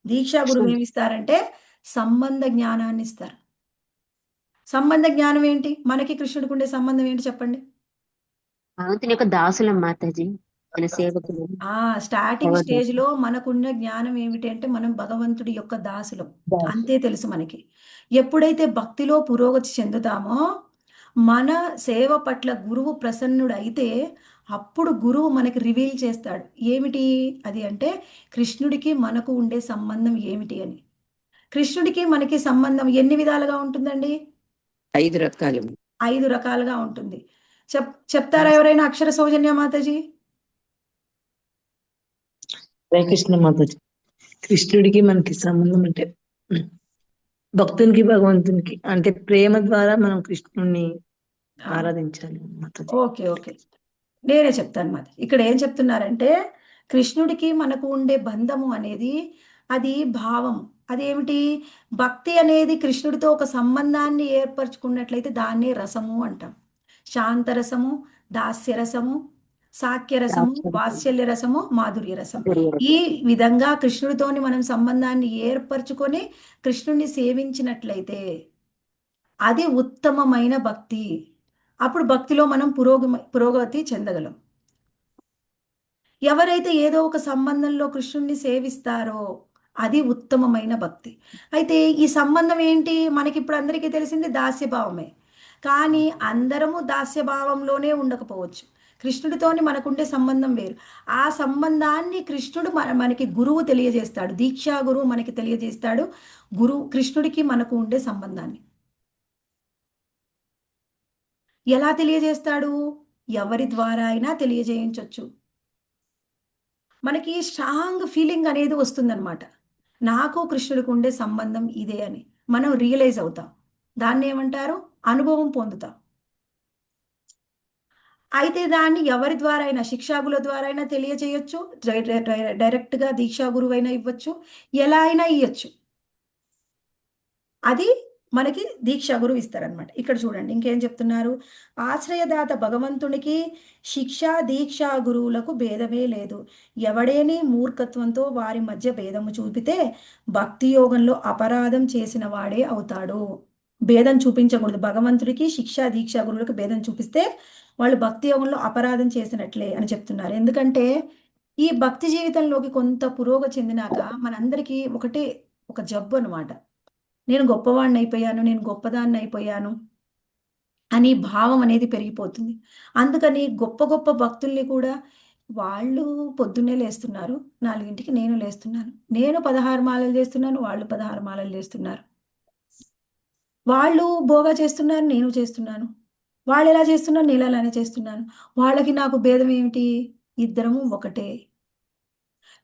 దీక్షా గురువు ఏమిస్తారంటే సంబంధ జ్ఞానాన్ని ఇస్తారు. సంబంధ జ్ఞానం ఏంటి? మనకి కృష్ణుడికి ఉండే సంబంధం ఏంటి చెప్పండి? భగవంతుని యొక్క దాసులం మాతాజీ, ఆయన సేవకులు. స్టార్టింగ్ భగవంతుడు. స్టేజ్ లో మనకున్న జ్ఞానం ఏమిటి అంటే మనం భగవంతుడి యొక్క దాసులం, అంతే తెలుసు మనకి. ఎప్పుడైతే భక్తిలో పురోగతి చెందుతామో మన సేవ పట్ల గురువు ప్రసన్నుడు అయితే అప్పుడు గురువు మనకి రివీల్ చేస్తాడు ఏమిటి అది అంటే కృష్ణుడికి మనకు ఉండే సంబంధం ఏమిటి అని. కృష్ణుడికి మనకి సంబంధం ఎన్ని విధాలుగా ఉంటుందండి? 5 రకాలు. 5 రకాలుగా ఉంటుంది. చెప్తారా ఎవరైనా? అక్షర సౌజన్య మాతాజీ. హరే కృష్ణ మాతాజీ. కృష్ణుడికి మనకి సంబంధం అంటే భక్తునికి భగవంతునికి అంటే ప్రేమ ద్వారా మనం కృష్ణుడిని ఆరాధించాలి మాతాజీ. ఓకే ఓకే, నేనే చెప్తాను మాది. ఇక్కడ ఏం చెప్తున్నారంటే కృష్ణుడికి మనకు ఉండే బంధము అనేది అది భావం. అదేమిటి? భక్తి అనేది కృష్ణుడితో ఒక సంబంధాన్ని ఏర్పరచుకున్నట్లయితే దాన్నే రసము అంటాం. శాంతరసము, దాస్యరసము, సాఖ్యరసము, వాత్సల్య రసము, మాధుర్య రసం. ఈ విధంగా కృష్ణుడితోని మనం సంబంధాన్ని ఏర్పరచుకొని కృష్ణుడిని సేవించినట్లయితే అది ఉత్తమమైన భక్తి. అప్పుడు భక్తిలో మనం పురోగతి చెందగలం. ఎవరైతే ఏదో ఒక సంబంధంలో కృష్ణుడిని సేవిస్తారో అది ఉత్తమమైన భక్తి. అయితే ఈ సంబంధం ఏంటి? మనకి ఇప్పుడు అందరికీ తెలిసింది దాస్యభావమే. కానీ అందరము దాస్యభావంలోనే ఉండకపోవచ్చు. కృష్ణుడితోని మనకుండే సంబంధం వేరు. ఆ సంబంధాన్ని కృష్ణుడు మనకి గురువు తెలియజేస్తాడు, దీక్షా గురువు మనకి తెలియజేస్తాడు కృష్ణుడికి మనకు ఉండే సంబంధాన్ని. ఎలా తెలియజేస్తాడు? ఎవరి ద్వారా అయినా తెలియజేయించవచ్చు. మనకి స్ట్రాంగ్ ఫీలింగ్ అనేది వస్తుందన్నమాట, నాకు కృష్ణుడికి ఉండే సంబంధం ఇదే అని మనం రియలైజ్ అవుతాం. దాన్ని ఏమంటారు? అనుభవం పొందుతాం. అయితే దాన్ని ఎవరి ద్వారా అయినా, శిక్షాగుల ద్వారా అయినా తెలియజేయచ్చు, డైరెక్ట్గా దీక్షా గురువైనా ఇవ్వచ్చు, ఎలా అయినా ఇవ్వచ్చు. అది మనకి దీక్షా గురువు ఇస్తారనమాట. ఇక్కడ చూడండి ఇంకేం చెప్తున్నారు. ఆశ్రయదాత భగవంతునికి శిక్షా దీక్షా గురువులకు భేదమే లేదు. ఎవడేని మూర్ఖత్వంతో వారి మధ్య భేదము చూపితే భక్తి యోగంలో అపరాధం చేసిన వాడే అవుతాడు. భేదం చూపించకూడదు. భగవంతుడికి శిక్షా దీక్షా గురువులకు భేదం చూపిస్తే వాళ్ళు భక్తి యోగంలో అపరాధం చేసినట్లే అని చెప్తున్నారు. ఎందుకంటే ఈ భక్తి జీవితంలోకి కొంత పురోగతి చెందినాక మనందరికీ ఒకటే ఒక జబ్బు అనమాట, నేను గొప్పవాడిని అయిపోయాను, నేను గొప్పదాన్ని అయిపోయాను అని భావం అనేది పెరిగిపోతుంది. అందుకని గొప్ప గొప్ప భక్తుల్ని కూడా వాళ్ళు పొద్దున్నే లేస్తున్నారు, 4ంటికి నేను లేస్తున్నాను, నేను 16 మాలలు చేస్తున్నాను, వాళ్ళు 16 మాలలు చేస్తున్నారు. వాళ్ళు భోగా చేస్తున్నారు, నేను చేస్తున్నాను. వాళ్ళు ఎలా చేస్తున్నారు, నేను అలానే చేస్తున్నాను. వాళ్ళకి నాకు భేదం ఏమిటి? ఇద్దరము ఒకటే.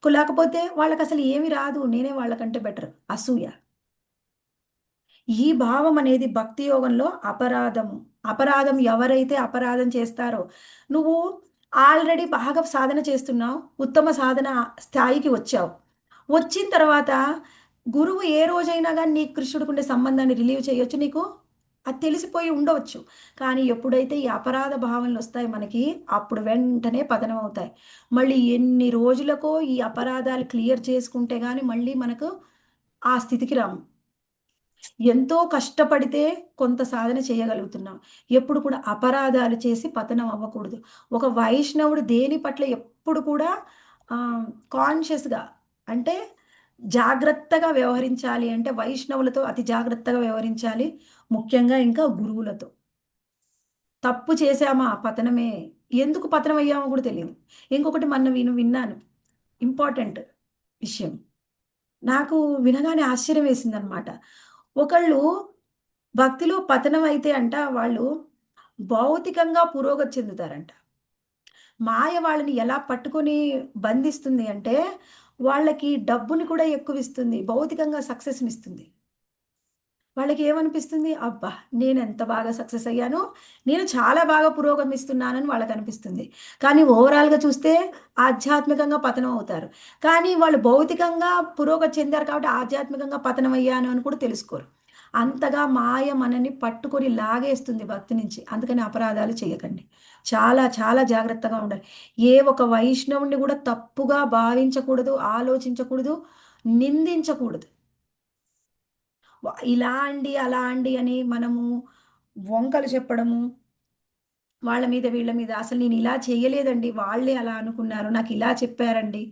లేకపోతే వాళ్ళకి అసలు ఏమి రాదు, నేనే వాళ్ళకంటే బెటర్, అసూయ. ఈ భావం అనేది భక్తి యోగంలో అపరాధము. అపరాధం ఎవరైతే అపరాధం చేస్తారో, నువ్వు ఆల్రెడీ బాగా సాధన చేస్తున్నావు, ఉత్తమ సాధన స్థాయికి వచ్చావు, వచ్చిన తర్వాత గురువు ఏ రోజైనా కానీ నీకు కృష్ణుడికి ఉండే సంబంధాన్ని రిలీవ్ చేయొచ్చు, నీకు అది తెలిసిపోయి ఉండవచ్చు. కానీ ఎప్పుడైతే ఈ అపరాధ భావనలు వస్తాయి మనకి, అప్పుడు వెంటనే పతనం అవుతాయి. మళ్ళీ ఎన్ని రోజులకో ఈ అపరాధాలు క్లియర్ చేసుకుంటే కానీ మళ్ళీ మనకు ఆ స్థితికి రాము. ఎంతో కష్టపడితే కొంత సాధన చేయగలుగుతున్నాం. ఎప్పుడు కూడా అపరాధాలు చేసి పతనం అవ్వకూడదు. ఒక వైష్ణవుడు దేని పట్ల ఎప్పుడు కూడా కాన్షియస్గా అంటే జాగ్రత్తగా వ్యవహరించాలి అంటే వైష్ణవులతో అతి జాగ్రత్తగా వ్యవహరించాలి, ముఖ్యంగా ఇంకా గురువులతో. తప్పు చేశామా పతనమే, ఎందుకు పతనం అయ్యామో కూడా తెలియదు. ఇంకొకటి విన్నాను ఇంపార్టెంట్ విషయం, నాకు వినగానే ఆశ్చర్యం వేసిందనమాట. ఒకళ్ళు భక్తిలో పతనం అయితే అంట వాళ్ళు భౌతికంగా పురోగతి చెందుతారంట. మాయ వాళ్ళని ఎలా పట్టుకొని బంధిస్తుంది అంటే వాళ్ళకి డబ్బుని కూడా ఎక్కువిస్తుంది. భౌతికంగా సక్సెస్‌నిస్తుంది. వాళ్ళకి ఏమనిపిస్తుంది? అబ్బా! నేనెంత బాగా సక్సెస్ అయ్యానో, నేను చాలా బాగా పురోగమిస్తున్నానని వాళ్ళకనిపిస్తుంది. కానీ ఓవరాల్‌గా చూస్తే ఆధ్యాత్మికంగా పతనం అవుతారు. కానీ వాళ్ళు భౌతికంగా పురోగతి చెందారు కాబట్టి ఆధ్యాత్మికంగా పతనం అయ్యాను అని కూడా తెలుసుకోరు. అంతగా మాయ మనని పట్టుకొని లాగేస్తుంది భక్తి నుంచి. అందుకని అపరాధాలు చేయకండి. చాలా చాలా జాగ్రత్తగా ఉండాలి. ఏ ఒక వైష్ణవుడిని కూడా తప్పుగా భావించకూడదు, ఆలోచించకూడదు, నిందించకూడదు. ఇలా అండి, అలా అండి అని మనము వంకలు చెప్పడము, వాళ్ళ మీద, వీళ్ళ మీద అసలు నేను ఇలా చేయలేదండి. వాళ్ళే అలా అనుకున్నారు. నాకు ఇలా చెప్పారండి.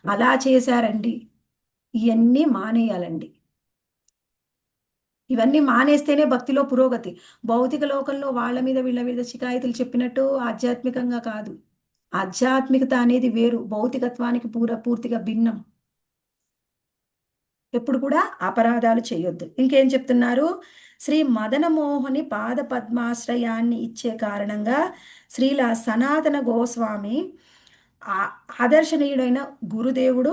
అలా చేశారండి. ఇయన్నీ మానేయాలండి. ఇవన్నీ మానేస్తేనే భక్తిలో పురోగతి. భౌతిక లోకంలో వాళ్ళ మీద, వీళ్ళ మీద షికాయతులు చెప్పినట్టు ఆధ్యాత్మికంగా కాదు. ఆధ్యాత్మికత అనేది వేరు. భౌతికత్వానికి పూర్తిగా భిన్నం. ఎప్పుడు కూడా అపరాధాలు చేయొద్దు. ఇంకేం చెప్తున్నారు? శ్రీ మదనమోహని పాద పద్మాశ్రయాన్ని ఇచ్చే కారణంగా శ్రీల సనాతన గోస్వామి ఆదర్శనీయుడైన గురుదేవుడు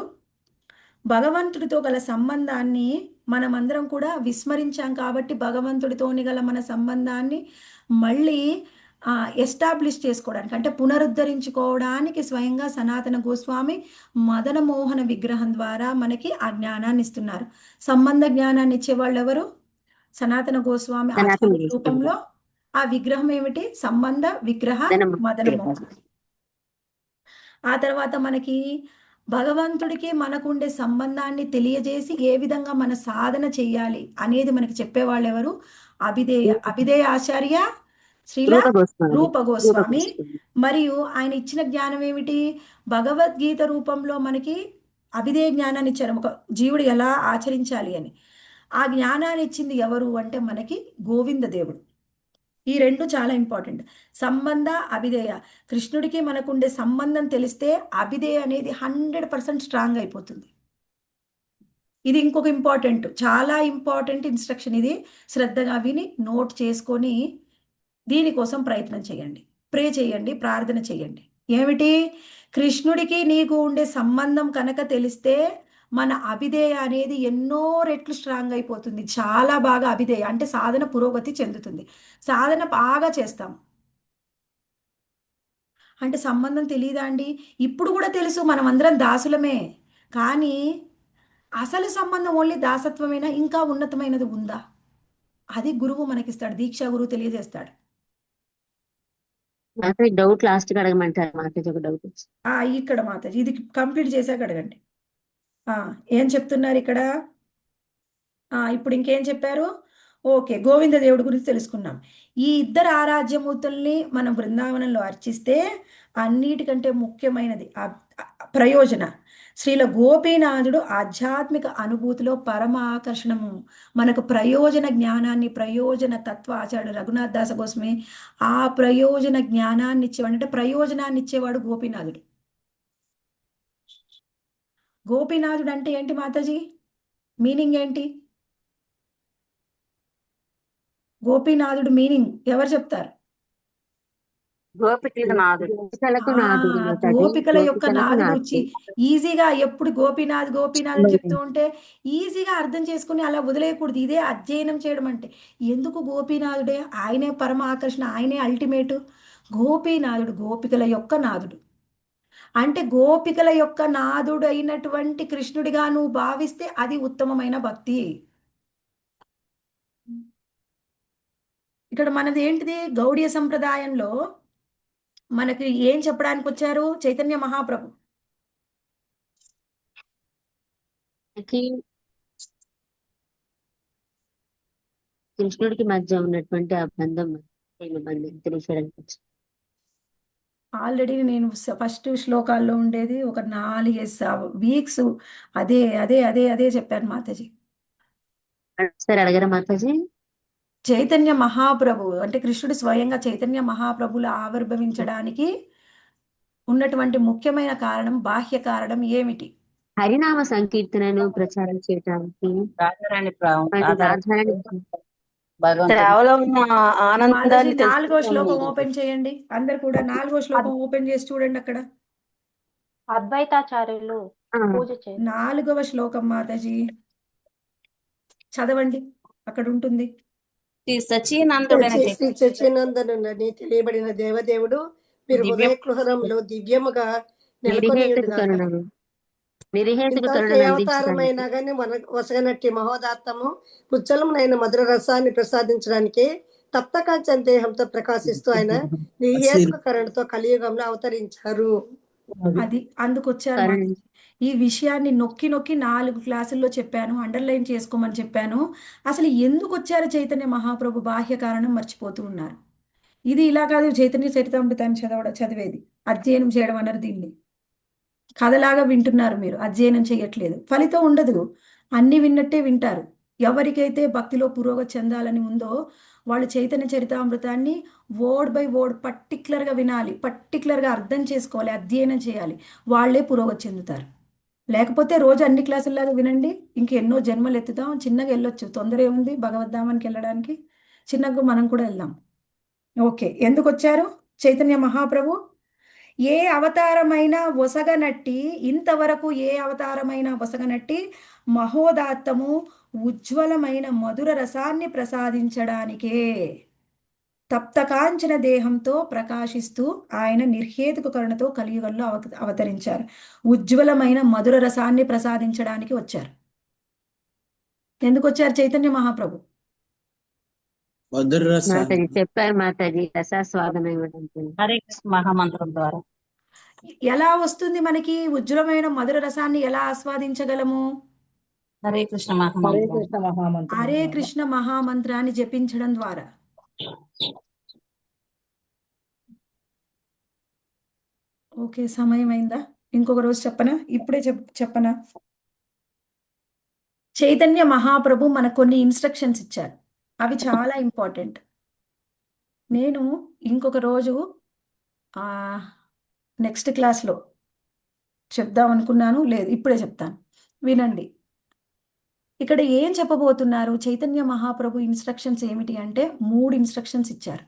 భగవంతుడితో గల సంబంధాన్ని మనమందరం కూడా విస్మరించాం కాబట్టి భగవంతుడితోని గల మన సంబంధాన్ని మళ్ళీ ఎస్టాబ్లిష్ చేసుకోవడానికి అంటే పునరుద్ధరించుకోవడానికి స్వయంగా సనాతన గోస్వామి మదన మోహన విగ్రహం ద్వారా మనకి ఆ జ్ఞానాన్ని ఇస్తున్నారు. సంబంధ జ్ఞానాన్ని ఇచ్చేవాళ్ళు ఎవరు? సనాతన గోస్వామి సనాతన ఆచార్య రూపంలో ఆ విగ్రహం ఏమిటి? సంబంధ విగ్రహ మదన మోహన. ఆ తర్వాత మనకి భగవంతుడికి మనకుండే సంబంధాన్ని తెలియజేసి ఏ విధంగా మన సాధన చెయ్యాలి అనేది మనకి చెప్పేవాళ్ళు ఎవరు? అభిధేయ ఆచార్య శ్రీల రూప గోస్వామి. మరియు ఆయన ఇచ్చిన జ్ఞానం ఏమిటి? భగవద్గీత రూపంలో మనకి అభిధేయ జ్ఞానాన్ని ఇచ్చారు. ఒక జీవుడు ఎలా ఆచరించాలి అని. ఆ జ్ఞానాన్ని ఇచ్చింది ఎవరు అంటే మనకి గోవింద దేవుడు. ఈ రెండు చాలా ఇంపార్టెంట్. సంబంధ, అభిధేయ. కృష్ణుడికి మనకుండే సంబంధం తెలిస్తే అభిధేయ అనేది 100% స్ట్రాంగ్ అయిపోతుంది. ఇది ఇంకొక ఇంపార్టెంట్, చాలా ఇంపార్టెంట్ ఇన్స్ట్రక్షన్. ఇది శ్రద్ధగా విని నోట్ చేసుకొని దీనికోసం ప్రయత్నం చేయండి, ప్రే చేయండి, ప్రార్థన చేయండి. ఏమిటి? కృష్ణుడికి నీకు ఉండే సంబంధం కనుక తెలిస్తే మన అభిధేయ అనేది ఎన్నో రెట్లు స్ట్రాంగ్ అయిపోతుంది. చాలా బాగా అభిధేయ అంటే సాధన పురోగతి చెందుతుంది. సాధన బాగా చేస్తాం అంటే సంబంధం తెలియదా అండి? ఇప్పుడు కూడా తెలుసు మనం అందరం దాసులమే. కానీ అసలు సంబంధం ఓన్లీ దాసత్వమేనా? ఇంకా ఉన్నతమైనది ఉందా? అది గురువు మనకిస్తాడు. దీక్షా గురువు తెలియజేస్తాడు. డౌట్ లాస్ట్ గా అడగమంటారు మాతాజీ. ఒక డౌట్ ఇక్కడ మాతాజీ ఇది కంప్లీట్ చేశాక అడగండి. ఏం చెప్తున్నారు ఇక్కడ? ఇప్పుడు ఇంకేం చెప్పారు? ఓకే, గోవింద దేవుడి గురించి తెలుసుకున్నాం. ఈ ఇద్దరు ఆరాధ్యమూర్తుల్ని మనం బృందావనంలో అర్చిస్తే అన్నిటికంటే ముఖ్యమైనది ప్రయోజన. శ్రీల గోపీనాథుడు ఆధ్యాత్మిక అనుభూతిలో పరమ ఆకర్షణము. మనకు ప్రయోజన జ్ఞానాన్ని, ప్రయోజన తత్వ ఆచార్యుడు రఘునాథ్ దాస కోసమే ఆ ప్రయోజన జ్ఞానాన్ని ఇచ్చేవాడు. అంటే ప్రయోజనాన్ని ఇచ్చేవాడు గోపీనాథుడు. గోపీనాథుడు అంటే ఏంటి మాతాజీ? మీనింగ్ ఏంటి? గోపీనాథుడు మీనింగ్ ఎవరు చెప్తారు? గోపికల యొక్క నాథుడు వచ్చి ఈజీగా ఎప్పుడు గోపీనాథ్ గోపీనాథ్ అని చెప్తూ ఉంటే ఈజీగా అర్థం చేసుకుని అలా వదిలేయకూడదు. ఇదే అధ్యయనం చేయడం అంటే. ఎందుకు గోపీనాథుడే? ఆయనే పరమ ఆకర్షణ, ఆయనే అల్టిమేటు. గోపీనాథుడు గోపికల యొక్క నాథుడు. అంటే గోపికల యొక్క నాథుడు అయినటువంటి కృష్ణుడిగా నువ్వు భావిస్తే అది ఉత్తమమైన భక్తి. ఇక్కడ మనది ఏంటిది? గౌడీయ సంప్రదాయంలో మనకి ఏం చెప్పడానికి వచ్చారు? చైతన్య మహాప్రభు. కృష్ణుడికి మధ్య ఉన్నటువంటి ఆ బంధం తెలియడానికి ఆల్రెడీ నేను ఫస్ట్ శ్లోకాల్లో ఉండేది ఒక 4 వీక్స్ అదే అదే అదే అదే చెప్పాను మాతాజీ. సరే అడగరా మాతాజీ? చైతన్య మహాప్రభు అంటే కృష్ణుడు స్వయంగా చైతన్య మహాప్రభులు ఆవిర్భవించడానికి ఉన్నటువంటి ముఖ్యమైన కారణం, బాహ్య కారణం ఏమిటి? హరినామ సంకీర్తనను ప్రచారం చేయడానికి భగవంతుడు సేవలో ఉన్న మాతాజీ ఆనందాన్ని 4వ తెలుసుకుంటాం శ్లోకం గురుజీ. ఓపెన్ చేయండి. అందరు కూడా 4వ శ్లోకం ఓపెన్ చేసి చూడండి అక్కడ. అద్వైతాచార్యులు ఆ, పూజ చేస్తారు. 4వ శ్లోకం మాతాజీ చదవండి, అక్కడ ఉంటుంది. శ్రీ సచినందుడైన శ్రీ సచ్చినందనుడని తెలియబడిన దేవదేవుడు మీరు దివ్య హృదయ కుహరంలో దివ్యముగా నెలకొని నిర్హేతుక ఉండుగాక. కరుణను నిర్హేతుక ఇంతవరకు ఏ కరుణను అవతారమైనా అందించడానికి కానీ మన వసగనట్టి మహోదాత్తము ఉజ్వలమైన మధుర రసాన్ని ప్రసాదించడానికి తప్తకాంచన దేహంతో ప్రకాశిస్తూ ఆయన నిర్హేతుక కరణతో కలియుగంలో అవతరించారు. అది అందుకొచ్చారు కరుణ మాతాజీ. ఈ విషయాన్ని నొక్కి నొక్కి 4 క్లాసుల్లో చెప్పాను, అండర్లైన్ చేసుకోమని చెప్పాను. అసలు ఎందుకు వచ్చారు చైతన్య మహాప్రభు బాహ్య కారణం మర్చిపోతూ ఉన్నారు. ఇది ఇలా కాదు చైతన్య చరితామృతాన్ని చదివేది, అధ్యయనం చేయడం అన్నారు దీన్ని. కథలాగా వింటున్నారు మీరు, అధ్యయనం చేయట్లేదు, ఫలితం ఉండదు. అన్ని విన్నట్టే వింటారు. ఎవరికైతే భక్తిలో పురోగతి చెందాలని ఉందో వాళ్ళు చైతన్య చరితామృతాన్ని వర్డ్ బై వర్డ్ పర్టికులర్గా వినాలి, పర్టికులర్గా అర్థం చేసుకోవాలి, అధ్యయనం చేయాలి. వాళ్ళే పురోగతి చెందుతారు. లేకపోతే రోజు అన్ని క్లాసుల్లాగా వినండి, ఇంకెన్నో జన్మలు ఎత్తుతాం. చిన్నగా వెళ్ళొచ్చు, తొందర ఏముంది భగవద్ధామానికి వెళ్ళడానికి. చిన్నగా మనం కూడా వెళ్దాం. ఓకే, ఎందుకు వచ్చారు చైతన్య మహాప్రభు? ఏ అవతారమైన ఒసగనట్టి, ఇంతవరకు ఏ అవతారమైన ఒసగనట్టి మహోదాత్తము ఉజ్వలమైన మధుర రసాన్ని ప్రసాదించడానికే తప్తకాంచన దేహంతో ప్రకాశిస్తూ ఆయన నిర్హేతుక కరుణతో కలియుగంలో అవతరించారు. ఉజ్వలమైన మధుర రసాన్ని ప్రసాదించడానికి వచ్చారు. ఎందుకు వచ్చారు చైతన్య మహాప్రభు? మాతాజీ చెప్పారు, మాతాజీ రసాస్వాదనం ఇవ్వడానికి. హరే కృష్ణ మహామంత్రం ద్వారా ఎలా వస్తుంది మనకి ఉజ్వలమైన మధుర రసాన్ని ఎలా ఆస్వాదించగలము? హరే కృష్ణ హరే మహామంత్రం కృష్ణ మహామంత్రం హరే కృష్ణ మహామంత్రాన్ని జపించడం ద్వారా. ఓకే, సమయం అయిందా? ఇంకొక రోజు చెప్పనా? ఇప్పుడే చెప్పనా? చైతన్య మహాప్రభు మనకు కొన్ని ఇన్స్ట్రక్షన్స్ ఇచ్చారు, అవి చాలా ఇంపార్టెంట్. నేను ఇంకొక రోజు నెక్స్ట్ క్లాస్లో చెప్దాం అనుకున్నాను, లేదు ఇప్పుడే చెప్తాను, వినండి. ఇక్కడ ఏం చెప్పబోతున్నారు చైతన్య మహాప్రభు? ఇన్స్ట్రక్షన్స్ ఏమిటి అంటే 3 ఇన్స్ట్రక్షన్స్ ఇచ్చారు.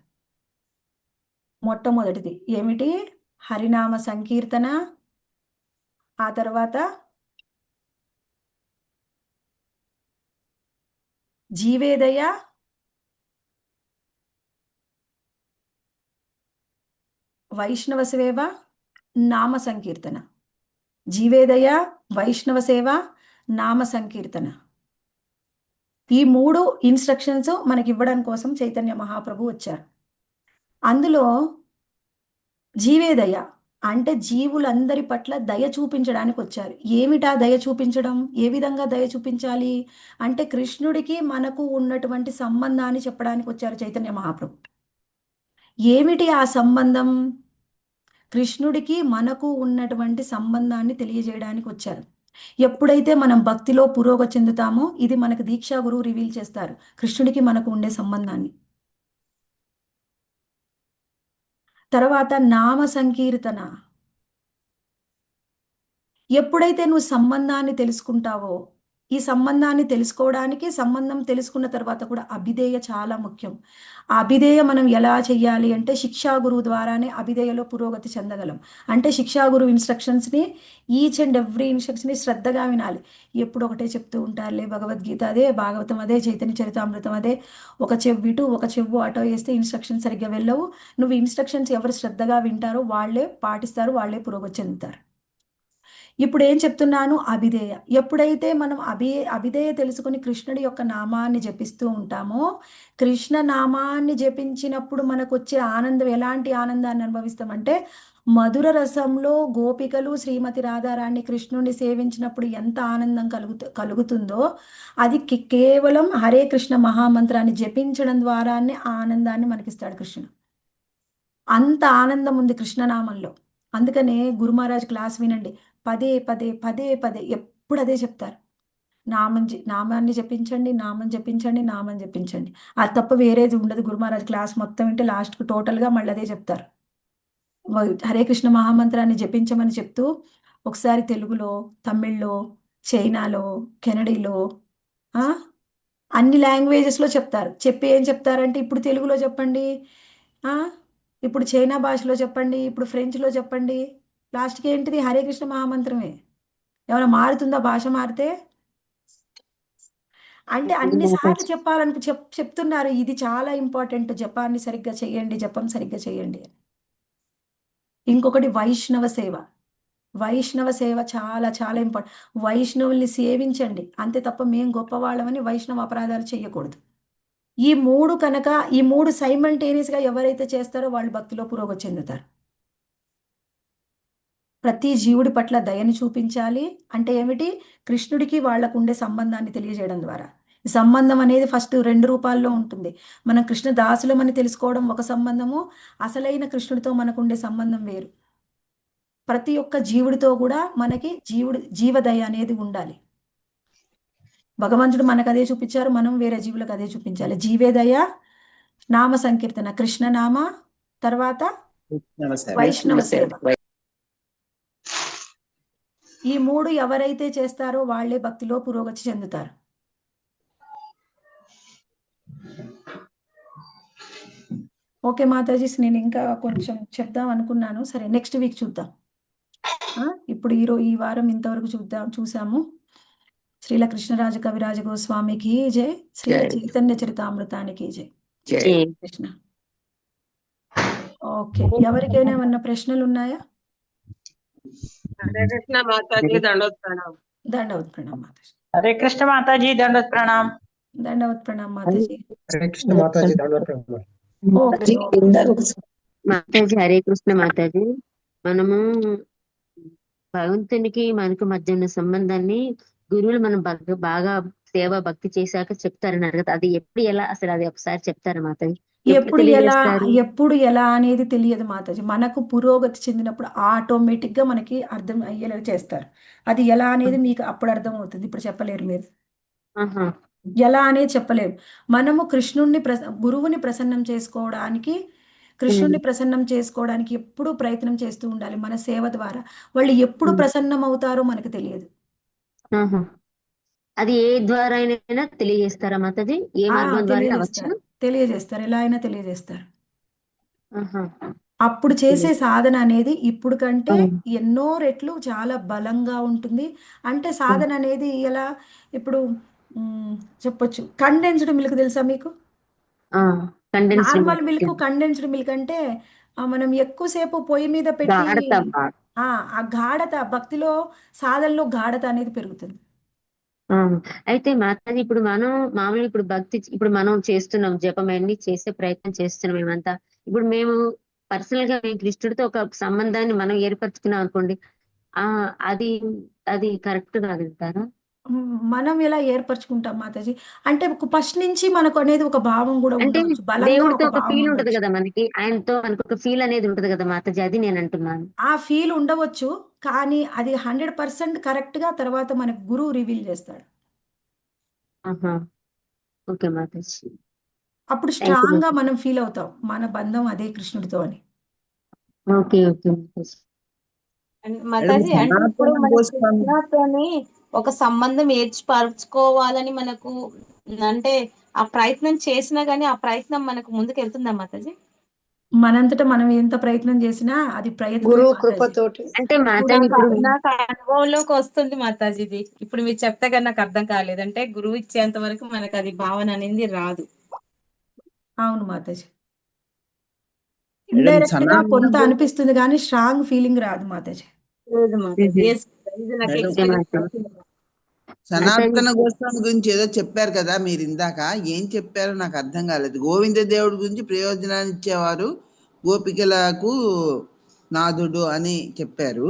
మొట్టమొదటిది ఏమిటి? హరినామ సంకీర్తన, ఆ తర్వాత జీవేదయ, వైష్ణవ సేవ, నామ సంకీర్తన. జీవేదయ, వైష్ణవ సేవ, నామ సంకీర్తన. ఈ 3 ఇన్స్ట్రక్షన్స్ మనకి ఇవ్వడం కోసం చైతన్య మహాప్రభు వచ్చారు. అందులో జీవేదయ అంటే జీవులందరి పట్ల దయ చూపించడానికి వచ్చారు. ఏమిటా దయ చూపించడం? ఏ విధంగా దయ చూపించాలి అంటే కృష్ణుడికి మనకు ఉన్నటువంటి సంబంధాన్ని చెప్పడానికి వచ్చారు చైతన్య మహాప్రభు. ఏమిటి ఆ సంబంధం? కృష్ణుడికి మనకు ఉన్నటువంటి సంబంధాన్ని తెలియజేయడానికి వచ్చారు. ఎప్పుడైతే మనం భక్తిలో పురోగతి చెందుతామో ఇది మనకు దీక్షా గురువు రివీల్ చేస్తారు, కృష్ణుడికి మనకు ఉండే సంబంధాన్ని. తర్వాత నామ సంకీర్తన. ఎప్పుడైతే నువ్వు సంబంధాన్ని తెలుసుకుంటావో, ఈ సంబంధాన్ని తెలుసుకోవడానికి, సంబంధం తెలుసుకున్న తర్వాత కూడా అభిధేయ చాలా ముఖ్యం. ఆ అభిధేయ మనం ఎలా చెయ్యాలి అంటే శిక్షా గురువు ద్వారానే అభిధేయలో పురోగతి చెందగలం. అంటే శిక్షా గురువు ఇన్స్ట్రక్షన్స్ని, ఈచ్ అండ్ ఎవ్రీ ఇన్స్ట్రక్షన్ని శ్రద్ధగా వినాలి. ఎప్పుడు ఒకటే చెప్తూ ఉంటారులే, భగవద్గీత అదే, భాగవతం అదే, చైతన్య చరితామృతం అదే, ఒక చెవి ఇటు ఒక చెవు అటో వేస్తే ఇన్స్ట్రక్షన్స్ సరిగ్గా వెళ్ళవు. నువ్వు ఇన్స్ట్రక్షన్స్ ఎవరు శ్రద్ధగా వింటారో వాళ్ళే పాటిస్తారు, వాళ్ళే పురోగతి చెందుతారు. ఇప్పుడు ఏం చెప్తున్నాను? అభిధేయ. ఎప్పుడైతే మనం అభిధేయ తెలుసుకొని కృష్ణుడి యొక్క నామాన్ని జపిస్తూ ఉంటామో, కృష్ణ నామాన్ని జపించినప్పుడు మనకు వచ్చే ఆనందం ఎలాంటి ఆనందాన్ని అనుభవిస్తామంటే, మధుర రసంలో గోపికలు శ్రీమతి రాధారాణి కృష్ణుడిని సేవించినప్పుడు ఎంత ఆనందం కలుగుతుందో అది కేవలం హరే కృష్ణ మహామంత్రాన్ని జపించడం ద్వారానే ఆ ఆనందాన్ని మనకిస్తాడు కృష్ణుడు. అంత ఆనందం ఉంది కృష్ణనామంలో. అందుకనే గురు మహారాజ్ క్లాస్ వినండి, పదే పదే పదే పదే ఎప్పుడు అదే చెప్తారు, నామాన్ని జపించండి, నామం జపించండి, నామం జపించండి. అది తప్ప వేరేది ఉండదు. గురు మహారాజ్ క్లాస్ మొత్తం వింటే లాస్ట్కు టోటల్గా మళ్ళీ అదే చెప్తారు. హరే కృష్ణ మహామంత్రాన్ని జపించమని చెప్తూ ఒకసారి తెలుగులో, తమిళ్లో, చైనాలో, కెనడీలో, అన్ని లాంగ్వేజెస్లో చెప్తారు. చెప్పి ఏం చెప్తారంటే ఇప్పుడు తెలుగులో చెప్పండి, ఆ, ఇప్పుడు చైనా భాషలో చెప్పండి, ఇప్పుడు ఫ్రెంచ్లో చెప్పండి. లాస్ట్కి ఏంటిది? హరే కృష్ణ మహామంత్రమే. ఏమైనా మారుతుందా భాష మారితే? అంటే అన్నిసార్లు మాతాజీ. చెప్పాలని చెప్తున్నారు. ఇది చాలా ఇంపార్టెంట్, జపాన్ని సరిగ్గా చేయండి, జపం సరిగ్గా చేయండి అని. ఇంకొకటి వైష్ణవ సేవ. వైష్ణవ సేవ చాలా చాలా ఇంపార్టెంట్. వైష్ణవుల్ని సేవించండి అంతే తప్ప మేము గొప్పవాళ్ళమని వైష్ణవ అపరాధాలు చేయకూడదు. ఈ మూడు కనుక, ఈ మూడు సైమల్టేనియస్గా ఎవరైతే చేస్తారో వాళ్ళు భక్తిలో పురోగతి చెందుతారు. ప్రతి జీవుడి పట్ల దయని చూపించాలి. అంటే ఏమిటి? కృష్ణుడికి వాళ్ళకు ఉండే సంబంధాన్ని తెలియజేయడం ద్వారా. ఈ సంబంధం అనేది ఫస్ట్ 2 రూపాల్లో ఉంటుంది. మనం కృష్ణ దాసులమని తెలుసుకోవడం ఒక సంబంధము, అసలైన కృష్ణుడితో మనకు ఉండే సంబంధం వేరు. ప్రతి ఒక్క జీవుడితో కూడా మనకి జీవదయ అనేది ఉండాలి. భగవంతుడు మనకు అదే చూపించారు, మనం వేరే జీవులకు అదే చూపించాలి. జీవేదయ, నామ సంకీర్తన, కృష్ణనామ, తర్వాత వైష్ణవ సేవ. ఈ మూడు ఎవరైతే చేస్తారో వాళ్ళే భక్తిలో పురోగతి చెందుతారు. ఓకే మాతాజీస్, నేను ఇంకా కొంచెం చెప్దాం అనుకున్నాను. సరే, నెక్స్ట్ వీక్ చూద్దాం. ఇప్పుడు ఈ వారం ఇంతవరకు చూసాము. శ్రీల కృష్ణరాజ కవిరాజ గోస్వామికి జై, శ్రీల చైతన్య చరితామృతానికి జై. జై. కృష్ణ. ఓకే, ఎవరికైనా ఏమన్నా ప్రశ్నలు ఉన్నాయా? హరే కృష్ణ మాతాజీ దండోత్ ప్రణామ్. దండవత్ ప్రణామ్ మాతాజీ. हरे कृष्ण माता जी दंडवत प्रणाम। దండవత్ ప్రణామ్ మాతాజీ. హరే కృష్ణ మాతాజీ దండవత్ ప్రణామాలు. Okay okay. మాతాజీ హరే కృష్ణ మాతాజీ. మనము భగవంతునికి మనకు మధ్య ఉన్న సంబంధాన్ని గురువులు మనం బాగా సేవ భక్తి చేశాక చెప్తారన్నారు కదా, అది ఎప్పుడు ఎలా అసలు అది ఒకసారి చెప్తారా మాతాజీ? ఎప్పుడు ఎలా అనేది తెలియదు మాతాజీ. మనకు పురోగతి చెందినప్పుడు ఆటోమేటిక్ గా మనకి అర్థం అయ్యేలా చేస్తారు. అది ఎలా అనేది మీకు అప్పుడు అర్థం అవుతుంది, ఇప్పుడు చెప్పలేరు మీరు. ఎలా అనేది చెప్పలేము. మనము గురువుని ప్రసన్నం చేసుకోవడానికి, కృష్ణుడిని ప్రసన్నం చేసుకోవడానికి ఎప్పుడు ప్రయత్నం చేస్తూ ఉండాలి మన సేవ ద్వారా. వాళ్ళు ఎప్పుడు ప్రసన్నం అవుతారో మనకు తెలియదు. అది ఏ ద్వారా అయినా తెలియజేస్తారా మాతాజీ? ఏ మార్గం ద్వారా అవచ్చు? తెలియజేస్తారు, ఎలా అయినా తెలియజేస్తారు. అప్పుడు చేసే సాధన అనేది ఇప్పుడు కంటే ఎన్నో రెట్లు చాలా బలంగా ఉంటుంది. అంటే సాధన అనేది ఎలా, ఇప్పుడు చెప్పొచ్చు, కండెన్స్డ్ మిల్క్ తెలుసా మీకు? నార్మల్ మిల్క్, కండెన్స్డ్ మిల్క్ అంటే మనం ఎక్కువసేపు పొయ్యి మీద పెట్టి ఆ గాఢత, భక్తిలో సాధనలో గాఢత అనేది పెరుగుతుంది. అయితే మాతాజీ ఇప్పుడు మనం మామూలుగా ఇప్పుడు భక్తి ఇప్పుడు మనం చేస్తున్నాం, జపం అన్ని చేసే ప్రయత్నం చేస్తున్నాం మేమంతా. ఇప్పుడు మేము పర్సనల్ గా కృష్ణుడితో ఒక సంబంధాన్ని మనం ఏర్పరచుకున్నాం అనుకోండి, అది అది కరెక్ట్ కాదంటారా? మనం ఎలా ఏర్పరచుకుంటాం మాతాజీ అంటే ఫస్ట్ నుంచి మనకు అనేది ఒక భావం కూడా అంటే ఉండవచ్చు, బలంగా దేవుడితో ఒక ఒక భావం ఫీల్ ఉంటది ఉండొచ్చు. కదా మనకి, ఆయనతో మనకు ఒక ఫీల్ అనేది ఉంటది కదా మాతాజీ, అది నేను అంటున్నాను. ఆ ఫీల్ ఉండవచ్చు, కానీ అది 100% కరెక్ట్ గా తర్వాత మనకు గురువు రివీల్ చేస్తాడు. ఓకే మాతాజీ. అప్పుడు స్ట్రాంగ్ గా మనం ఫీల్ అవుతాం మన బంధం అదే కృష్ణుడితో అని. Okay okay Mataji. మాతాజీ అంటే ఇప్పుడు మన కృష్ణతోని ఒక సంబంధం ఏర్పరచుకోవాలని మనకు అంటే ఆ ప్రయత్నం చేసినా గానీ ఆ ప్రయత్నం మనకు ముందుకు వెళ్తుందా మాతాజీ? మనంతటా మనం ఎంత ప్రయత్నం చేసినా అది ప్రయత్నం గురువు కృపతోటి. అంటే మాతాజీ ఇప్పుడు నాకు అనుభవంలోకి వస్తుంది మాతాజీ ఇది. ఇప్పుడు మీరు చెప్తే కానీ నాకు అర్థం కాలేదు. అంటే గురువు ఇచ్చేంత వరకు మనకు అది భావన అనేది రాదు. అవును మాతాజీ, ఇండైరెక్ట్ గా కొంత అనిపిస్తుంది కానీ స్ట్రాంగ్ ఫీలింగ్ రాదు మాతాజీ. లేదు మాతాజీ. Yes, ఇది నాకు experience. సనాతన గోస్వామి గురించి ఏదో చెప్పారు కదా మీరు ఇందాక, ఏం చెప్పారో నాకు అర్థం కాలేదు. గోవింద దేవుడి గురించి ప్రయోజనాన్ని ఇచ్చేవారు, గోపికలకు నాథుడు అని చెప్పారు.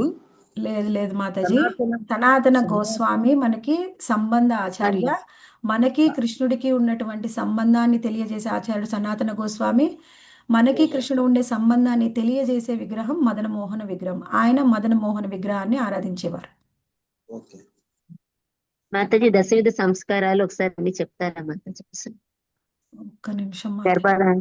లేదు లేదు మాతాజీ, సనాతన గోస్వామి మనకి సంబంధ ఆచార్య. మనకి కృష్ణుడికి ఉన్నటువంటి సంబంధాన్ని తెలియజేసే ఆచార్యుడు సనాతన గోస్వామి. మనకి కృష్ణుడు ఉండే సంబంధాన్ని తెలియజేసే విగ్రహం మదన మోహన విగ్రహం. ఆయన మదన మోహన విగ్రహాన్ని ఆరాధించేవారు. మాతాజీ దశవిధ సంస్కారాలు ఒకసారి చెప్తారా మాతాజీ? ఒక్క నిమిషం గర్భాధానం